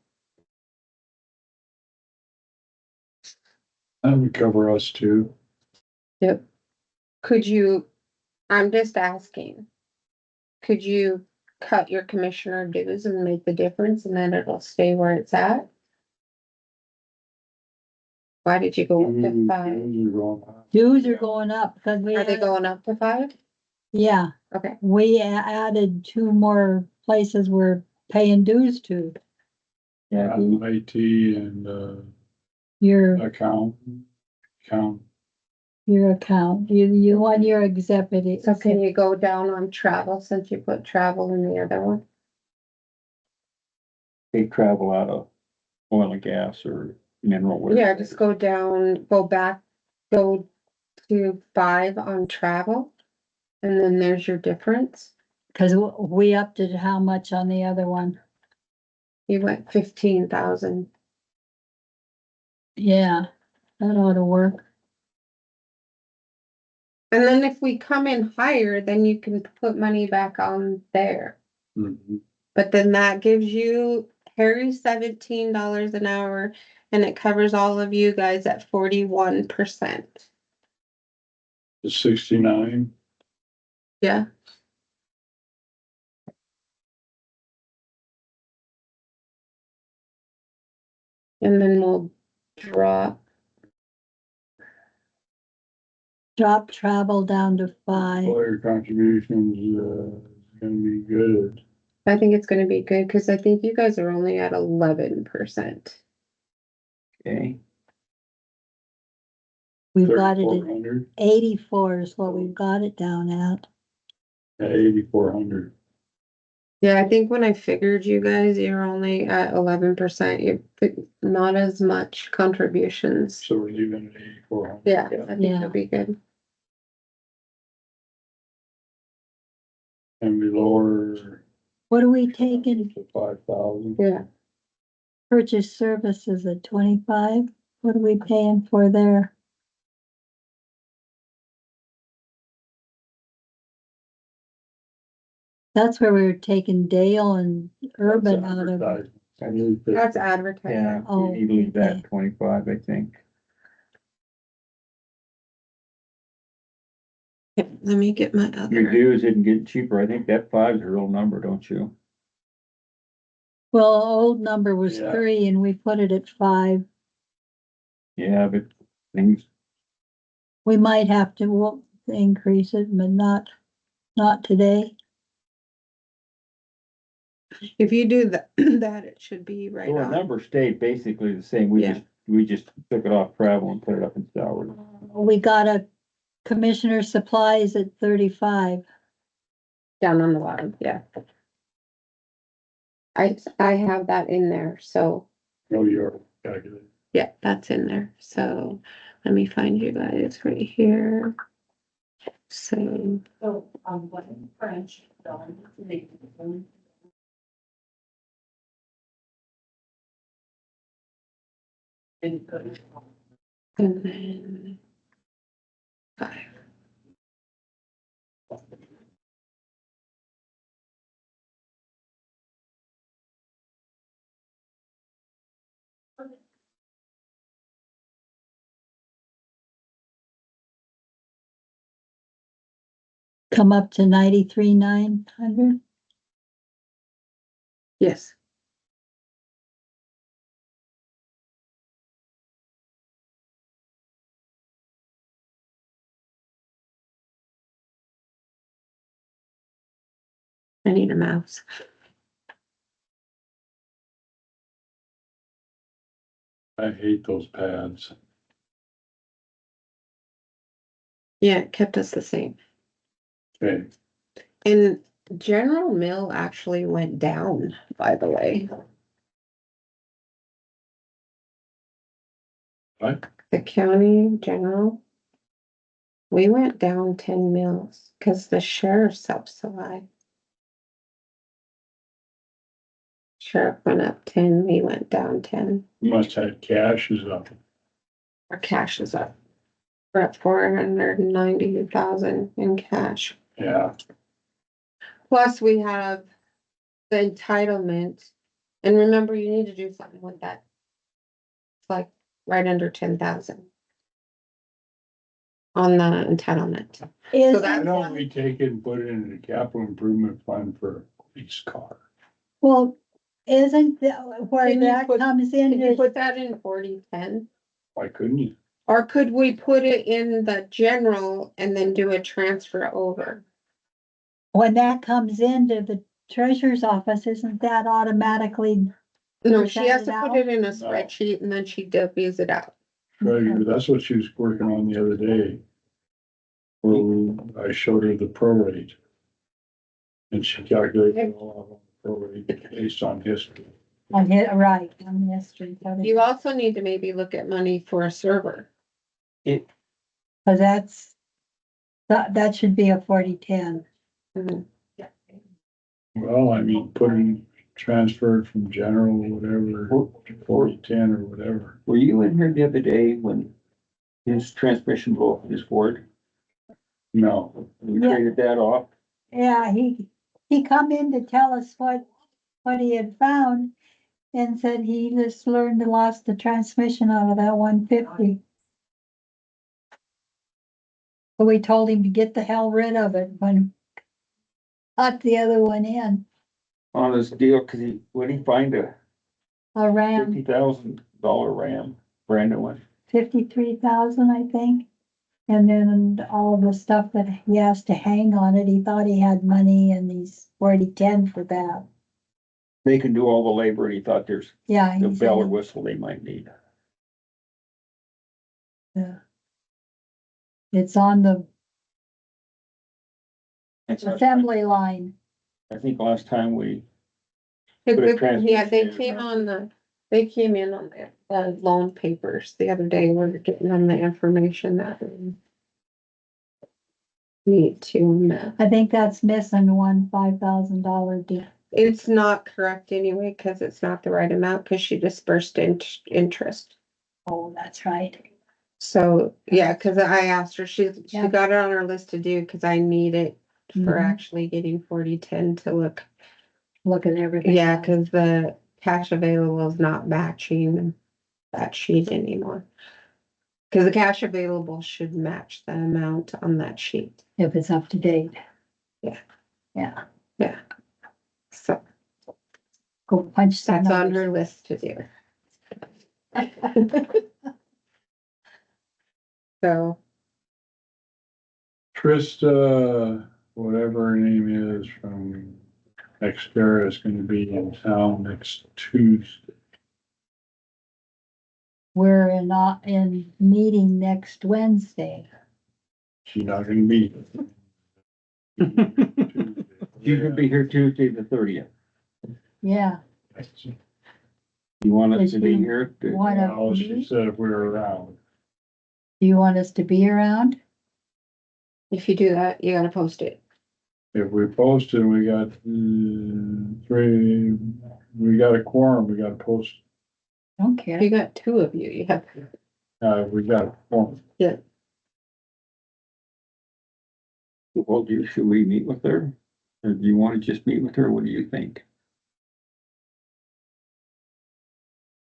That would cover us too. Yep. Could you, I'm just asking, could you cut your commissioner dues and make the difference and then it'll stay where it's at? Why did you go up to 5? You're wrong. Dues are going up because we, Are they going up to 5? yeah, Okay, we added 2 more places we're paying dues to. Yeah, IT and, Your, account. your account, you want your executive. so can you go down on travel since you put travel in the other one? they travel out of oil and gas or mineral. Yeah, just go down, go back, go to 5 on travel. And then there's your difference. Cause we upped it how much on the other one? You went 15,000. Yeah, that ought to work. And then if we come in higher, then you can put money back on there. Mhm. But then that gives you Harry $17 an hour and it covers all of you guys at 41%. The 69. Yeah. And then we'll drop. Drop travel down to 5. Employer contributions, is gonna be good. I think it's gonna be good because I think you guys are only at 11%. Okay, We've got it at 3,400 84 is what we've got it down at. at 8,400. Yeah, I think when I figured you guys, you're only at 11%. You put not as much contributions. So we're leaving at 8,400. Yeah, I think Yeah. it'll be good. And we lower What are we taking? to 5,000. Yeah, Purchase services at 25? What are we paying for there? That's where we were taking Dale and Urban out of. that's advertising. yeah, Oh, we need to leave that okay. at 25, I think. Okay, let me get my Your other. dues isn't getting cheaper. I think that 5 is a real number, don't you? Well, old number was Yeah. 3 and we put it at 5. Yeah, but things, We might have to increase it, but not today. If you do that, that it should be right so our on. number stayed basically the same. Yeah. We just took it off travel and put it up in salary. We got a commissioner supplies at 35. Down on the bottom, yeah. I have that in there, so No, you're calculating. yeah, that's in there. So let me find you guys right here. So So, what French, and good. and then 5. Come up to 93,900. Yes. I need a mouse. I hate those pads. Yeah, it kept us the same. Okay, And General Mill actually went down, by the way. what? The county general. We went down 10 mils because the sheriff's up so high. Sheriff went up 10, we went down 10. Must have cash is up. Our cash is up. We're at 490,000 in cash. Yeah, Plus we have the entitlement. And remember, you need to do something with that. It's like right under 10,000 on the entitlement. Is, that- why don't we take it and put it in the capital improvement fund for a police car? well, isn't that where Can you that put- comes Can you in? put that in 4010? Why couldn't you? Or could we put it in the general and then do a transfer over? When that comes into the treasurer's office, isn't that automatically? No, she has to Send it put it in a No. spreadsheet and then she divvies it out. Treasurer, that's what she was working on the other day. Well, I showed her the prorate. And she calculated all of the prorate based on history. On hit, right, on the history. You also need to maybe look at money for a server. Cause that should be a 4010. Mhm. Well, I mean, putting, transferred from general, whatever, to 4010 or whatever. Were you in here the other day when his transmission blew up his Ford? No, We Yeah. traded that off? Yeah, he come in to tell us what he had found and said he just learned to lost the transmission out of that 150. So we told him to get the hell rid of it when got the other one in, On this deal, cause when he find a a Ram, $50,000 Ram, brand new one. 53,000, I think. And then all the stuff that he has to hang on it, he thought he had money and he's 4010 for that. They can do all the labor and he thought there's Yeah, the he bell or said, whistle they might need. it's on the That's- assembly line. I think last time we, Yeah, Put a they transmission came they came in on the loan papers the other day. We're getting them the information that we need to. I think that's missing one $5,000 deal. It's not correct anyway, cause it's not the right amount, cause she dispersed interest. Oh, that's right. So, yeah, cause I asked her, she Yeah. got it on her list to do, cause I need it for Mhm. actually getting 4010 to look. Look at everything. Yeah, cause the cash available is not matching that sheet anymore. Cause the cash available should match the amount on that sheet. If it's up to date. Yeah. Yeah, Yeah. So go punch some that's on numbers. her list to do. So, Trista, whatever her name is from Xterra is gonna be in town next Tuesday. We're in meeting next Wednesday. She's not gonna be. you could be here Tuesday the 30th. Yeah, You want us Is to be she here? to- wanna Well, she meet? said if we were around. Do you want us to be around? if you do that, you gotta post it. If we posted, we got, we got a quorum, we got to post, Don't If care. you got two of you, you have. we got a quorum. Well, should we meet with her? Or do you want to just meet with her? What do you think?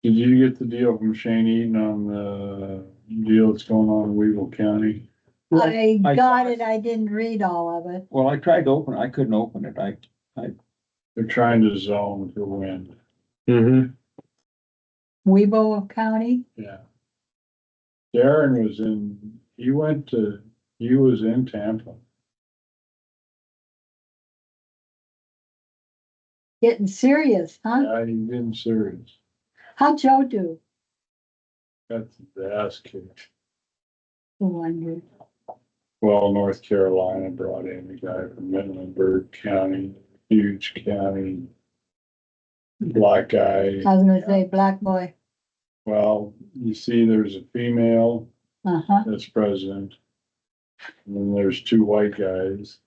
Did you get the deal from Shane Eaton on the deal that's going on in Weevil County? I I got saw it, I didn't read all of it. Well, I tried to open it. I couldn't open it. They're trying to zone for wind, Mm-hmm. Webo County, yeah. Darren was he was in Tampa. getting serious, huh? Yeah, he's been serious. How'd Joe do? Got the ass kicked. I wondered. Well, North Carolina brought in a guy from Mecklenburg County, huge county. Black guy. I was gonna say black boy. Well, you see, there's a female Uh-huh, that's president. And then there's two white guys.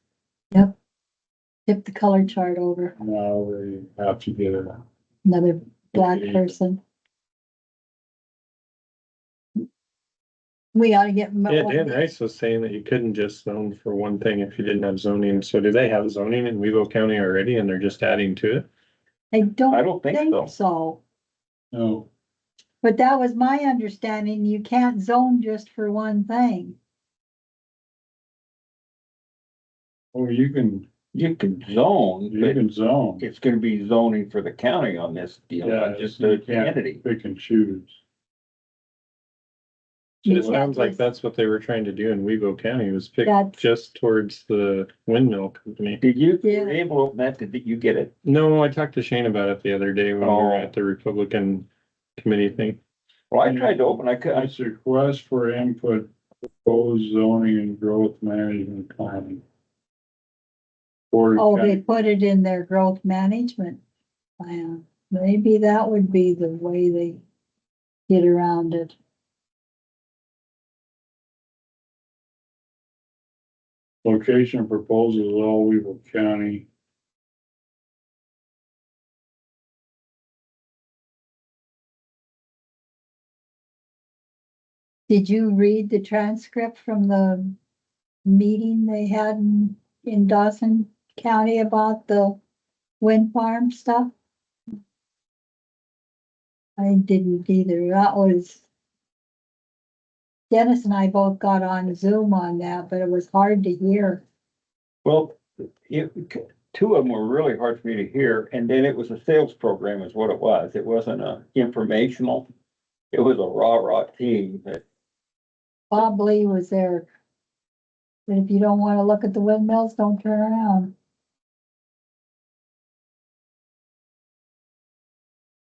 tip the color chart over. Now they have to get a another black Okay. person. We ought to get. Yeah, Dan Rice was saying that you couldn't just zone for one thing if you didn't have zoning. So do they have zoning in Weaver County already and they're just adding to it? I I don't don't think so. think so, No, but that was my understanding. You can't zone just for one thing. oh, You can zone, you but can zone, it's gonna be zoning for the county on this deal, Yeah, not just you the can't entity. pick and choose. It You sounds can't like just- that's what they were trying to do in Weaver County was pick That's- just towards the windmill company. Did you, Yeah. were you able to open that, did you get it? No, I talked to Shane about it the other day when we were Oh. at the Republican committee thing. Well, I tried to open, I could, It's a request for input, proposed zoning and growth management planning. Board of Oh, they County- put it in their growth management plan. Maybe that would be the way they get around it. Location proposals, all Weaver County. Did you read the transcript from the meeting they had in Dawson County about the wind farm stuff? I didn't either. That was. Dennis and I both got on Zoom on that, but it was hard to hear. well, two of them were really hard for me to hear, and then it was a sales program is what it was. It wasn't a informational. It was a rah-rah team that, Bob Lee was there. But if you don't wanna look at the windmills, don't turn around.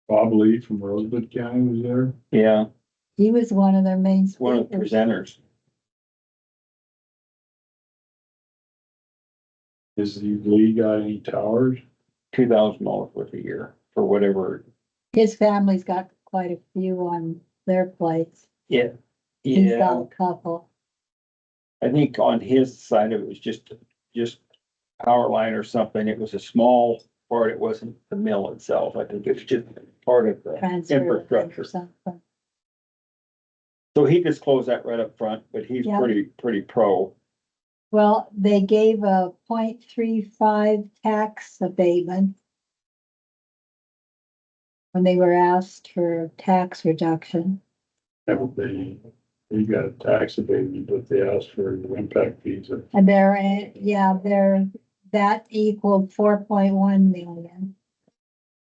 Bob Lee from Rosebud County was there. yeah, He was one of their main one of the speakers. presenters. Is the Lee got any towers? $2,000 worth a year for whatever. His family's got quite a few on their plates. Yeah. He's got Yeah, a couple. I think on his side of it was just power line or something. It was a small part. It wasn't the mill itself. I think it's just part of the Transfer line or infrastructure. something. So he disclosed that right up front, but he's Yeah. pretty pro. Well, they gave a 0.35 tax abatement. When they were asked for tax reduction. Yeah, but they got a tax abatement, but they asked for impact fees. And that equaled 4.1 million.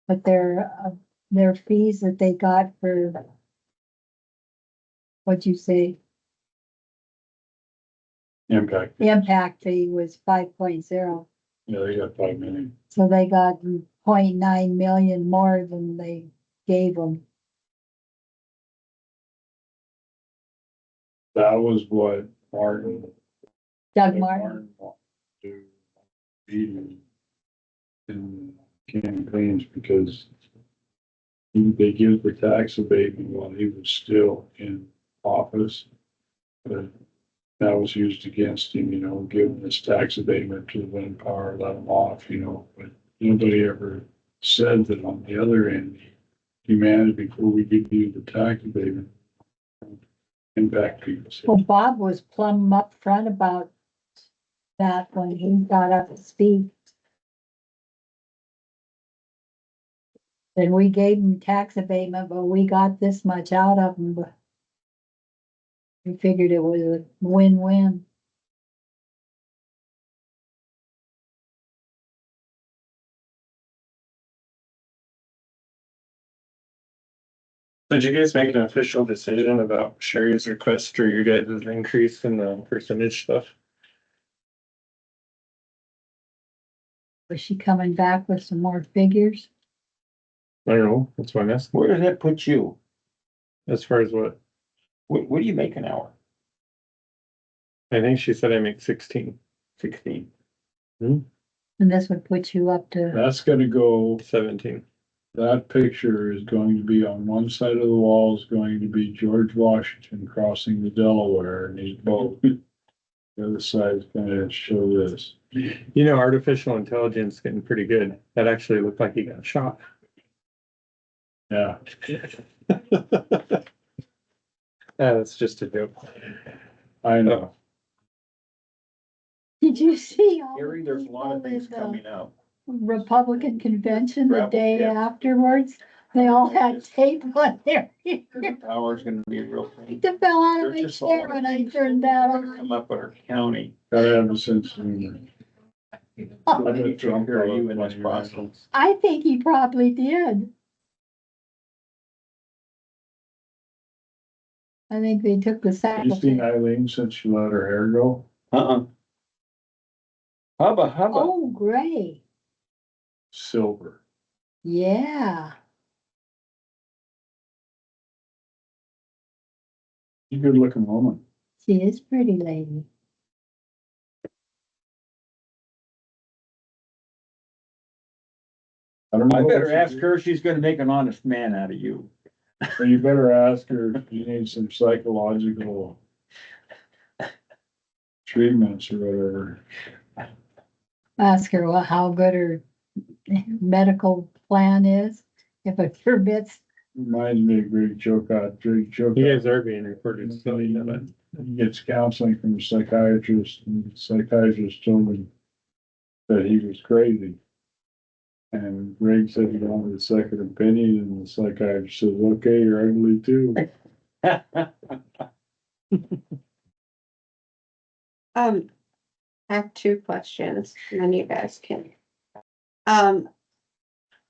But their fees that they got for. What'd you say? Impact, The impact fee was 5.0, yeah, they got 5 million. so they got 0.9 million more than they gave them. That was what Martin. Doug Martin, wanted to do meeting in campaigns because they give the tax abatement while he was still in office. But that was used against him, giving this tax abatement to the wind power, let him off, but nobody ever said that on the other end, he demanded before we give you the tax abatement. Impact fees. well, Bob was plumb upfront about that when he got up to speak. And we gave him tax abatement, but we got this much out of him. But we figured it was a win-win. Did you guys make an official decision about Sherry's request or your guys' increase in the percentage stuff? Was she coming back with some more figures? I don't know, that's why I'm asking. Where does that put you? As far as what, What do you make an hour? I think she said I make 16. 16. And this would put you up to, That's gonna go, 17. that picture is going to be on one side of the wall is going to be George Washington crossing the Delaware in his boat. The other side is gonna show this. You know, artificial intelligence getting pretty good. That actually looked like he got shot. Yeah. That's just a joke. I know. Did you see all Gary, the there's a lot of people things in the coming up. Republican convention the Gravel day pit. afterwards? They all had tape on their ears. The power's gonna be a real thing. It fell out of There's my just a lot chair of when I things turned that that on. come up in our county. Gotta have a sense of humor. I think it's Trump or you in this process. I think he probably did. I think they took the Have you seen sacrifice. Eileen since she let her hair go? Hubba. Oh, gray. Silver. Yeah. She's a good looking woman. She is pretty lady. I don't know. I better what she ask did. her if she's gonna make an honest man out of you. Or you better ask her if you need some psychological treatments or whatever. Ask her how good her medical plan is, if it permits. Reminds me of Greg Chilcott. You guys are being recorded, so you know that. He gets counseling from a psychiatrist, and the psychiatrist told him that he was crazy. And Greg said he wanted a second opinion, and the psychiatrist says, okay, you're ugly too. I have two questions, and then you guys can.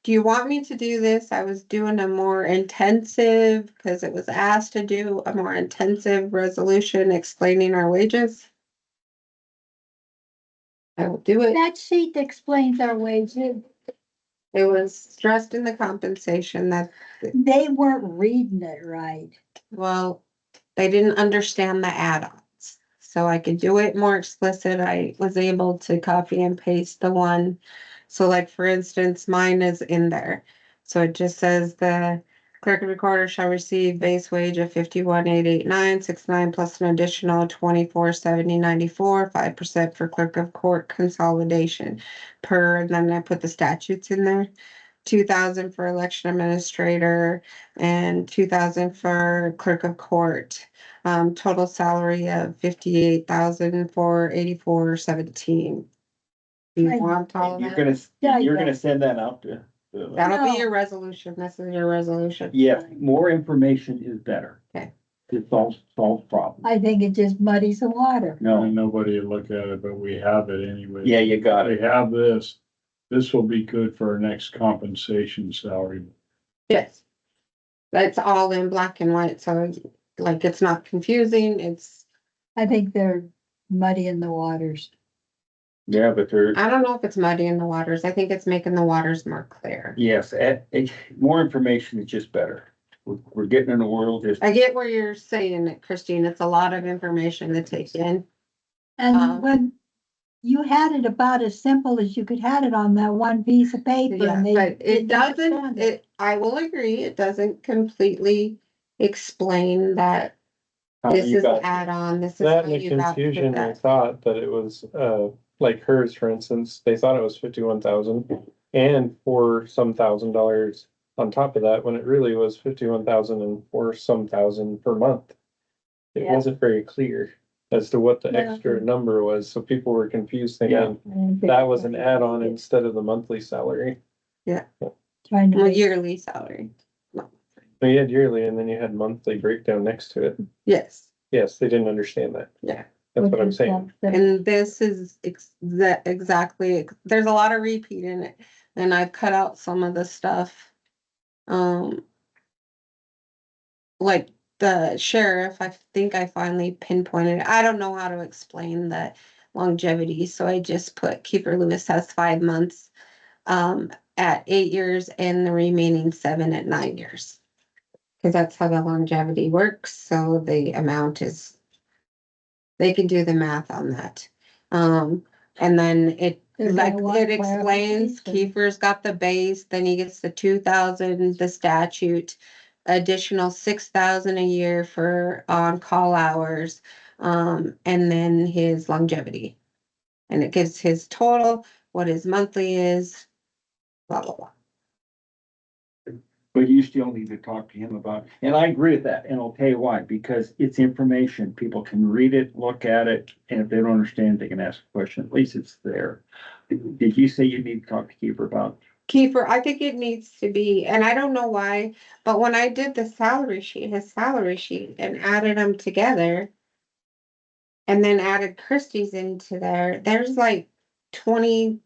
Do you want me to do this? I was doing a more intensive, because it was asked to do a more intensive resolution explaining our wages. I will do it. That sheet explains our wages. It was stressed in the compensation that, They weren't reading it right. well, they didn't understand the add-ons. So I could do it more explicit. I was able to copy and paste the one. So like, for instance, mine is in there. So it just says the clerk and recorder shall receive base wage of 51,889.69 plus an additional 24,70.94, 5% for clerk of court consolidation per, and then I put the statutes in there. 2,000 for election administrator and 2,000 for clerk of court. Total salary of 58,484.17. You Right. want all of You're that? gonna, Yeah, you're yeah. gonna send that out to. That'll be No. your resolution. This is your resolution. Yes, more information is better. Okay. It solves problems. I think it just muddies the water. No, Nobody will look at it, but we have it anyway. yeah, you got We it. have this. This will be good for our next compensation salary. Yes. That's all in black and white, so like, it's not confusing. It's, I think they're muddying the waters. Yeah, but there, I don't know if it's muddy in the waters. I think it's making the waters more clear. yes, more information is just better. We're getting in a world just, I get where you're saying it, Christine. It's a lot of information to take in. And when you had it about as simple as you could have it on that one piece of paper Yeah, and they but it didn't understand doesn't, I will agree, it doesn't completely explain that how this you is an got, add-on, this is That how and the you got to confusion, they that. thought that it was, like hers, for instance, they thought it was 51,000 and for some $1,000 on top of that, when it really was 51,000 and for some thousand per month. It Yeah. wasn't very clear as to what the Yeah. extra number was, so people were confused Yeah. thinking that was an add-on instead of the monthly salary. Trying to Well, make- yearly salary, So you had yearly and then you had monthly breakdown next to it. yes, Yes, they didn't understand that. yeah. That's which what I'm is saying. And this is exactly, there's a lot of repeat in it, and I've cut out some of the stuff. Like the sheriff, I think I finally pinpointed, I don't know how to explain the longevity, so I just put Keeper Lewis has 5 months at 8 years and the remaining 7 at 9 years. Cause that's how the longevity works, so the amount is, they can do the math on that. And then They're like, gonna want it explains, clarification. Kiefer's got the base, then he gets the 2,000, the statute, additional 6,000 a year for on-call hours, and then his longevity. And it gives his total, what his monthly is, blah, blah, blah. But you still need to talk to him about, and I agree with that, and I'll tell you why, because it's information. People can read it, look at it, and if they don't understand, they can ask a question. At least it's there. Did you say you need to talk to Keeper about? Kiefer, I think it needs to be, and I don't know why, but when I did the salary sheet, his salary sheet, and added them together, and then added Christie's into there, there's like 20,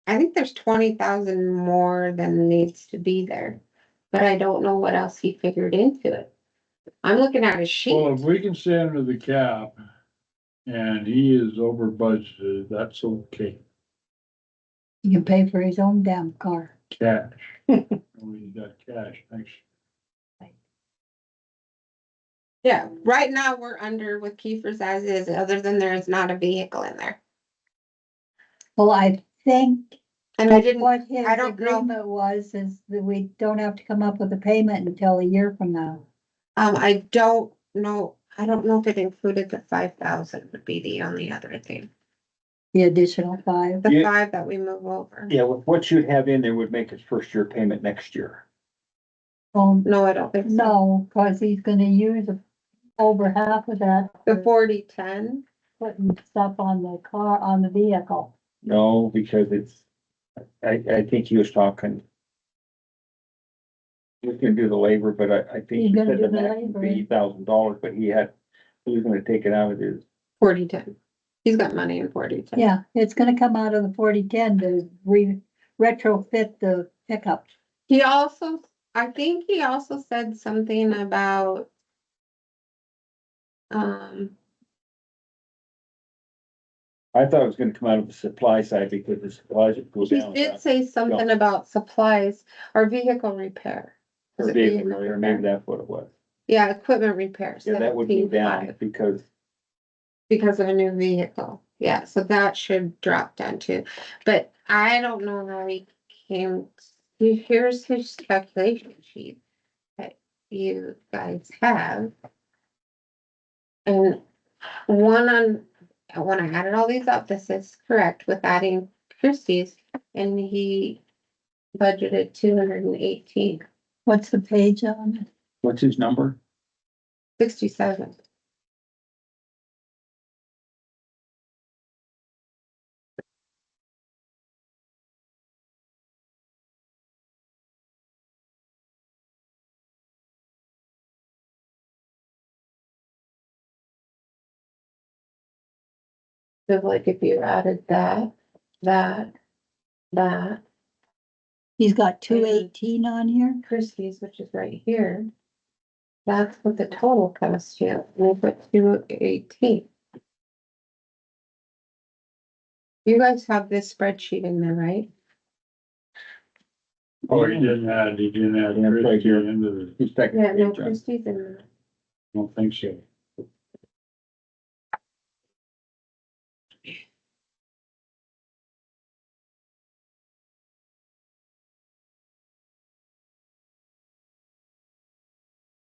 I think there's 20,000 more than needs to be there. But I don't know what else he figured into it. I'm looking at his Well, if sheet. we can stay under the cap and he is over budgeted, that's okay. He can pay for his own damn car. Cash. We got cash, thanks. Yeah, right now we're under with Kiefer's as is, other than there is not a vehicle in there. Well, I think And I didn't, what his I don't know. agreement was, is that we don't have to come up with a payment until a year from now. I don't know, I don't know if it included the 5,000 would be the only other thing. The additional 5. The Yeah. 5 that we move over. Yeah, what you'd have in there would make his first year payment next year. No, I don't think so. No, cause he's gonna use over half of that The for 4010, putting stuff on the car, on the vehicle. No, because it's, I think he was talking. He was gonna do the labor, but I think He's he gonna said do the the max labor. would be $8,000, but he was gonna take it out of his. 4010. He's got money in 4010. Yeah, it's gonna come out of the 4010 to retrofit the pickup. He also, I think he also said something about, I thought it was gonna come out of the supply side because the supplies would go he down. did say something about supplies or vehicle repair. Was Or it vehicle repair, maybe that's what it was. Yeah, equipment repair. Yeah, that would go down 17.5, because because of a new vehicle. Yeah, so that should drop down too. But I don't know how he came, here's his calculation sheet that you guys have. And when I added all these up, this is correct with adding Christie's, and he budgeted 218, What's the page on it? what's his number? 67. So like if you added that, He's got 218 on here. Christie's, which is right here, that's what the total comes to. We'll put 218. You guys have this spreadsheet in there, right? Oh, he didn't add Yeah, right Christie here. into the, His second Yeah, no, page, Christie's in there. I don't think so.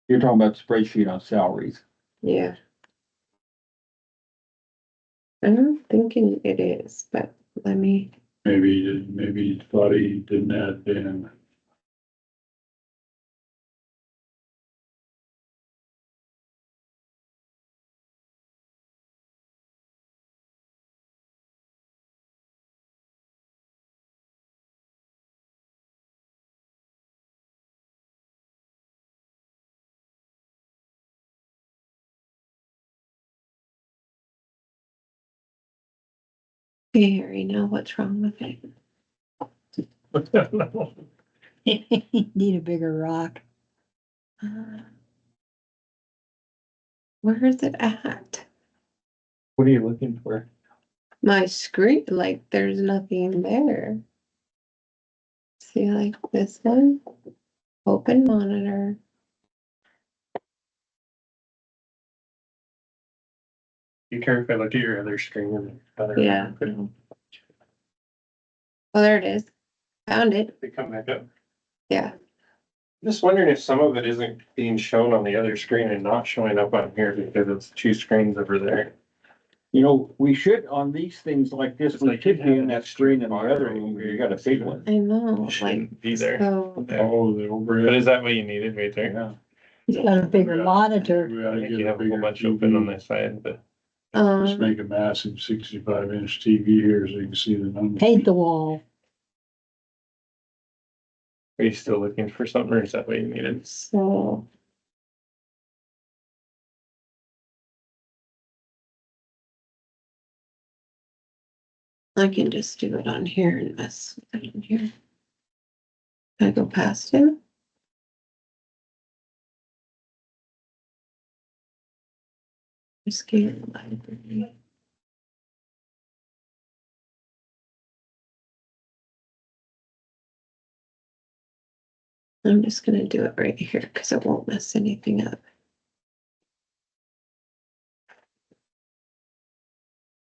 You're talking about spreadsheet on salaries. Yeah. I'm thinking it is, but let me, Maybe he thought he didn't add in. okay, Harry, now what's wrong with it? Need a bigger rock. Where is it at? What are you looking for? My screen, like, there's nothing there. See, like this one, open monitor. You care if I look at your other screen and other? Yeah. Oh, there it is. Found it. They come back up. Yeah. Just wondering if some of it isn't being shown on the other screen and not showing up on here because it's two screens over there. You know, we should, on these things like this, we should be in that screen in the other room where you got a big one. I know, like, Shouldn't be there. so, Oh, the But overhead. is that what you needed right there? Yeah. He's got a bigger monitor. We I gotta think get you a have a whole bigger bunch open on TV. this side, but Just um, make a massive 65-inch TV here so you can see the numbers. Paint the wall. are you still looking for something or is that what you needed? so. I can just do it on here and mess with it in here. Can I go past him? Escape library. I'm just gonna do it right here because it won't mess anything up.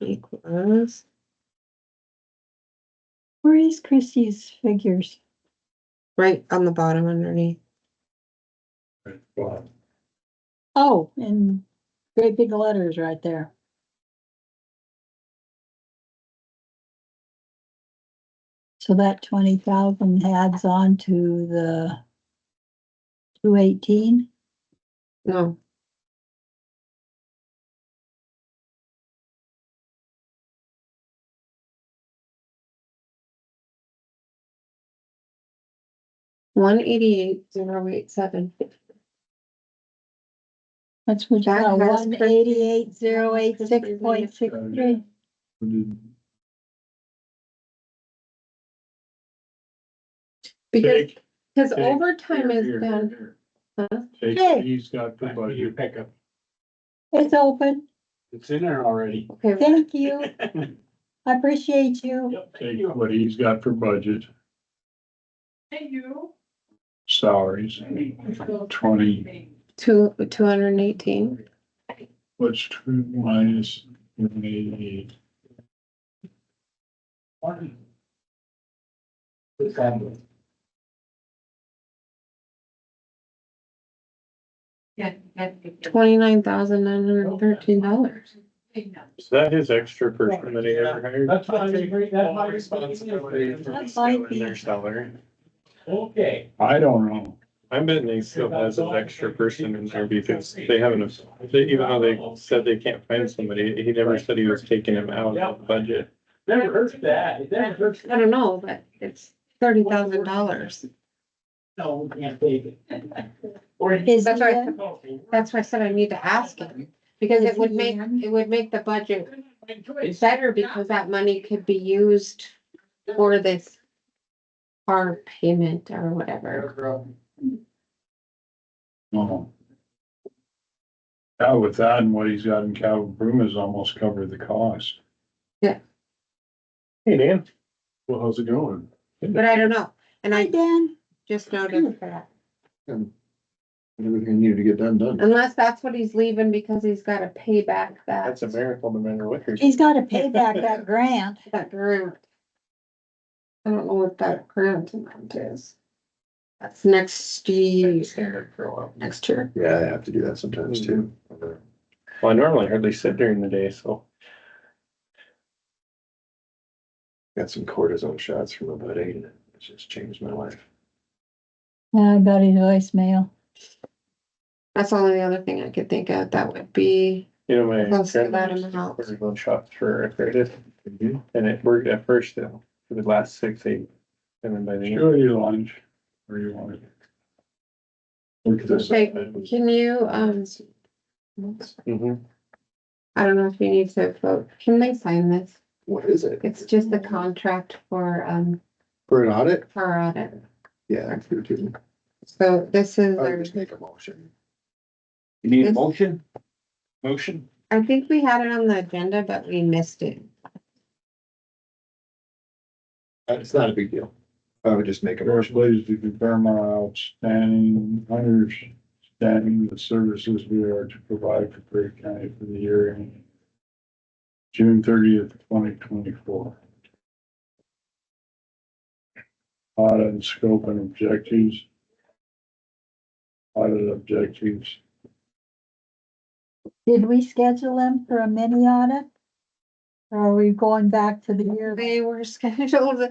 Equals. Where is Christie's figures? Right on the bottom underneath. Well, Oh, in great big letters right there. So that 20,000 adds on to the 218. No. $188,087. That's what you That got, has 188,086.63. Because, because Take- overtime is here, done. here. Huh? Take Hey. what he's got for budget. pickup. It's open. It's in there already. Okay, Thank you. I appreciate you. Take what he's got for budget, Hey, you. salaries, 20, 218. what's true minus 188. Yeah. $29,913. Is that his extra person that he ever hired? That's fine. All responsibility for That still might in their be. salary. Okay. I don't know. I'm betting he still has his extra person in there because they haven't, even though they said they can't find somebody, he never said he was taking him out of the budget. Never hurts that. It never hurts. I don't know, but it's $30,000. No, we can't take it. Is That's why, he- that's why I said I need to ask him. Because it would make the budget better because that money could be used for this car payment or whatever. No. Yeah, with that and what he's got in Calvin Bruma's almost covered the cost. Hey, Dan. Well, how's it going? But I don't know. And Hi, I Dan. just noticed that. Everything needed to get done. Unless that's what he's leaving because he's gotta pay back That's a that, miracle no matter what you're. He's got to pay back that grant. that grant. I don't know what that grant amount is. That's next year, Standard for a while. next year. Yeah, I have to do that sometimes too. Well, I normally hardly sit during the day, so. Got some cortisone shots from a buddy and it's just changed my life. Yeah, I got his voicemail. That's the only other thing I could think of that would be, You know, my Close to that grandmother's amount. cortisone shots for arthritis, and it worked at first though, for the last 6, 8, and then by the end. Sure, you lunch, or you want it. okay, can you, Mhm. I don't know if you need to vote, can they sign this? What is it? It's just the contract for For an audit? our audit. Yeah, I can do it too. So this is, I would our- just make a motion. You need a motion? Motion? I think we had it on the agenda, but we missed it. It's not a big deal. I would just make a First motion. place to confirm our understanding the services we are to provide for Prairie County for the year ending June 30th, 2024. Audit and scope and objectives. Audit objectives. Did we schedule him for a mini audit? Are we going back to the year? They were scheduled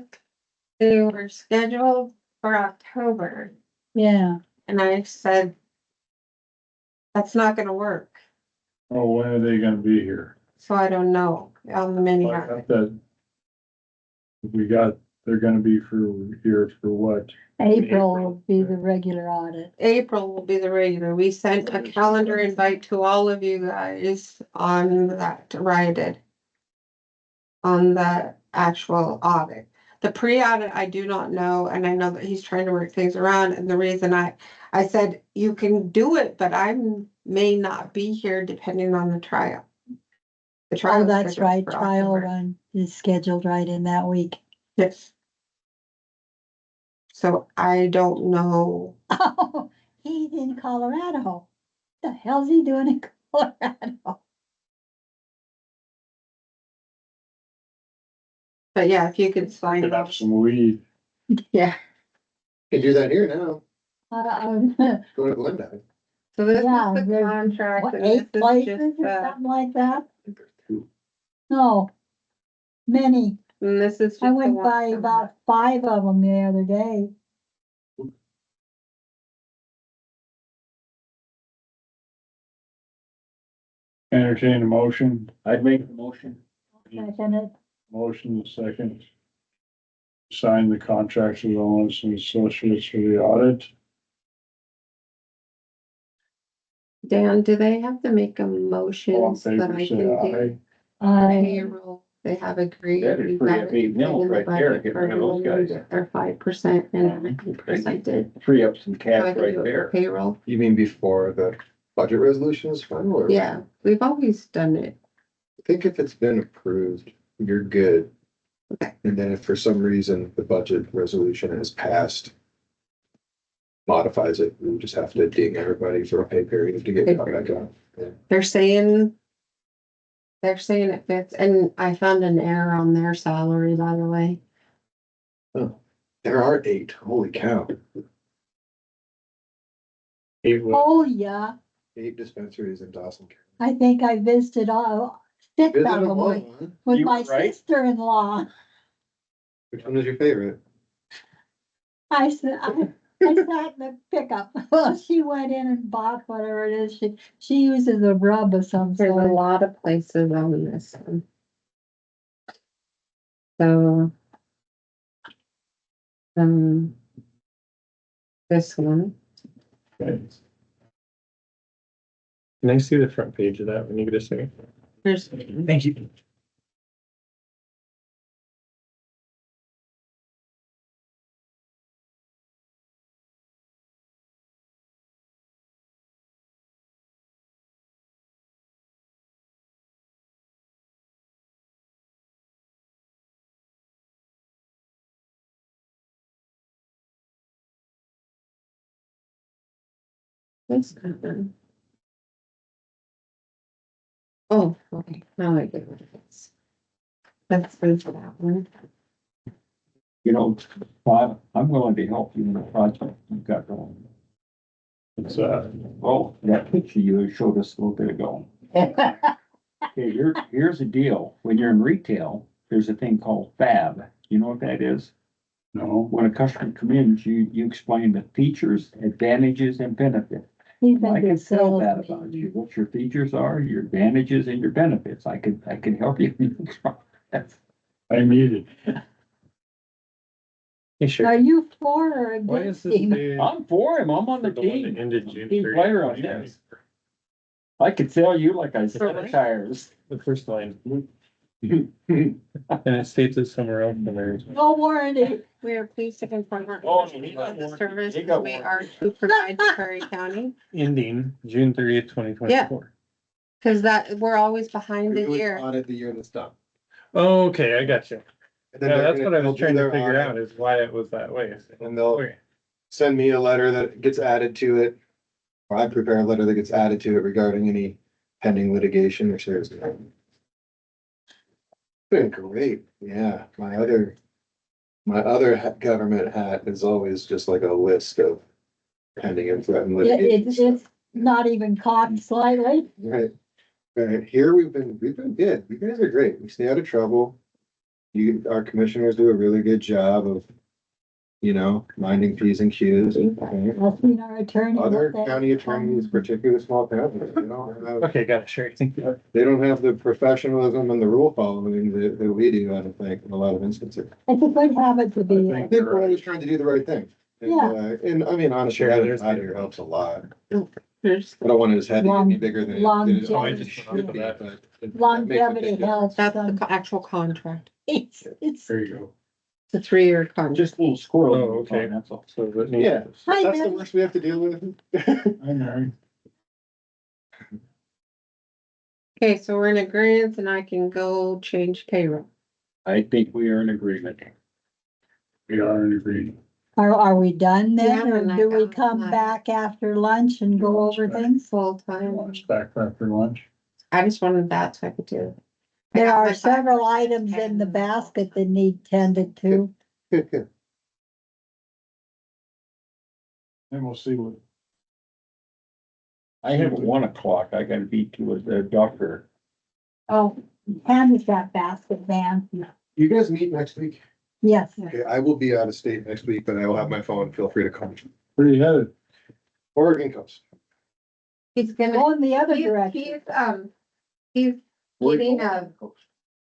for October, Yeah, and I said, that's not gonna work, Oh, when are they gonna be here? so I don't know on the mini. I got that. They're gonna be here for what? April will be the regular audit. April will be the regular. We sent a calendar invite to all of you guys on that, on the actual audit. The pre-audit, I do not know, and I know that he's trying to work things around, and the reason I said, you can do it, but I may not be here depending on the trial. The Oh, trial. that's right, trial run is scheduled right in that week. Yes. So I don't know. Oh, he's in Colorado. The hell's he doing in Colorado? But yeah, if you could sign Pick it up off. some weed. Yeah, Can do that here now. Go to Glendale. so this is Yeah, the there's, contract. what, and this 8 is places just, or something like that? I think there's 2. No, many. And this is just. I the went one by from- about 5 of them the other day. Entertain a motion, I'd make the motion. Second it. motion second. Sign the contracts with Owens and Associates for the audit. Dan, do they have to make a All motion in so that favor, I say can aye. do I, payroll? They have agreed. That'd we've free got up it 8 mils in the right there, budget get for rid of those everyone, guys. they're 5% and 9%. Free up some So I cash can right do it for there. payroll. You mean before the budget resolution is final? Or- Yeah, we've always done it. I think if it's been approved, you're good. Okay. And then if for some reason the budget resolution is passed, modifies it, we just have to ding everybody for a pay period to get it back on. They're saying it fits, and I found an error on their salary, by the way. There are 8, holy cow, oh, yeah, 8 dispensaries in Dawson County. I think I visited all 6 of Visited them one, with, huh? with You my were right. sister-in-law. Which one is your favorite? I said, I sat in the pickup. Well, she went in and bought whatever it is. She uses a rub of some There's a sort. lot of places on this one. So. This one, Okay. Can I see the front page of that when you get a second? here's, Thank you. this one. Oh, okay, now I get what it is. That's for that one. You know, Bob, I'm willing to help you in the project you've got going. It's, Oh, that picture you showed us a little bit ago. Okay, here's the deal. When you're in retail, there's a thing called FAB. You know what that is? no, When a customer comes in, you explain the features, advantages, and benefits. He's I been can good tell sales. that about you, what your features are, your advantages, and your benefits. I can help you. I need it. Hey, Are sure. you for or Why against is this him? the I'm for him. I'm on the the one that team. ended June Team 30th? player on this. I could sell you like I sell Really? tires. The first line. And it states it somewhere else in there. No warranty. We are pleased to confirm our Oh, he got the one. service He got we one. are to provide to Prairie County. Ending June 30th, 2024. Cause we're always behind We a always year. audit the year that's done. Oh, okay, I got you. And then Yeah, they're that's gonna- what I they'll was do trying to their figure audit, out is why it was that way. And they'll Okay. send me a letter that gets added to it. Or I prepare a letter that gets added to it regarding any pending litigation, which there's. Been great, yeah. My other government hat is always just like a list of pending and threatened litigation. It's not even cocked slightly. Right, Here we've been good. You guys are great. We stay out of trouble. Our commissioners do a really good job of, minding P's and Q's. That's been our attorney. Other county attorneys, particularly small towns, Okay, got it, sure, thank you. they don't have the professionalism and the rule following that we do, I don't think, in a lot of instances. It's a good habit to be. I think we're always trying to do the right thing. And, Yeah. and I mean, honestly, Sure, having there's- out here helps a lot. There's, I don't want his head to get any bigger than. Longevity. Oh, I just went off of that. But it makes a Longevity big helps. that's the actual contract. It's, There you go. It's a 3-year contract. Just a little squirrel. Oh, okay. That's all. So that Yeah. means. Hi, That's the Ben. worst we have to deal with. I know. Okay, so we're in agreement and I can go change payroll. I think we are in agreement. We are in agreement. Are we done then, Yeah, or and I do we got come mine. back after lunch and go over things? Full time. Lunch back after lunch. I just wanted that so I could do it. I There got are my several 5% items in the and- basket that need tended to. Good, good. Then we'll see what. I have 1 o'clock. I gotta be to a doctor. Oh, Tammy's got basket van. You guys meet next week? Yes. Okay, I will be out of state next week, but I will have my phone. Feel free to call me. Where you headed? Oregon coast. He's gonna, Go in the other he's, direction. he's getting a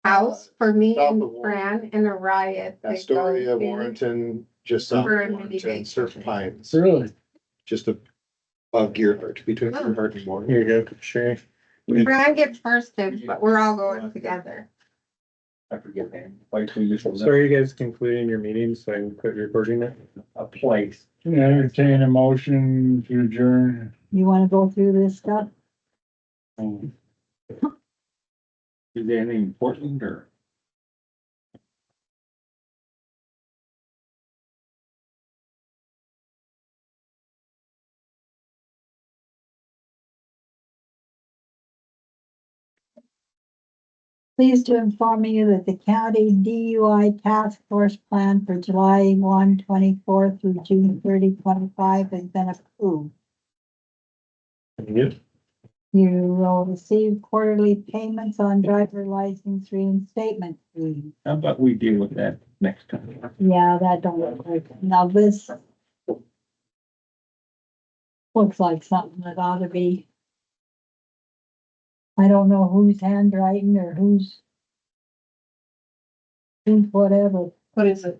house for me South and of Warren. Fran in a riot. to go Astoria, to Warrenton, just south of For a mini Warrenton, Surf Pines, Really? just above Gearhart, between Oh. Gearhart and Warren. Here you go, sure. Fran gets first dibs, but we're all going together. I forget the name. Like we used to. So are you guys concluding your meeting so I can quit recording it? A place. Entertain a motion to adjourn. You wanna go through this stuff? Is there anything important or? Pleased to inform you that the county DUI task force plan for July 1, 24 through June 30, 25 has been approved. Yep. You will receive quarterly payments on driver license reinstatement fee. How about we deal with that next time? Yeah, that don't look like, now this looks like something that ought to be. I don't know whose handwriting or whose whatever. What is it?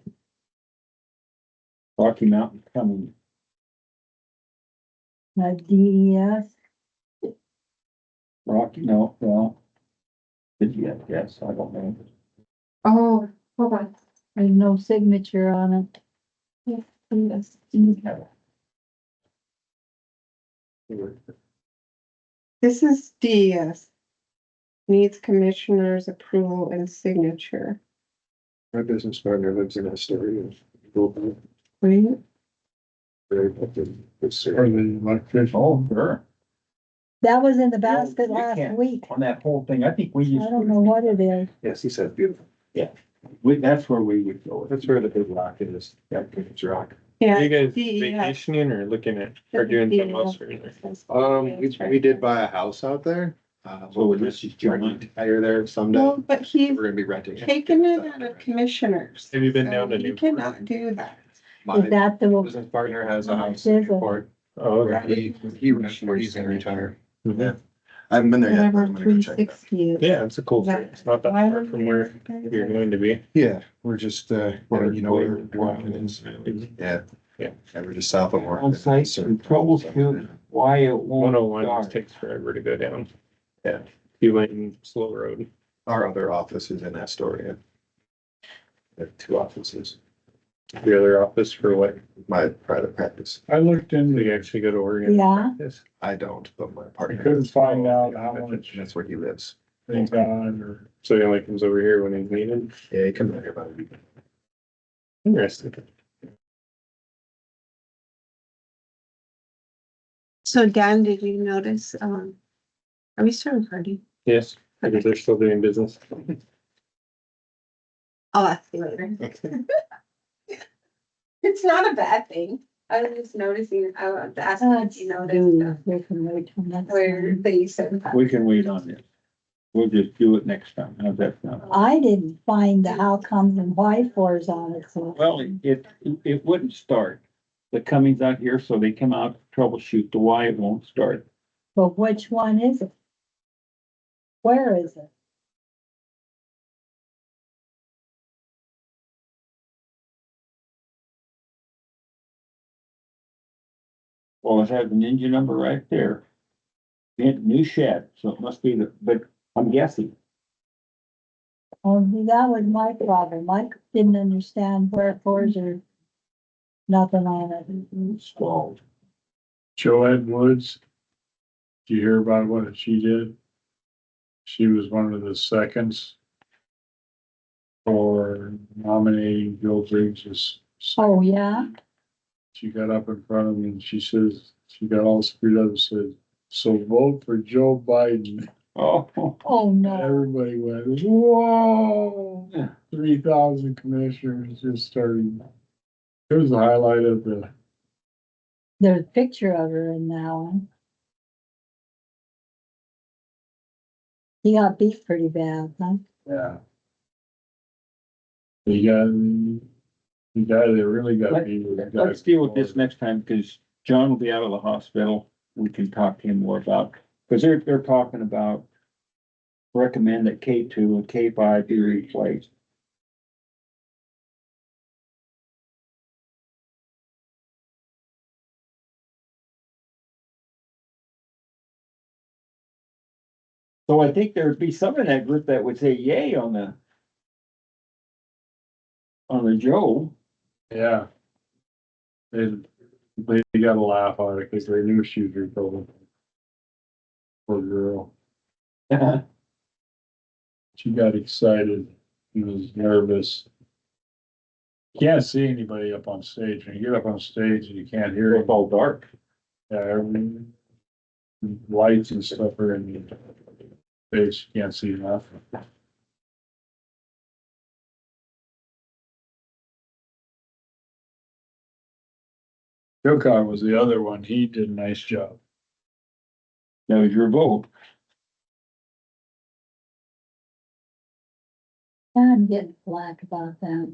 Rocky Mountain coming. DES. Rocky, no, well. Yes, I don't know. Oh, hold on. There's no signature on it. Yes. This is DS. Needs commissioner's approval and signature. My business partner lives in Astoria. Right? Very good. Or the electrician. Oh, sure. That was in the basket You last can't- week. On that whole thing, I think we I used. don't know what it is. Yes, he said beautiful. That's where we would go. That's where the big rock is. Yeah, it's rock. Are you guys DES. vacationing or looking at, or doing something else? We did buy a house out there. So this is joint. Hire there someday. Well, but he's We're gonna be renting. taking it out of commissioners. Have you been so down to You Newport? cannot do that. My Is that the, business partner has a house Is it? in Newport. Oh, Where okay. he rents where he's gonna retire. Mhm. Yeah. I haven't been there yet. but Whatever I'm gonna go three check it out. 60 is. Yeah, it's a cool trip. It's not that far from where you're going to be. Yeah, we're just, where Warren is. Yeah. Yeah. And we're just south of Warren. On site and troubleshoot why it won't 101 just start. takes forever to go down. Yeah. 2-lane slow road. Our other office is in Astoria. We have 2 offices, Your other office for what? my private practice. I looked Do into you it. actually go to Oregon? Yeah. Yes. I don't, but my I partner. couldn't does. find out how much That's where he lives. they got or. So he only comes over here when he's needed? Yeah, he comes out here about a week. Interesting. So Dan, did you notice, are we still recording? Yes, because they're still doing business. I'll ask you later. It's not a bad thing. I was just noticing, I was asking if you noticed we can wait till next where time. they said. We can wait on this. We'll just do it next time. How's that sound? I didn't find the how comes and why fors on it, so. Well, it wouldn't start. The Cummings out here, so they come out, troubleshoot the why it won't start. But which one is it? Where is it? Well, it has an engine number right there. New shed, so it must be but I'm guessing. Oh, that was my problem. Mike didn't understand where fors or nothing on it. Stalled. Joanne Woods. Did you hear about what she did? She was one of the seconds for nominating Bill Briggs. Oh, yeah? She got up in front of me and she says, she got all screwed up and said, so vote for Joe Biden. Oh, Oh, no. Everybody went, whoa, 3,000 commissioners just started. It was the highlight of the, There's a picture of her in that one. He got beat pretty bad, huh? yeah. The guy that really got me was the guy. let's deal with this next time, because John will be out of the hospital. We can talk to him more about, because they're talking about recommend that K2 and K5 be replaced. So I think there'd be some in that group that would say yay on the Joe. Yeah. They got a laugh out of it because they knew she was Republican. Poor girl. She got excited and was nervous. Can't see anybody up on stage. When you get up on stage and you can't hear It's it, all dark. everything, lights and stuff are in your face. You can't see nothing. Jokai was the other one. He did a nice job. That was your vote. I'm getting flack about that.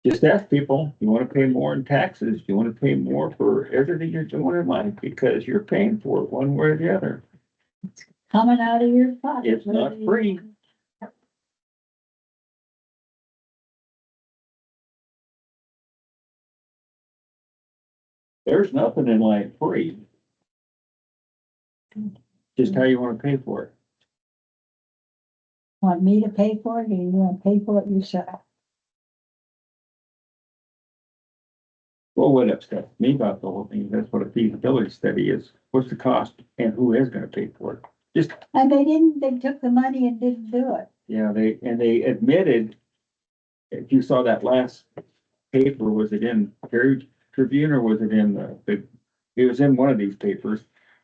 Just ask people, you wanna pay more in taxes? Do you wanna pay more for everything you're doing in life? Because you're paying for it one way or the other. Coming out of your pocket. It's not free. There's nothing in life free. Just how you wanna pay for it. Want me to pay for it, or you wanna pay for it yourself? Well, what upsets me about the whole thing, that's what a feasibility study is. What's the cost and who is gonna pay for it? Just, And they took the money and didn't do it. yeah, they admitted, if you saw that last paper, was it in Prairie Tribune or was it in it was in one of these papers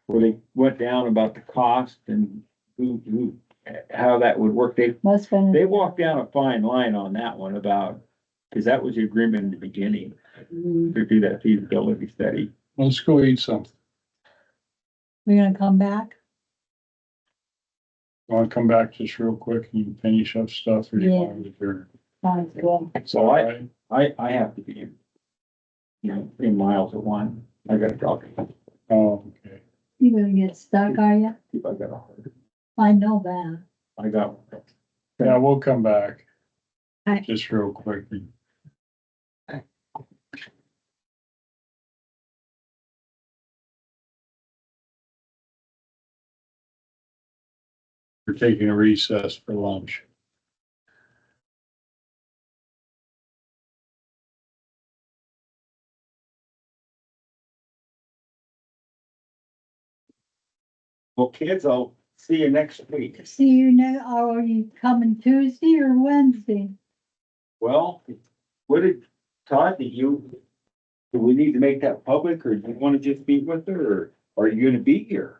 where they went down about the cost and how that would work. Must've been. They walked down a fine line on that one about, because that was the agreement in the beginning to do that feasibility study. Let's go eat something. We're gonna come back? Want to come back just real quick and finish up stuff or do you Yeah. want to adjourn? Sounds good. So I have to be, 3 miles at one. I gotta drop it. Oh, okay. You gonna get stuck, are you? If I got a heart. I know that. I got one. Yeah, we'll come back. Hi. Just real quick. We're taking a recess for lunch. Well, kids, I'll see you next week. See you now, are you coming Tuesday or Wednesday? Well, what did Todd, do we need to make that public or do you want to just be with her or are you gonna be here?